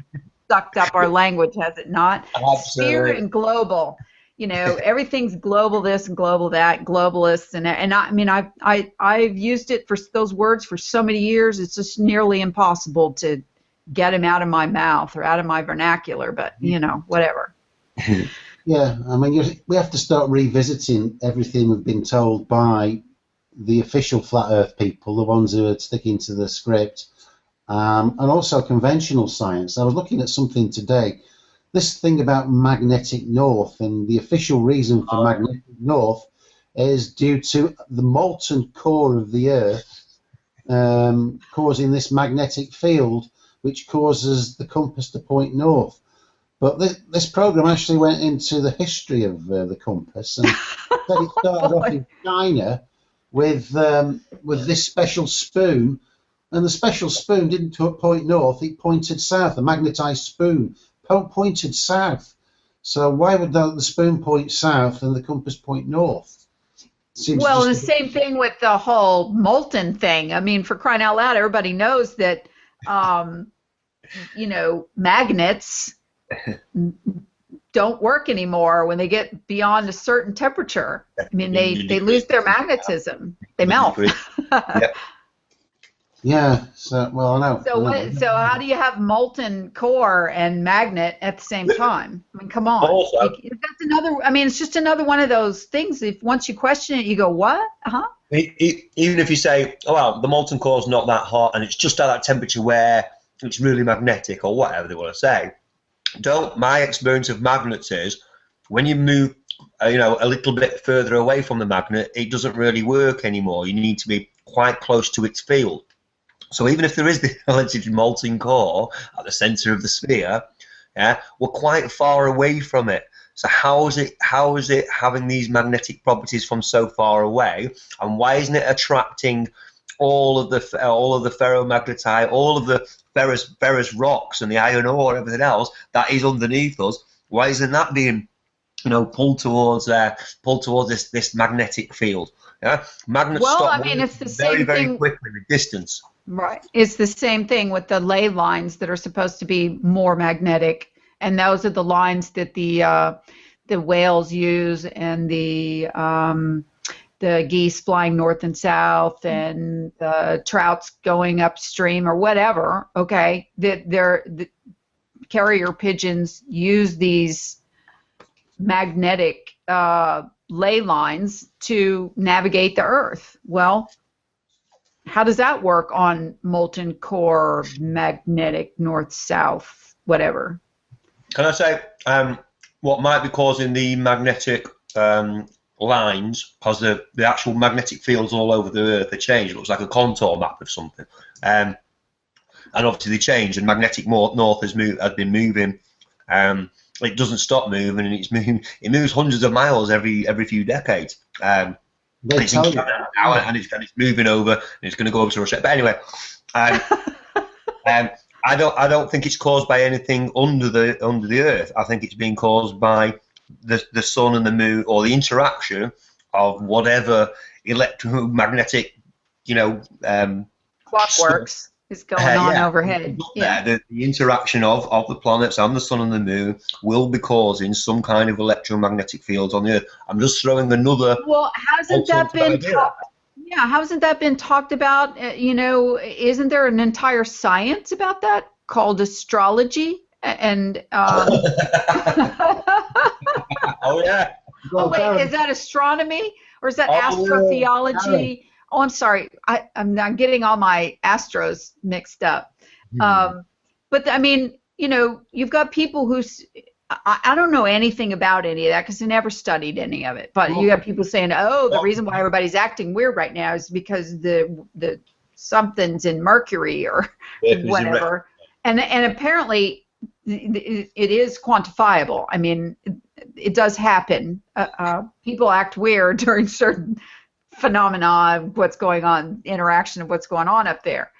sucked up our language, has it not? Absolutely. Sphere and global. You know, everything's global this and global that, globalists, and I mean, I've used it for those words for so many years. It's just nearly impossible to get them out of my mouth or out of my vernacular. But you know, whatever. Yeah, I mean, we have to start revisiting everything we've been told by the official flat Earth people, the ones who are sticking to the script, and also conventional science. I was looking at something today. This thing about magnetic north, and the official reason for magnetic north is due to the molten core of the Earth causing this magnetic field, which causes the compass to point north. But this program actually went into the history of the compass, and said it started off in China with this special spoon, and the special spoon didn't point north; it pointed south. A magnetized spoon pointed south. So why would the spoon point south and the compass point north? Well, the same thing with the whole molten thing. I mean, for crying out loud, everybody knows that, you know, magnets don't work anymore when they get beyond a certain temperature. I mean, they lose their magnetism. They melt. Yep. Yeah. So, well, I know. So how do you have molten core and magnet at the same time? I mean, come on. Also, That's another. I mean, it's just another one of those things. If once you question it, you go, "What? Even if you say, "Oh, well, the molten core is not that hot, and it's just at that temperature where it's really magnetic," or whatever they want to say. My experience of magnets is when you move, you know, a little bit further away from the magnet, it doesn't really work anymore. You need to be quite close to its field. So even if there is the alleged molten core at the center of the sphere, yeah, we're quite far away from it. So how is it having these magnetic properties from so far away, and why isn't it attracting all of the ferromagnetite, all of the ferrous rocks and the iron ore and everything else that is underneath us? Why isn't that being, you know, pulled towards this magnetic field? Yeah, magnets stop. I mean, it's the same very thing. Quickly with distance. Right. It's the same thing with the ley lines that are supposed to be more magnetic, and those are the lines that the whales use, and the geese flying north and south, and the trouts going upstream or whatever. Okay, the carrier pigeons use these magnetic ley lines to navigate the Earth. Well, how does that work on molten core, magnetic, north, south, whatever? Can I say what might be causing the magnetic lines, because the actual magnetic fields all over the Earth are changed. It looks like a contour map of something. And obviously they change, and magnetic north has been moving. It doesn't stop moving, and it moves hundreds of miles every few decades. It's in Canada now, and it's moving over, and it's going to go over to Russia. But anyway, I don't think it's caused by anything under the Earth. I think it's being caused by the sun and the moon, or the interaction of whatever electromagnetic, clockworks is going on overhead. Yeah, the interaction of the planets and the sun and the moon will be causing some kind of electromagnetic fields on the Earth. I'm just throwing another. Well, hasn't that been talked? Yeah, hasn't that been talked about? Isn't there an entire science about that called astrology? And oh yeah. Oh wait, is that astronomy or is that astrotheology? Oh, I'm sorry. I'm getting all my astros mixed up. But I mean, you've got people who I don't know anything about any of that because I never studied any of it. But you have people saying, "Oh, the reason why everybody's acting weird right now is because the something's in Mercury or whatever." And apparently it is quantifiable. I mean, it does happen. People act weird during certain phenomena of what's going on, interaction of what's going on up there.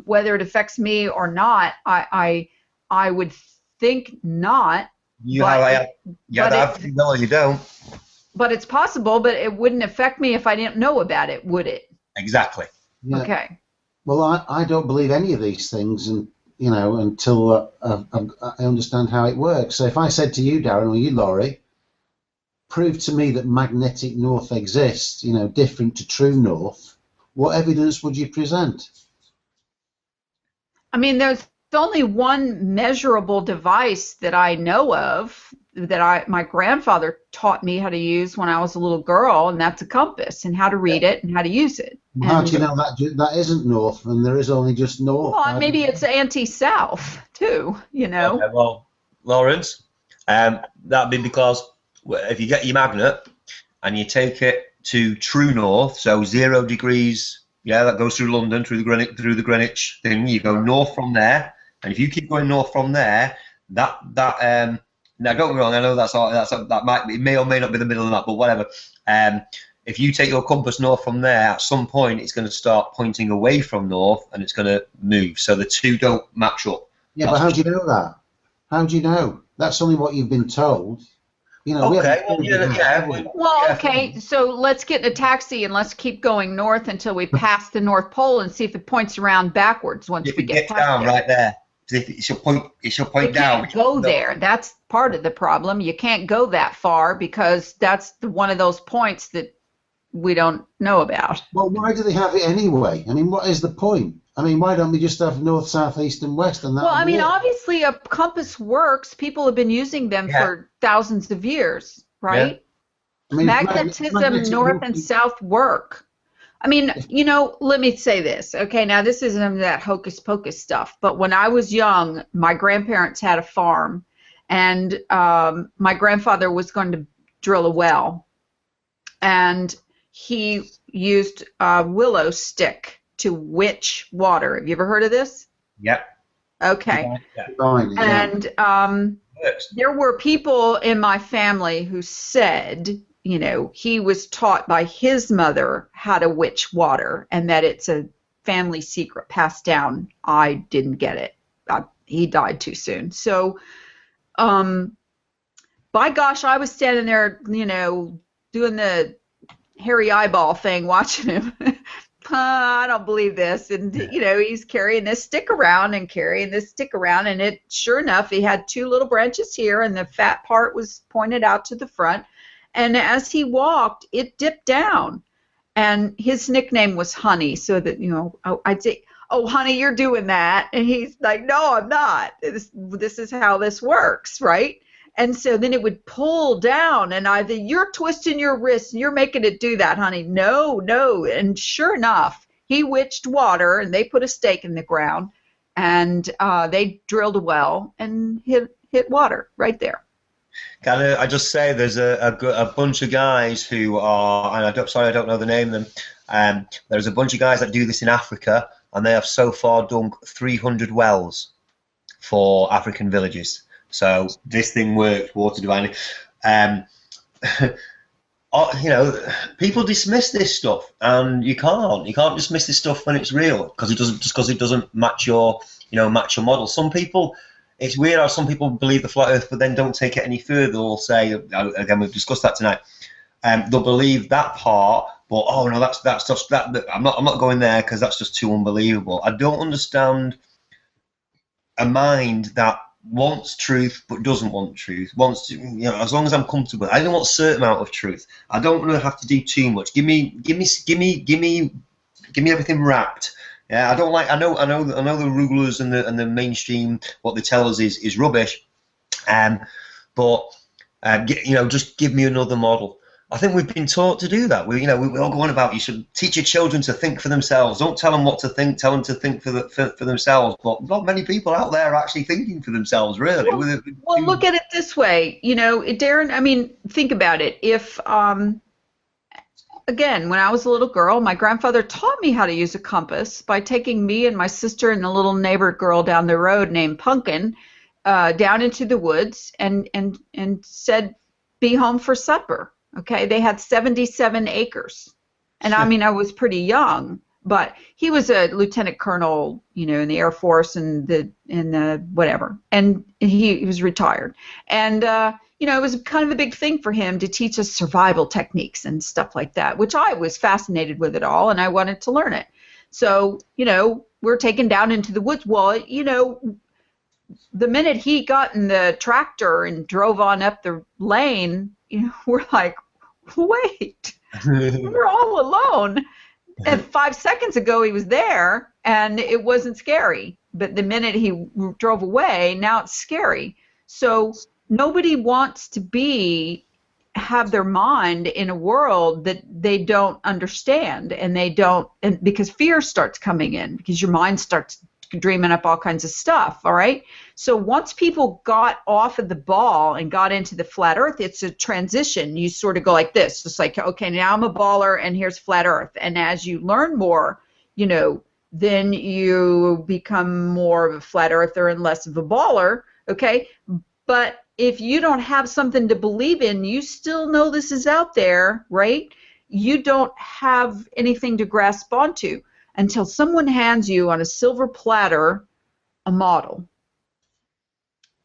Whether it affects me or not, I would think not. You don't. But it's possible, but it wouldn't affect me if I didn't know about it, would it? Exactly. Yeah. Okay. Well, I don't believe any of these things, and until I understand how it works. So if I said to you, Darren, or you, Laurie, prove to me that magnetic north exists, different to true north, what evidence would you present? I mean, there's only one measurable device that I know of that my grandfather taught me how to use when I was a little girl, and that's a compass, and how to read it and how to use it. Well, how do you know that isn't north and there is only just north? Well, maybe it's anti-south too, Okay, well, Lawrence, that'd be because if you get your magnet and you take it to true north, so 0 degrees, that goes through London, through the Greenwich thing. You go north from there, and if you keep going north from there, now don't get me wrong, I know it may or may not be the middle of that, but whatever. If you take your compass north from there, at some point it's going to start pointing away from north, and it's going to move. So the two don't match up. Yeah, but how do you know that? How do you know? That's only what you've been told. Okay. Okay. So let's get in a taxi and let's keep going north until we pass the North Pole and see if it points around backwards once we get past down it. Right there. It should point down. You can't go there. That's part of the problem. You can't go that far because that's one of those points that we don't know about. Well, why do they have it anyway? I mean, what is the point? I mean, why don't we just have north, south, east, and west? And that. Well, I mean, obviously a compass works. People have been using them for thousands of years, right? Yeah. I mean, magnetism, north and south work. I mean, let me say this. Okay, now this isn't that hocus pocus stuff, but when I was young, my grandparents had a farm, and my grandfather was going to drill a well, and he used a willow stick to witch water. Have you ever heard of this? Yep. Okay. And there were people in my family who said, he was taught by his mother how to witch water, and that it's a family secret passed down. I didn't get it. He died too soon. So, by gosh, I was standing there, doing the hairy eyeball thing, watching him. I don't believe this. And, he's carrying this stick around and it, sure enough, he had 2 little branches here, and the fat part was pointed out to the front. And as he walked, it dipped down. And his nickname was Honey, so that, I'd say, "Oh, honey, you're doing that." And he's like, "No, I'm not. This is how this works, right?" And so then it would pull down, and either you're twisting your wrist and you're making it do that, honey. No. And sure enough, he witched water, and they put a stake in the ground, and they drilled a well and hit water right there. Can I just say there's a bunch of guys who are, and I don't know the name of them. There's a bunch of guys that do this in Africa, and they have so far done 300 wells for African villages. So this thing works, water divine. You know, people dismiss this stuff, and you can't dismiss this stuff when it's real, because it doesn't match your model. Some people, it's weird how some people believe the flat Earth, but then don't take it any further. They'll say, again, we've discussed that tonight. They'll believe that part, but oh no, that's just that. I'm not going there because that's just too unbelievable. I don't understand a mind that wants truth but doesn't want truth. Wants to, as long as I'm comfortable. I don't want a certain amount of truth. I don't want to have to do too much. Give me everything wrapped. Yeah, I don't like. I know the rulers and the mainstream, what they tell us is rubbish. But just give me another model. I think we've been taught to do that. We all go on about you should teach your children to think for themselves. Don't tell them what to think. Tell them to think for themselves. But not many people out there are actually thinking for themselves, really. Well, look at it this way, Darren. I mean, think about it. If again, when I was a little girl, my grandfather taught me how to use a compass by taking me and my sister and a little neighbor girl down the road named Pumpkin down into the woods and said, "Be home for supper." Okay, they had 77 acres, and I mean, I was pretty young, but he was a lieutenant colonel, in the Air Force and the whatever, and he was retired, and it was kind of a big thing for him to teach us survival techniques and stuff like that, which I was fascinated with it all, and I wanted to learn it. So, we're taken down into the woods. Well, the minute he got in the tractor and drove on up the lane, we're like, wait, we're all alone. And 5 seconds ago he was there and it wasn't scary. But the minute he drove away, now it's scary. So nobody wants to have their mind in a world that they don't understand, and because fear starts coming in, because your mind starts dreaming up all kinds of stuff, all right? So once people got off of the ball and got into the flat earth, it's a transition. You sort of go like this, just like, okay, now I'm a baller and here's flat earth. And as you learn more, then you become more of a flat earther and less of a baller, okay? But if you don't have something to believe in, you still know this is out there, right? You don't have anything to grasp onto until someone hands you on a silver platter a model.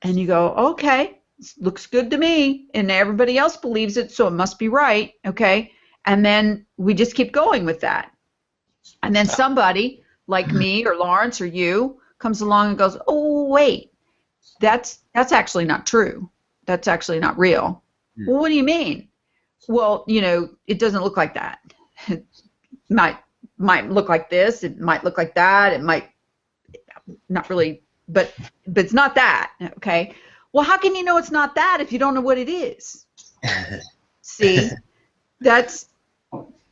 And you go, okay, looks good to me, and everybody else believes it, so it must be right, okay? And then we just keep going with that. And then somebody, like me or Lawrence or you, comes along and goes, oh, wait, that's actually not true. That's actually not real. Well, what do you mean? Well, it doesn't look like that. It might look like this, it might look like that, it might not really, but it's not that, okay? Well, how can you know it's not that if you don't know what it is? See, that's,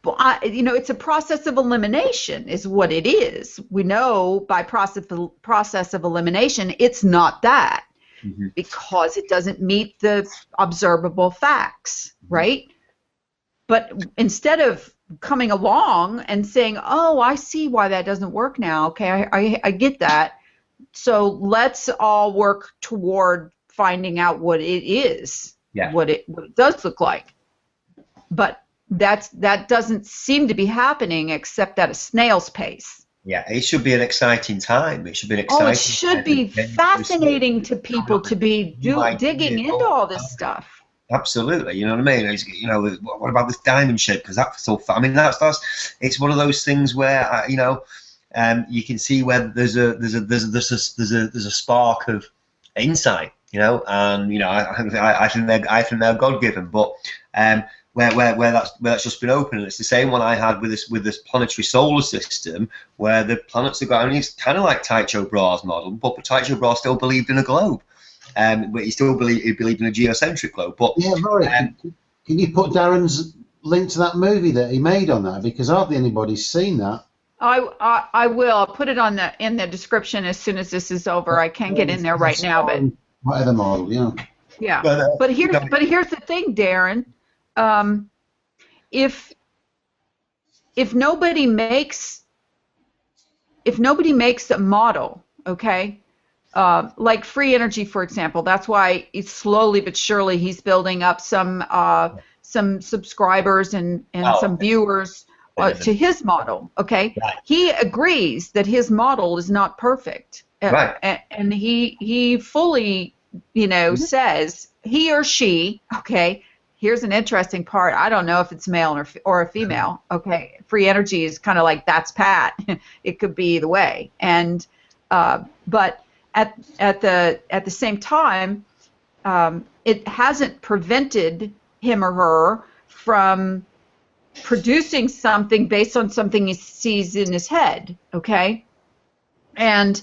it's a process of elimination is what it is. We know by process of elimination it's not that, because it doesn't meet the observable facts, right? But instead of coming along and saying, oh, I see why that doesn't work now. Okay, I get that. So let's all work toward finding out what it is, what it does look like. But that doesn't seem to be happening except at a snail's pace. Yeah, it should be an exciting time. It should be an exciting it should be fascinating to people to be digging into all this stuff. Absolutely, you know what I mean. What about this diamond shape? Because that's so fun. I mean, that's it's one of those things where you can see where there's a spark of insight, and I think they're God given, but where that's just been open, and it's the same one I had with this planetary solar system, where the planets have got, and it's kind of like Tycho Brahe's model, but Tycho Brahe still believed in a globe. But he still believed in a geocentric globe. But yeah, Rory, can you put Darren's link to that movie that he made on that? Because hardly anybody's seen that. I will. I'll put it in the description as soon as this is over. I can't get in there right now, but whatever model, Yeah. But, But here's the thing, Darren. If nobody makes a model, okay, like free energy, for example, that's why it's slowly but surely he's building up some subscribers and some viewers to his model. Okay, Right. he agrees that his model is not perfect, Right. and he fully, says he or she. Okay, here's an interesting part. I don't know if it's male or a female. Okay, free energy is kind of like that's Pat. It could be either way, and but at the same time, it hasn't prevented him or her from producing something based on something he sees in his head. Okay, and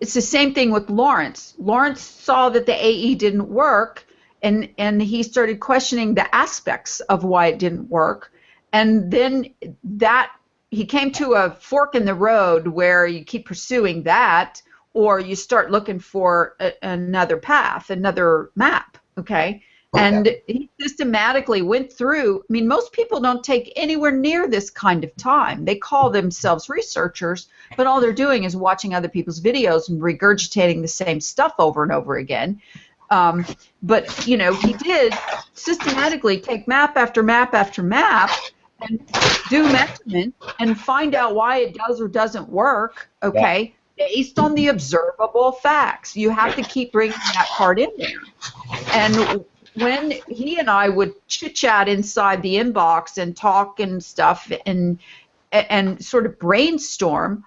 it's the same thing with Lawrence. Lawrence saw that the AE didn't work. And he started questioning the aspects of why it didn't work. And then he came to a fork in the road where you keep pursuing that, or you start looking for another path, another map, okay? And he systematically went through. I mean, most people don't take anywhere near this kind of time. They call themselves researchers, but all they're doing is watching other people's videos and regurgitating the same stuff over and over again. But, he did systematically take map after map after map and do measurement and find out why it does or doesn't work, okay, based on the observable facts. You have to keep bringing that part in there. And when he and I would chit-chat inside the inbox and talk and stuff and sort of brainstorm,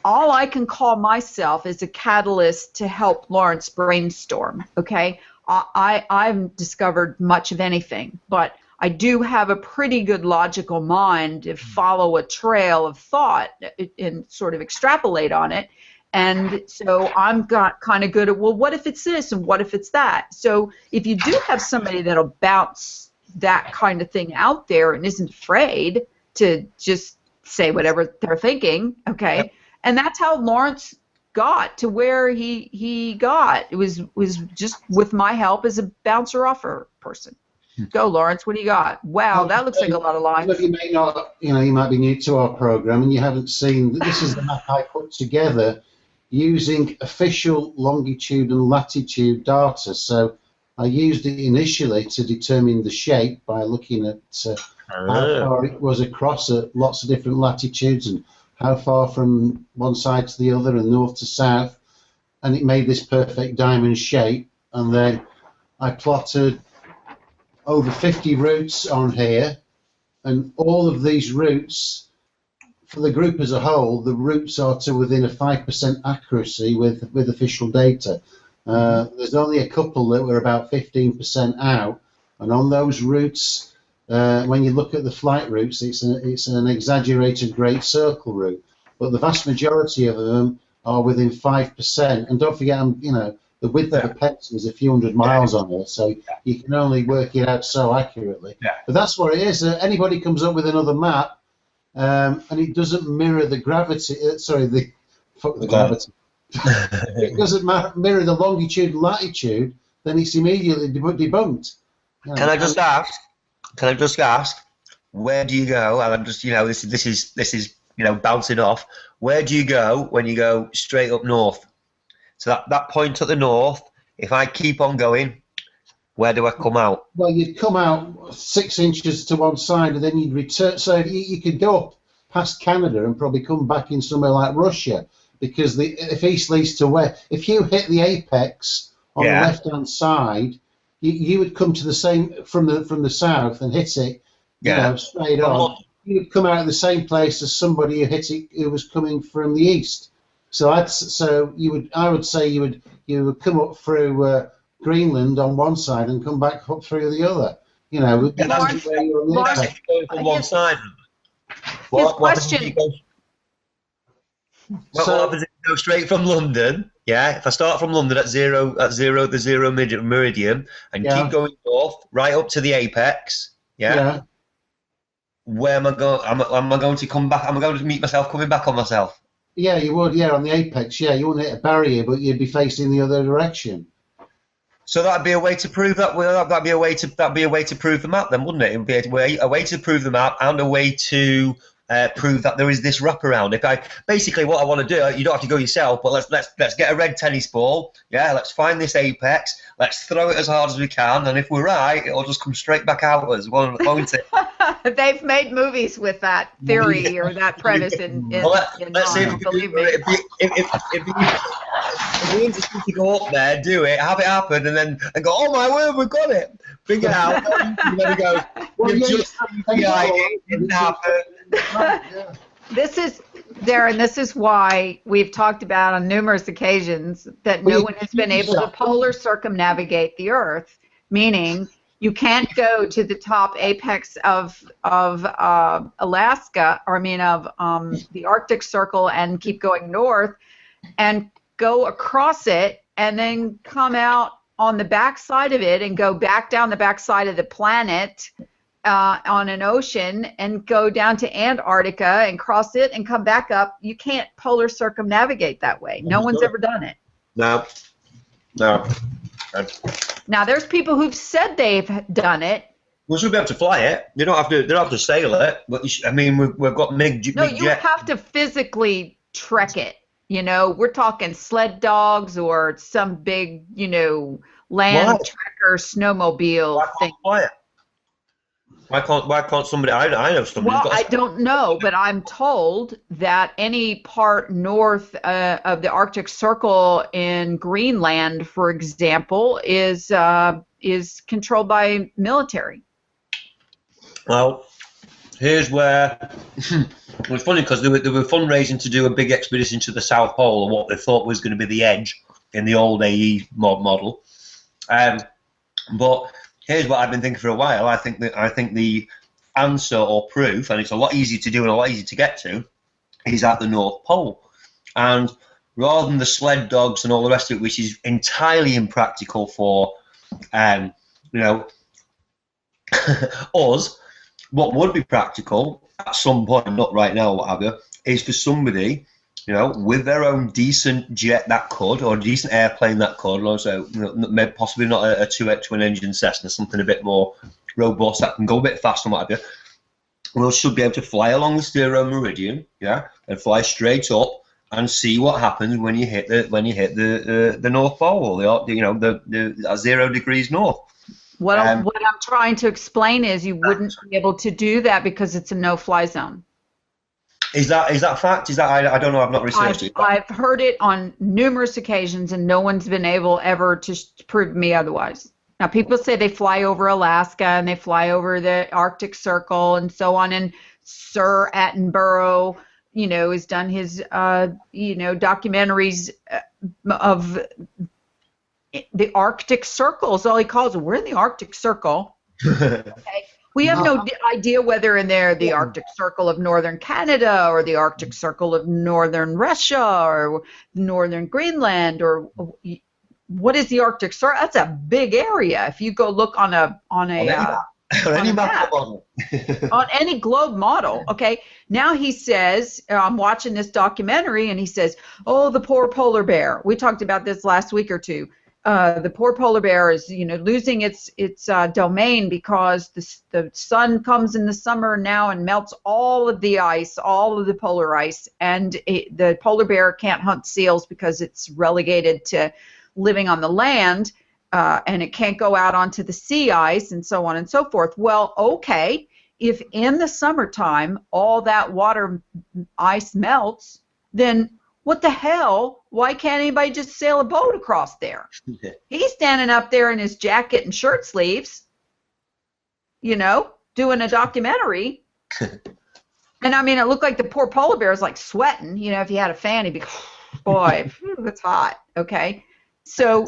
all I can call myself is a catalyst to help Lawrence brainstorm, okay? I haven't discovered much of anything, but I do have a pretty good logical mind to follow a trail of thought and sort of extrapolate on it. And so I'm kind of good at, well, what if it's this and what if it's that? So if you do have somebody that'll bounce that kind of thing out there and isn't afraid to just say whatever they're thinking, okay? Yep. And that's how Lawrence got to where he got. It was just with my help as a bouncer offer person. Go, Lawrence, what do you got? Wow, that looks like a lot of lines. You may not, you might be new to our program and you haven't seen, this is the map I put together using official longitude and latitude data. So I used it initially to determine the shape by looking at how far it was across at lots of different latitudes and how far from one side to the other and north to south, and it made this perfect diamond shape. And then I plotted over 50 routes on here, and all of these routes, for the group as a whole, the routes are to within a 5% accuracy with official data. There's only a couple that were about 15% out, and on those routes, when you look at the flight routes, it's an exaggerated Great Circle route, but the vast majority of them are within 5%. And don't forget, the width of a pencil is a few hundred miles on it, so you can only work it out so accurately. But that's what it is. Anybody comes up with another map, and it doesn't mirror the gravity. Gravity. It doesn't mirror the longitude and latitude, then it's immediately debunked. Can I just ask, where do you go? And I'm just, this is bouncing off. Where do you go when you go straight up north? So that point at the north, if I keep on going, where do I come out? Well, you'd come out 6 inches to one side, and then you'd return. So you could go up past Canada and probably come back in somewhere like Russia, because if east leads to west, if you hit the apex on the left-hand side, you would come to the same from the south and hit it, straight on. You would come out of the same place as somebody who hit it who was coming from the east. So I would say you would come up through Greenland on one side and come back up through the other. That's going from one side. What happens if you go straight from London? Yeah, if I start from London at the zero meridian and keep going north right up to the apex, where am I going? Am I going to come back? Am I going to meet myself coming back on myself? Yeah, you would. Yeah, on the apex. Yeah, you wouldn't hit a barrier, but you'd be facing the other direction. So that'd be a way to prove that. Well, that'd be a way to prove the map, then, wouldn't it? It would be a way to prove the map and a way to prove that there is this wraparound. If I basically what I want to do, you don't have to go yourself, but let's get a red tennis ball. Yeah, let's find this apex. Let's throw it as hard as we can, and if we're right, it'll just come straight back out as well, won't it? They've made movies with that theory or that premise in let's see if we interested to go up there, do it, have it happen, and go, oh my word, we've got it. Bring it out. And then we go, it didn't happen. This is Darren, this is why we've talked about on numerous occasions that no one has been able to polar circumnavigate the Earth, meaning you can't go to the top apex of Alaska, or the Arctic Circle, and keep going north and go across it and then come out on the back side of it and go back down the back side of the planet on an ocean and go down to Antarctica and cross it and come back up. You can't polar circumnavigate that way. No one's ever done it. No. Now, there's people who've said they've done it. We should be able to fly it. You don't have to sail it. But we've got big No, you have to physically trek it. We're talking sled dogs or some big, land trekker snowmobile thing. Why can't somebody? I know somebody. Well, I don't know, but I'm told that any part north of the Arctic Circle in Greenland, for example, is controlled by military. Well, here's where it was funny, because they were fundraising to do a big expedition to the South Pole, or what they thought was going to be the edge in the old AE model. But here's what I've been thinking for a while. I think the answer or proof, and it's a lot easier to do and a lot easier to get to, is at the North Pole. And rather than the sled dogs and all the rest of it, which is entirely impractical for us, what would be practical at some point, not right now or whatever, is for somebody, with their own decent jet that could, or a decent airplane that could, and also maybe possibly not a twin engine Cessna, something a bit more robust that can go a bit faster and whatever. We should be able to fly along the zero meridian, and fly straight up and see what happens when you hit the North Pole, or the 0 degrees north. What I'm trying to explain is you wouldn't be able to do that because it's a no-fly zone. Is that fact? Is that I don't know. I've not researched it. I've heard it on numerous occasions, and no one's been able ever to prove me otherwise. Now, people say they fly over Alaska and they fly over the Arctic Circle and so on. And Sir Attenborough, has done his documentaries of the Arctic Circle is all he calls it. We're in the Arctic Circle. Okay. We have no idea whether in there the Arctic Circle of northern Canada or the Arctic Circle of northern Russia or northern Greenland, or what is the Arctic Circle? That's a big area. If you go look on any map model. On any globe model. Okay. Now he says, I'm watching this documentary, and he says, oh, the poor polar bear. We talked about this last week or two. The poor polar bear is, losing its domain because the sun comes in the summer now and melts all of the ice, all of the polar ice, and the polar bear can't hunt seals because it's relegated to living on the land, and it can't go out onto the sea ice, and so on and so forth. Well, okay, if in the summertime all that water ice melts, then what the hell? Why can't anybody just sail a boat across there? He's standing up there in his jacket and shirt sleeves, doing a documentary. And it looked like the poor polar bear was like sweating. If he had a fan, he'd be, boy, that's hot. Okay. So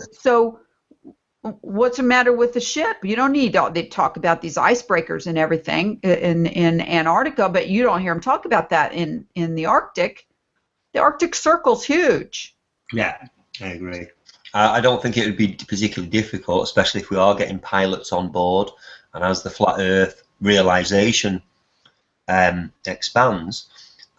what's the matter with the ship? You don't need they talk about these icebreakers and everything in Antarctica, but you don't hear them talk about that in the Arctic. The Arctic Circle's huge. Yeah, I agree. I don't think it would be particularly difficult, especially if we are getting pilots on board, and as the flat Earth realization expands,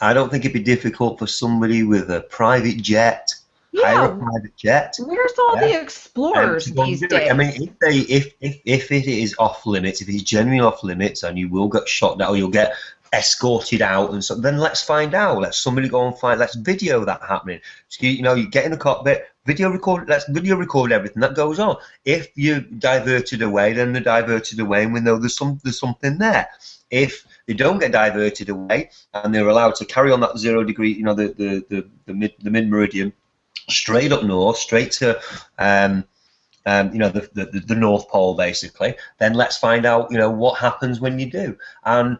I don't think it'd be difficult for somebody with a private jet hire Yeah. a private jet. Where's all the to explorers go and these do it. days? I mean, if it is off limits, if it's genuinely off limits, and you will get shot down, or you'll get escorted out, and so then let's find out. Let somebody go and find. Let's video that happening. So you get in the cockpit, video record. Let's video record everything that goes on. If you're diverted away, then they're diverted away, and we know there's something there. If they don't get diverted away, and they're allowed to carry on that 0 degree, the mid meridian, straight up north, straight to the North Pole, basically, then let's find out, what happens when you do. And,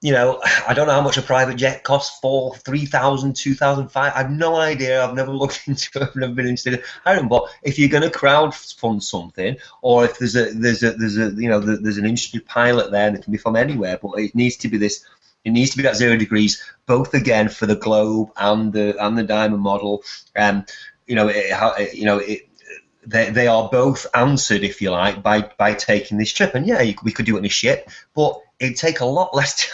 I don't know how much a private jet costs, for 3,000, 2,005. I have no idea. I've never looked into it. I've never been interested in it. I don't know, but if you're going to crowdfund something, or if there's an interested pilot there, and it can be from anywhere, but it needs to be this. It needs to be that 0 degrees, both again for the globe and the diamond model. They are both answered, if you like, by taking this trip. And yeah, we could do it in a ship, but it'd take a lot less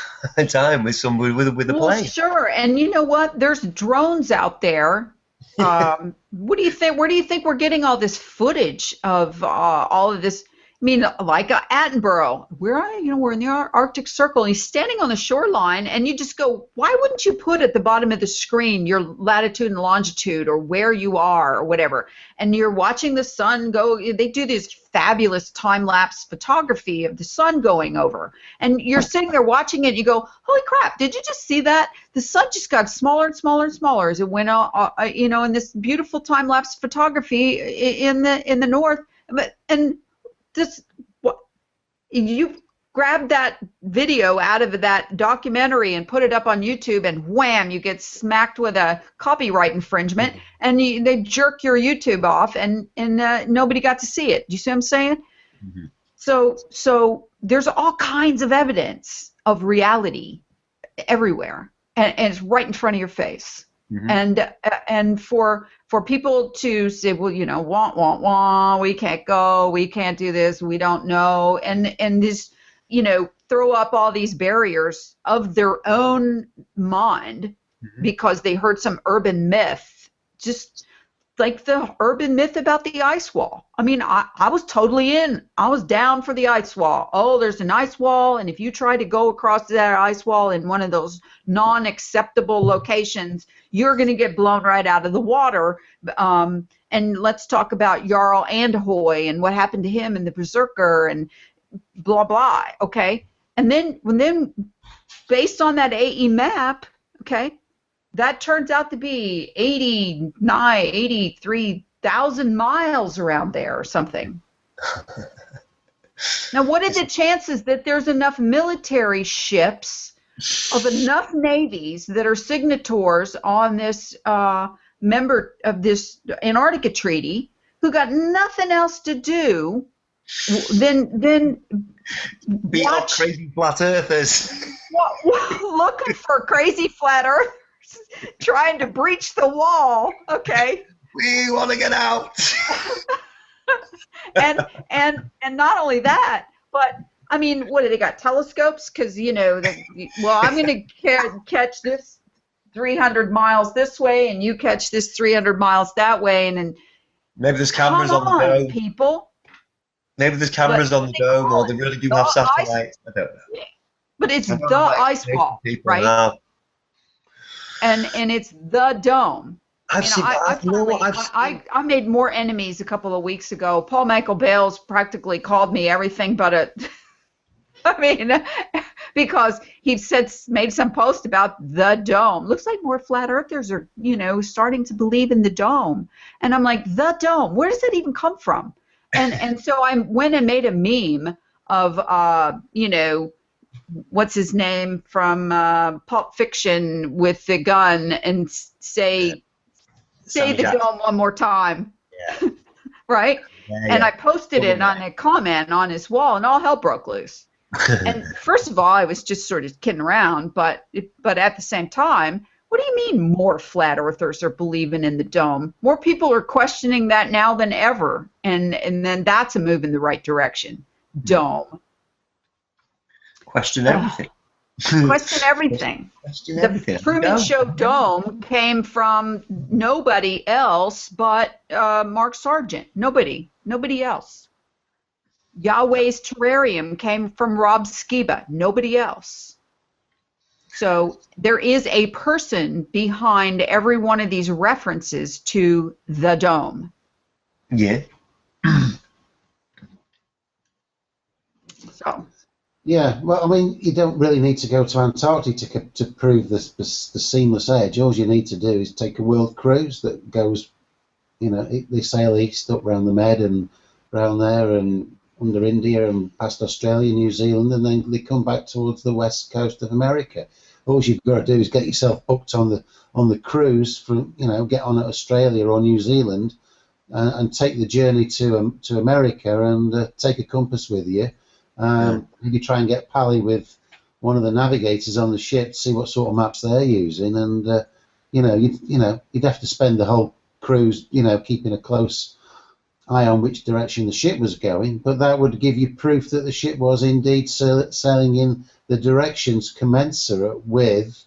time with somebody with a plane. Sure, and you know what? There's drones out there. What do you think? Where do you think we're getting all this footage of all of this? I mean, like Attenborough, we're in the Arctic Circle, and he's standing on the shoreline, and you just go, why wouldn't you put at the bottom of the screen your latitude and longitude, or where you are, or whatever, and you're watching the sun go. They do this fabulous time-lapse photography of the sun going over, and you're sitting there watching it, and you go, holy crap, did you just see that? The sun just got smaller and smaller and smaller as it went in this beautiful time-lapse photography in the north, and you grab that video out of that documentary and put it up on YouTube, and wham, you get smacked with a copyright infringement, and they jerk your YouTube off, and nobody got to see it. Do you see what I'm saying? Mm-hmm. So there's all kinds of evidence of reality everywhere, and it's right in front of your face. Mm-hmm. And for people to say, well, we can't go, we can't do this, we don't know, and this, throw up all these barriers of their own mind, mm-hmm. because they heard some urban myth, just like the urban myth about the ice wall. I mean, I was totally in. I was down for the ice wall. Oh, there's an ice wall, and if you try to go across that ice wall in one of those non-acceptable locations, you're going to get blown right out of the water. And let's talk about Jarl Andhoy and what happened to him in the Berserker and blah, blah, okay? And then based on that AE map, okay, that turns out to be 83,000 miles around there or something. Now, what are the chances that there's enough military ships of enough navies that are signatories on this member of this Antarctica Treaty who got nothing else to do than beat up crazy flat earthers? Looking for crazy flat earthers trying to breach the wall, okay? We want to get out. and not only that, but I mean, what do they got? Telescopes? Because I'm going to catch this 300 miles this way, and you catch this 300 miles that way, and maybe there's cameras on the dome. People. Maybe there's cameras on the dome, or they really do have satellites. I don't know. But it's the ice wall, right? Now. And it's the dome. I made more enemies a couple of weeks ago. Paul Michael Bales practically called me everything but a. I mean, because he made some post about the dome. Looks like more flat earthers are, starting to believe in the dome. And I'm like, the dome. Where does that even come from? And so I went and made a meme of, what's his name from Pulp Fiction with the gun, and say the dome one more time. Yeah. Right? Yeah, and I posted it on a comment on his wall, and all hell broke loose. And first of all, I was just sort of kidding around, but at the same time, what do you mean more flat earthers are believing in the dome? More people are questioning that now than ever, and then that's a move in the right direction. Dome. Question everything. Question everything. Question everything. The Truman Show dome came from nobody else but Mark Sargent. Nobody else. Yahweh's Terrarium came from Rob Skiba. Nobody else. So there is a person behind every one of these references to the dome. Yeah. So. Yeah, well, I mean, you don't really need to go to Antarctica to prove the seamless edge. All you need to do is take a world cruise that goes, you know, they sail east up around the Med and around there and under India and past Australia, New Zealand, and then they come back towards the west coast of America. All you've got to do is get yourself booked on the cruise from, you know, get on at Australia or New Zealand, and take the journey to America and take a compass with you. Maybe try and get pally with one of the navigators on the ship to see what sort of maps they're using, and you'd have to spend the whole cruise, you know, keeping a close eye on which direction the ship was going. But that would give you proof that the ship was indeed sailing in the directions commensurate with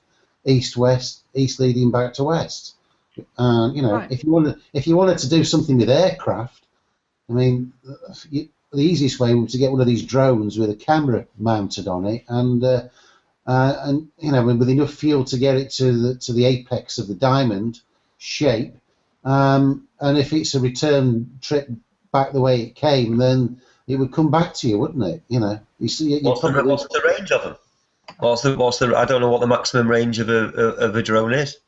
east leading back to west. Right. If you wanted to do something with aircraft, I mean, the easiest way was to get one of these drones with a camera mounted on it, and with enough fuel to get it to the apex of the diamond shape. And if it's a return trip back the way it came, then it would come back to you, wouldn't it? You know. What's the range of them? What's the? I don't know what the maximum range of a drone is.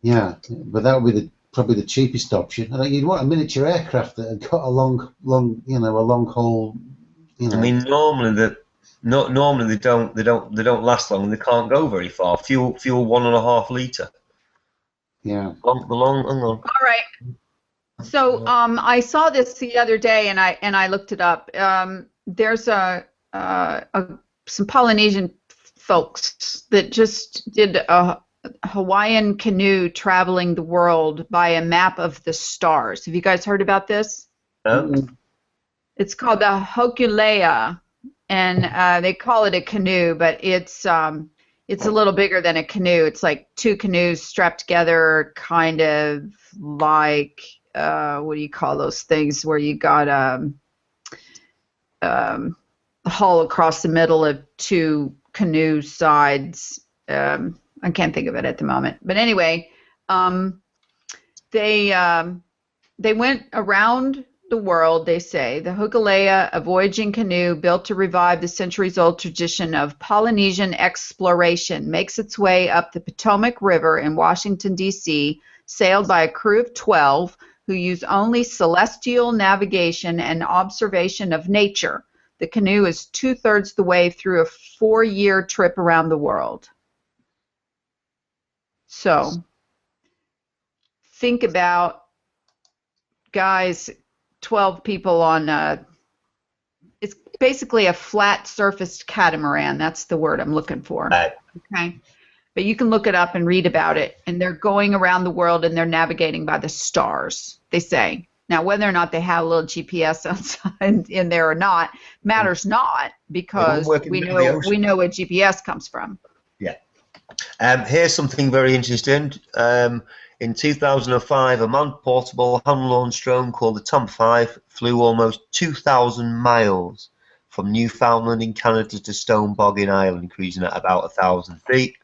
Yeah, but that would be probably the cheapest option. You'd want a miniature aircraft that had got a long haul. You know. I mean, normally they don't last long and they can't go very far. Fuel 1.5 litre. Yeah. Long. All right. So I saw this the other day and I looked it up. There's some Polynesian folks that just did a Hawaiian canoe traveling the world by a map of the stars. Have you guys heard about this? No. It's called the Hokulea, and they call it a canoe, but it's a little bigger than a canoe. It's like two canoes strapped together, kind of like what do you call those things where you got a hull across the middle of two canoe sides. I can't think of it at the moment, but anyway, they went around the world. They say the Hokulea, a voyaging canoe built to revive the centuries-old tradition of Polynesian exploration, makes its way up the Potomac River in Washington, D.C., sailed by a crew of 12 who use only celestial navigation and observation of nature. The canoe is 2/3 the way through a 4-year trip around the world. So think about, guys, 12 people on it's basically a flat surfaced catamaran. That's the word I'm looking for. Right. Okay. But you can look it up and read about it. And they're going around the world and they're navigating by the stars, they say. Now, whether or not they have a little GPS outside in there or not matters not, because we know where GPS comes from. Yeah. Here's something very interesting. In 2005, a man-portable hand-launched drone called the Tom 5 flew almost 2,000 miles from Newfoundland in Canada to Stone Bog in Ireland, cruising at about 1,000 feet.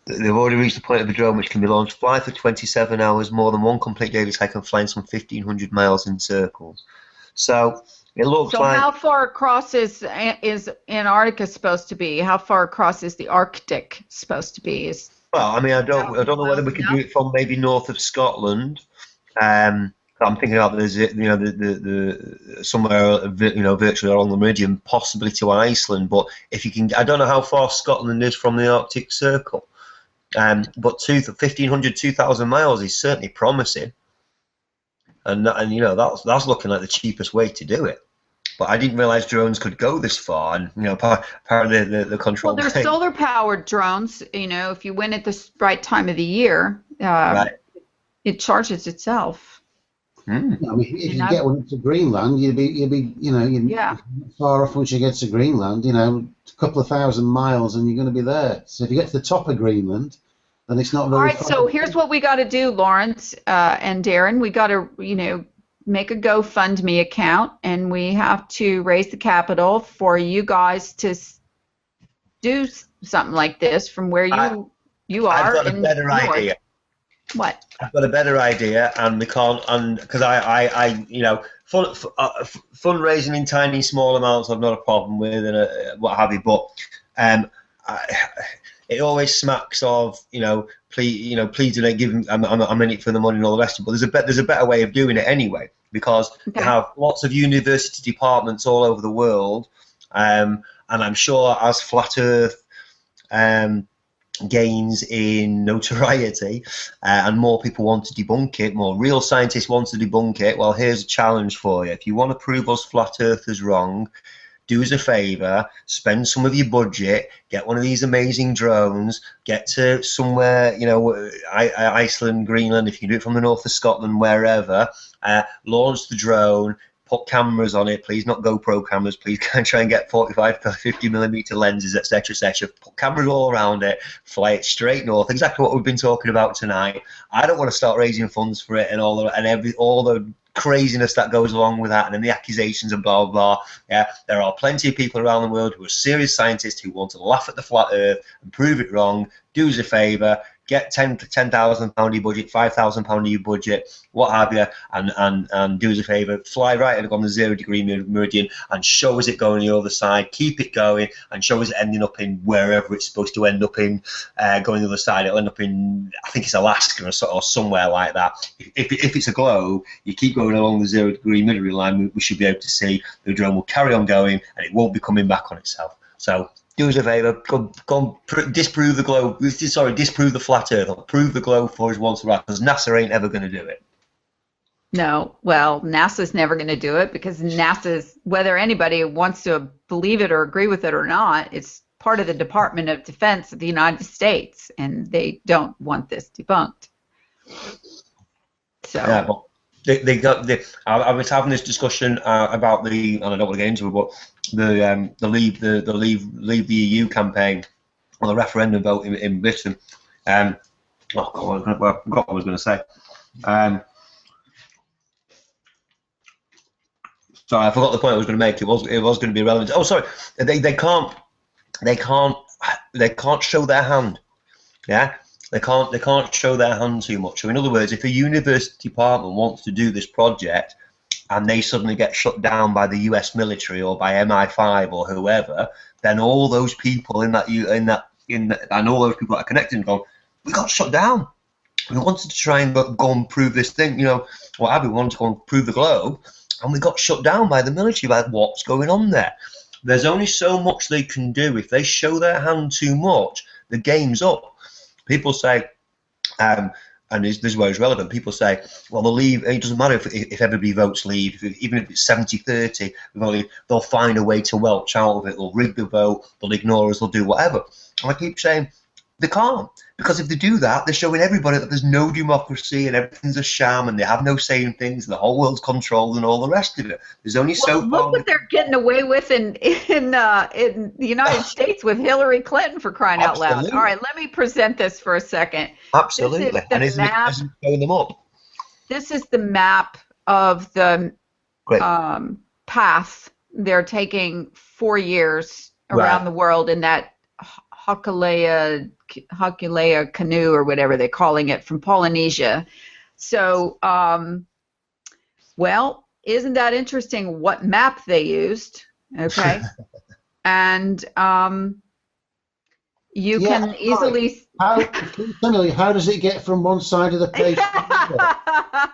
They've already reached the point of the drone which can be launched, fly for 27 hours, more than one complete daily cycle, flying some 1,500 miles in circles. So it looks like. So how far across is Antarctica supposed to be? How far across is the Arctic supposed to be? Well, I mean, I don't know whether we could do it from maybe north of Scotland. I'm thinking about there's the somewhere virtually along the meridian, possibly to Iceland. But if you can, I don't know how far Scotland is from the Arctic Circle. But 1,500, 2,000 miles is certainly promising, and that's looking like the cheapest way to do it. But I didn't realize drones could go this far, and part of the control. Well, they're solar powered drones. If you win at the right time of the year, right. It charges itself. I mean, if you get one to Greenland, you'd be, far off once you get to Greenland. A couple of 1,000 miles, and you're going to be there. So if you get to the top of Greenland, then it's not very. All right. far. So here's what we got to do, Lawrence and Darren. We got to, make a GoFundMe account, and we have to raise the capital for you guys to do something like this from where you are. I've got a better idea. What? I've got a better idea, and we can't, because fundraising in tiny, small amounts I've not a problem with, and what have you. But it always smacks of, please don't give. I'm in it for the money and all the rest of it. But there's a better way of doing it anyway, because you have lots of university departments all over the world, and I'm sure as Flat Earth gains in notoriety and more people want to debunk it, more real scientists want to debunk it, well, here's a challenge for you. If you want to prove us flat earthers wrong, do us a favor, spend some of your budget, get one of these amazing drones, get to somewhere, Iceland, Greenland, if you do it from the north of Scotland, wherever, launch the drone, put cameras on it, please, not GoPro cameras, please try and get 45 to 50 millimeter lenses, etc., etc. Put cameras all around it, fly it straight north, exactly what we've been talking about tonight. I don't want to start raising funds for it and all the craziness that goes along with that, and then the accusations and blah, blah, blah. Yeah, there are plenty of people around the world who are serious scientists who want to laugh at the flat earth and prove it wrong. Do us a favor, get £10,000 of your budget, £5,000 of your budget, what have you, and do us a favor, fly right on the 0 degree meridian and show us it going the other side, keep it going, and show us it ending up in wherever it's supposed to end up in, going the other side. It'll end up in, I think it's Alaska or somewhere like that. If it's a globe, you keep going along the 0 degree meridian line, we should be able to see the drone will carry on going and it won't be coming back on itself. So do us a favour, go disprove the globe. Disprove the flat Earth, or prove the globe for us once and right, because NASA ain't ever going to do it. No, well, NASA's never going to do it, because NASA's, whether anybody wants to believe it or agree with it or not, it's part of the Department of Defense of the United States, and they don't want this debunked. So. Yeah, but I was having this discussion about and I don't want to get into it, but the leave the EU campaign, or the referendum vote in Britain. I forgot what I was going to say. Sorry, I forgot the point I was going to make. It was going to be relevant. Oh, sorry. They can't show their hand. Yeah. They can't show their hand too much. So in other words, if a university department wants to do this project and they suddenly get shut down by the US military or by MI5 or whoever, then all those people and all those people that are connected go, we got shut down. We wanted to try and go and prove this thing, we wanted to go and prove the globe, and we got shut down by the military about what's going on there. There's only so much they can do. If they show their hand too much, the game's up. People say, and this is where it's relevant, people say, well, they'll leave, it doesn't matter if everybody votes leave, even if it's 70-30, they'll find a way to welch out of it, they'll rig the vote, they'll ignore us, they'll do whatever. And I keep saying, they can't, because if they do that, they're showing everybody that there's no democracy and everything's a sham and they have no say in things, and the whole world's controlled and all the rest of it. There's only so far. Look what they're getting away with in the United States with Hillary Clinton, for crying out loud. All right, let me present this for a second. Absolutely, and isn't it showing them up? This is the map of the path they're taking 4 years around the world in that Hokulea canoe, or whatever they're calling it, from Polynesia. So, well, isn't that interesting what map they used? Okay. And you can easily... How does it get from one side of the page to the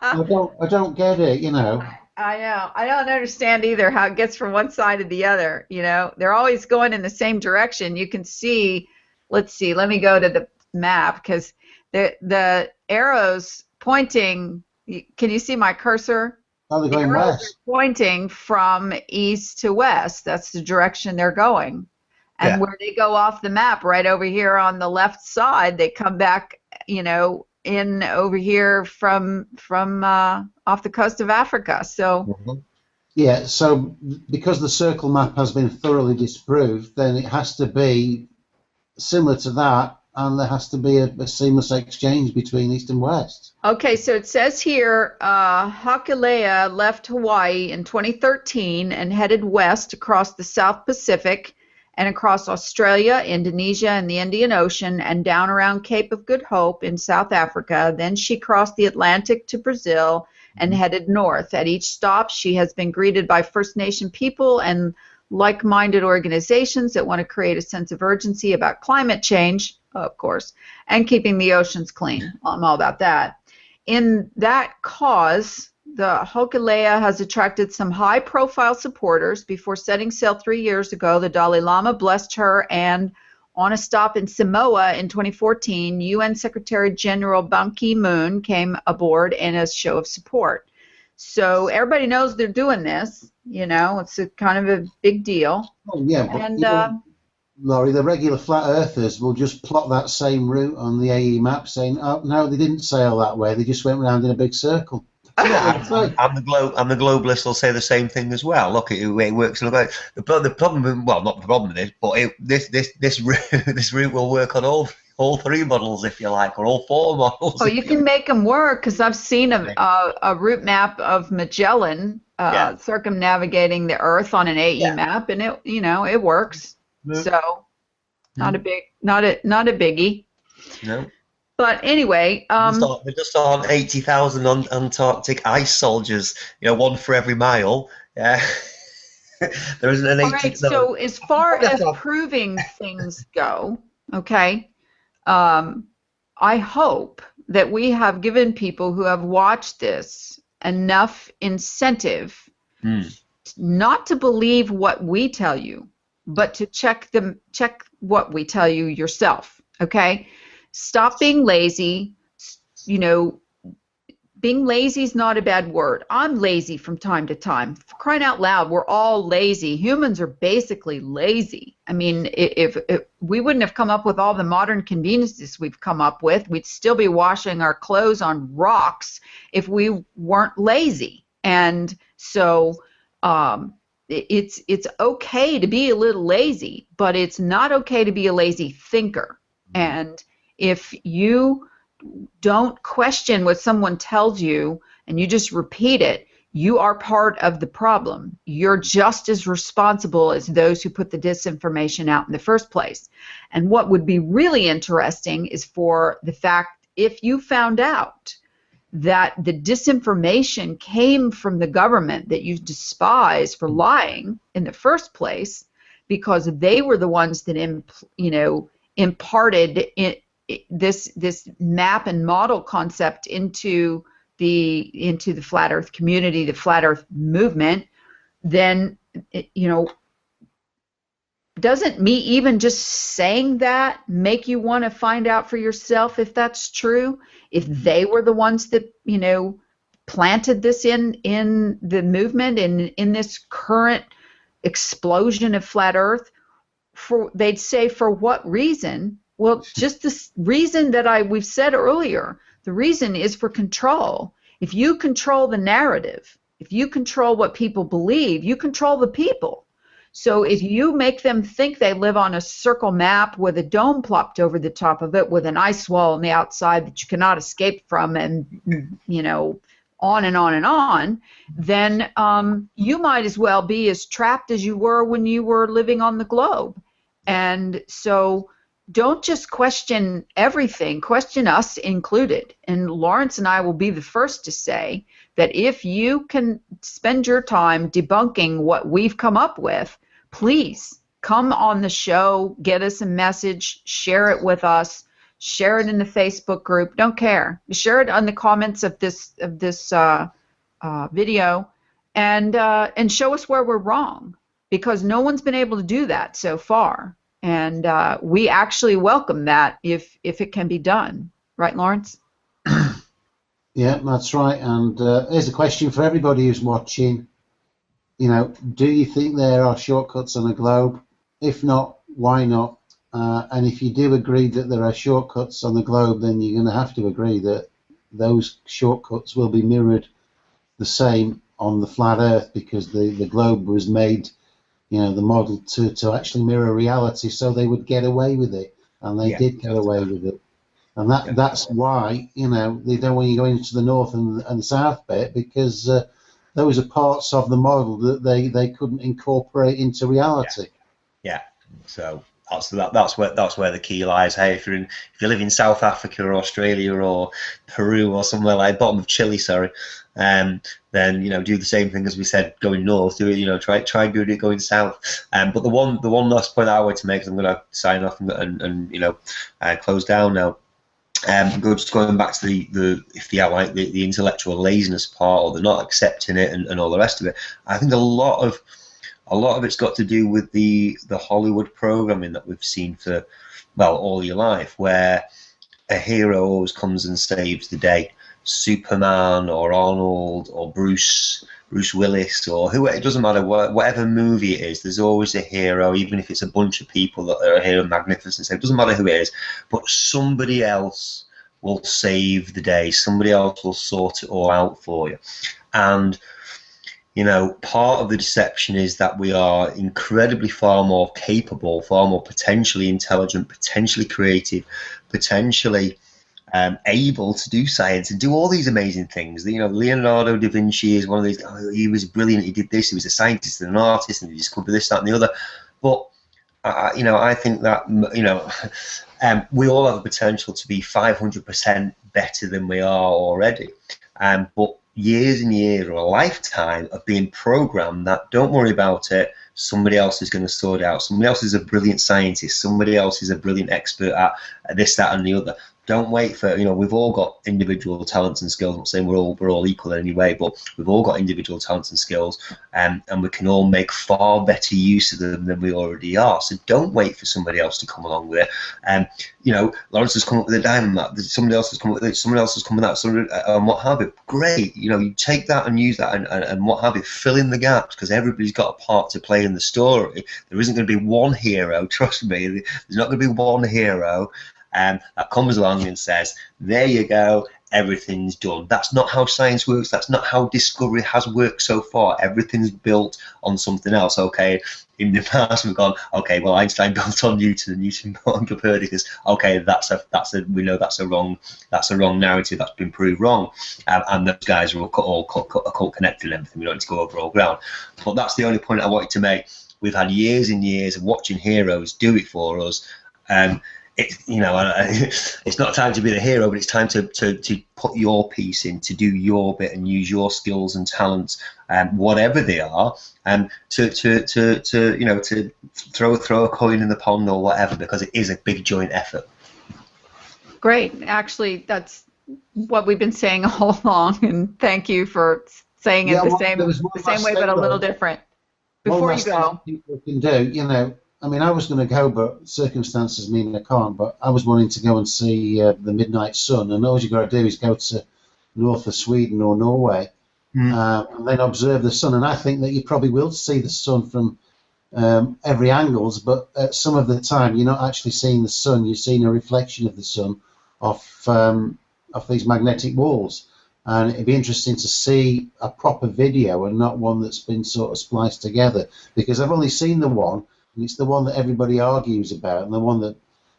other? I don't get it, I know. I don't understand either how it gets from one side to the other. They're always going in the same direction. You can see, let's see, let me go to the map, because the arrows pointing, can you see my cursor? Oh, they're going west. Pointing from east to west. That's the direction they're going. And where they go off the map, right over here on the left side, they come back, in over here from off the coast of Africa. So yeah, so because the circle map has been thoroughly disproved, then it has to be similar to that, and there has to be a seamless exchange between East and West. okay, so it says here, Hokulea left Hawaii in 2013 and headed west across the South Pacific and across Australia, Indonesia, and the Indian Ocean, and down around Cape of Good Hope in South Africa. Then she crossed the Atlantic to Brazil and headed north. At each stop, she has been greeted by First Nation people and like-minded organizations that want to create a sense of urgency about climate change, of course, and keeping the oceans clean. I'm all about that. In that cause, the Hokulea has attracted some high-profile supporters. Before setting sail 3 years ago, the Dalai Lama blessed her, and on a stop in Samoa in 2014, UN Secretary General Ban Ki-moon came aboard in a show of support. So everybody knows they're doing this. You know, it's a kind of a big deal. Oh, yeah, but And Laurie, the regular flat earthers will just plot that same route on the AE map, saying, "Oh no, they didn't sail that way. They just went round in a big circle." Yeah, and the globalists will say the same thing as well. Look, it works. The problem, well, not the problem is, but this route will work on all three models, if you like, or all four models. Oh, you can make them work, because I've seen a route map of Magellan circumnavigating the Earth on an AE map, and it works. So not a biggie. No. But anyway, there just aren't 80,000 Antarctic ice soldiers. One for every mile. Yeah. There isn't an 80. Right, so as far as proving things go, okay, I hope that we have given people who have watched this enough incentive not to believe what we tell you, but to check what we tell you yourself. Okay, stop being lazy. Being lazy is not a bad word. I'm lazy from time to time. For crying out loud, we're all lazy. Humans are basically lazy. I mean, if we wouldn't have come up with all the modern conveniences we've come up with, we'd still be washing our clothes on rocks if we weren't lazy. And so it's okay to be a little lazy, but it's not okay to be a lazy thinker. And if you don't question what someone tells you and you just repeat it, you are part of the problem. You're just as responsible as those who put the disinformation out in the first place. And what would be really interesting is for the fact, if you found out that the disinformation came from the government that you despise for lying in the first place, because they were the ones that imparted this map and model concept into the flat earth community, the flat earth movement, then doesn't me even just saying that make you want to find out for yourself if that's true? If they were the ones that planted this in the movement and in this current explosion of flat earth, they'd say, for what reason? Well, just this reason that we've said earlier. The reason is for control. If you control the narrative, if you control what people believe, you control the people. So if you make them think they live on a circle map with a dome plopped over the top of it with an ice wall on the outside that you cannot escape from, and on and on and on, then you might as well be as trapped as you were when you were living on the globe. And so don't just question everything, question us included. And Lawrence and I will be the first to say that if you can spend your time debunking what we've come up with, please come on the show, get us a message, share it with us, share it in the Facebook group, don't care. Share it on the comments of this video, and show us where we're wrong, because no one's been able to do that so far. And we actually welcome that if it can be done. Right, Lawrence? Yeah, that's right. And here's a question for everybody who's watching. Do you think there are shortcuts on a globe? If not, why not? and if you do agree that there are shortcuts on the globe, then you're going to have to agree that those shortcuts will be mirrored the same on the flat Earth, because the globe was made, the model to actually mirror reality, so they would get away with it, and they did get away with it. And that's why, they don't want you going into the north and the south bit, because those are parts of the model that they couldn't incorporate into reality. Yeah. So that's where the key lies. Hey, if you live in South Africa or Australia or Peru or somewhere like bottom of Chile, then do the same thing as we said, going north. Do it, try doing it going south. But the one last point I want to make, is I'm going to sign off and close down now. Just going back to the intellectual laziness part, or the not accepting it and all the rest of it. I think a lot of it's got to do with the Hollywood programming that we've seen for, all your life, where a hero always comes and saves the day. Superman or Arnold or Bruce Willis or whoever, it doesn't matter, whatever movie it is, there's always a hero, even if it's a bunch of people that are a hero, magnificent. It doesn't matter who it is, but somebody else will save the day. Somebody else will sort it all out for you. And part of the deception is that we are incredibly far more capable, far more potentially intelligent, potentially creative, potentially able to do science and do all these amazing things. Leonardo da Vinci is one of these. He was brilliant. He did this. He was a scientist and an artist, and he discovered this, that, and the other. But I think that we all have the potential to be 500% better than we are already. But years and years, or a lifetime of being programmed that, don't worry about it, somebody else is going to sort it out. Somebody else is a brilliant scientist. Somebody else is a brilliant expert at this, that, and the other. Don't wait for, we've all got individual talents and skills. I'm not saying we're all equal in any way, but we've all got individual talents and skills, and we can all make far better use of them than we already are. So don't wait for somebody else to come along with it. Lawrence has come up with a diamond map. Somebody else has come up with it. Somebody else has come with that. And what have you. Great. You take that and use that and what have you. Fill in the gaps, because everybody's got a part to play in the story. There isn't going to be one hero. Trust me. There's not going to be one hero that comes along and says, there you go, everything's done. That's not how science works. That's not how discovery has worked so far. Everything's built on something else. Okay, in the past we've gone, okay, well, Einstein built on Newton, and Newton built on Copernicus. Okay, we know that's a wrong narrative. That's been proved wrong, and those guys are all connected and everything. We don't need to go over all ground. But that's the only point I wanted to make. We've had years and years of watching heroes do it for us. It's not time to be the hero, but it's time to put your piece in, to do your bit and use your skills and talents, whatever they are, to throw a coin in the pond or whatever, because it is a big joint effort. Great. Actually, that's what we've been saying all along, and thank you for saying it the same way, but a little different. Before you go, people can do, I was going to go, but circumstances mean I can't. But I was wanting to go and see the midnight sun, and all you've got to do is go to north of Sweden or Norway, and then observe the sun. And I think that you probably will see the sun from every angles, but at some of the time you're not actually seeing the sun. You're seeing a reflection of the sun off these magnetic walls. And it'd be interesting to see a proper video and not one that's been sort of spliced together, because I've only seen the one. And it's the one that everybody argues about, and the one that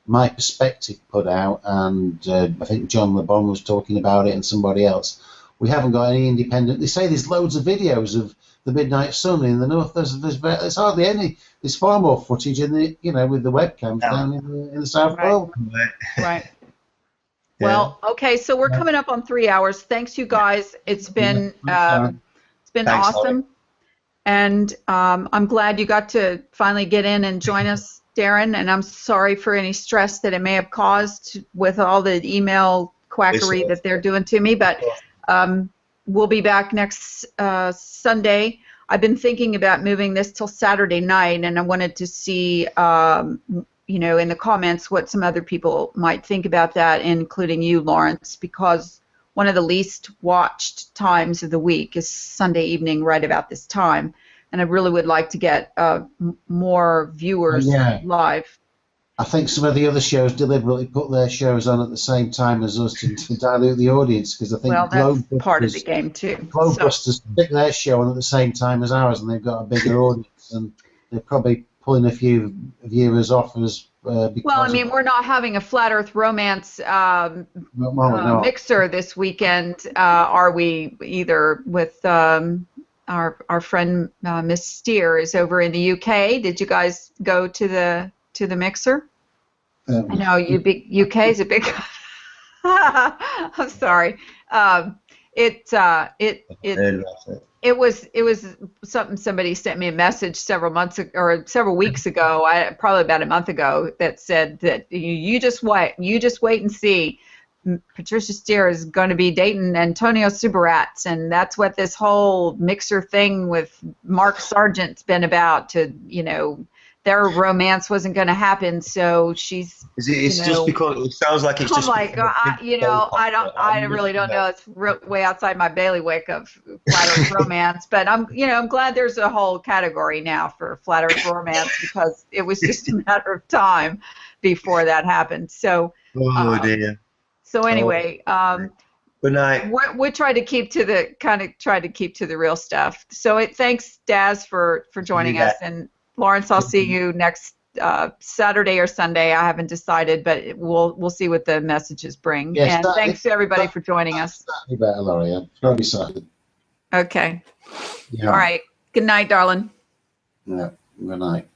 My Perspective put out, and I think John LeBon was talking about it, and somebody else. We haven't got any independent. They say there's loads of videos of the midnight sun in the north. There's hardly any. There's far more footage in the with the webcams down in the South Pole. Right. Well, okay, so we're coming up on 3 hours. Thanks, you guys. It's been awesome. Holly. And I'm glad you got to finally get in and join us, Darren. And I'm sorry for any stress that it may have caused with all the email quackery that they're doing to me. But we'll be back next Sunday. I've been thinking about moving this till Saturday night, and I wanted to see, in the comments what some other people might think about that, including you, Lawrence, because one of the least watched times of the week is Sunday evening right about this time. And I really would like to get more viewers live. I think some of the other shows deliberately put their shows on at the same time as us to dilute the audience, because I think Well, that's part of the game too. Globebusters stick their show on at the same time as ours, and they've got a bigger audience, and they're probably pulling a few viewers off us. Well, I mean, we're not having a Flat Earth Romance mixer this weekend, are we? Either with our friend Miss Steer is over in the UK. Did you guys go to the mixer? I know UK is a big. I'm sorry. It was something somebody sent me a message several weeks ago, probably about a month ago, that said that you just wait and see. Patricia Steer is going to be dating Antonio Subirats, and that's what this whole mixer thing with Mark Sargent's been about. Their romance wasn't going to happen, so she's. It's just because it sounds like it's just. I'm like, I really don't know. It's way outside my bailiwick of Flat Earth Romance, but I'm glad there's a whole category now for Flat Earth Romance, because it was just a matter of time before that happened. So. Oh dear. So anyway, good night. We try to keep to the real stuff. So thanks, Daz, for joining us, and Lawrence, I'll see you next Saturday or Sunday. I haven't decided, but we'll see what the messages bring. Yes, and thanks to everybody for joining us. You better, Laurie. I'm very excited. Okay. Yeah. All right. Good night, darling. Yeah. Good night.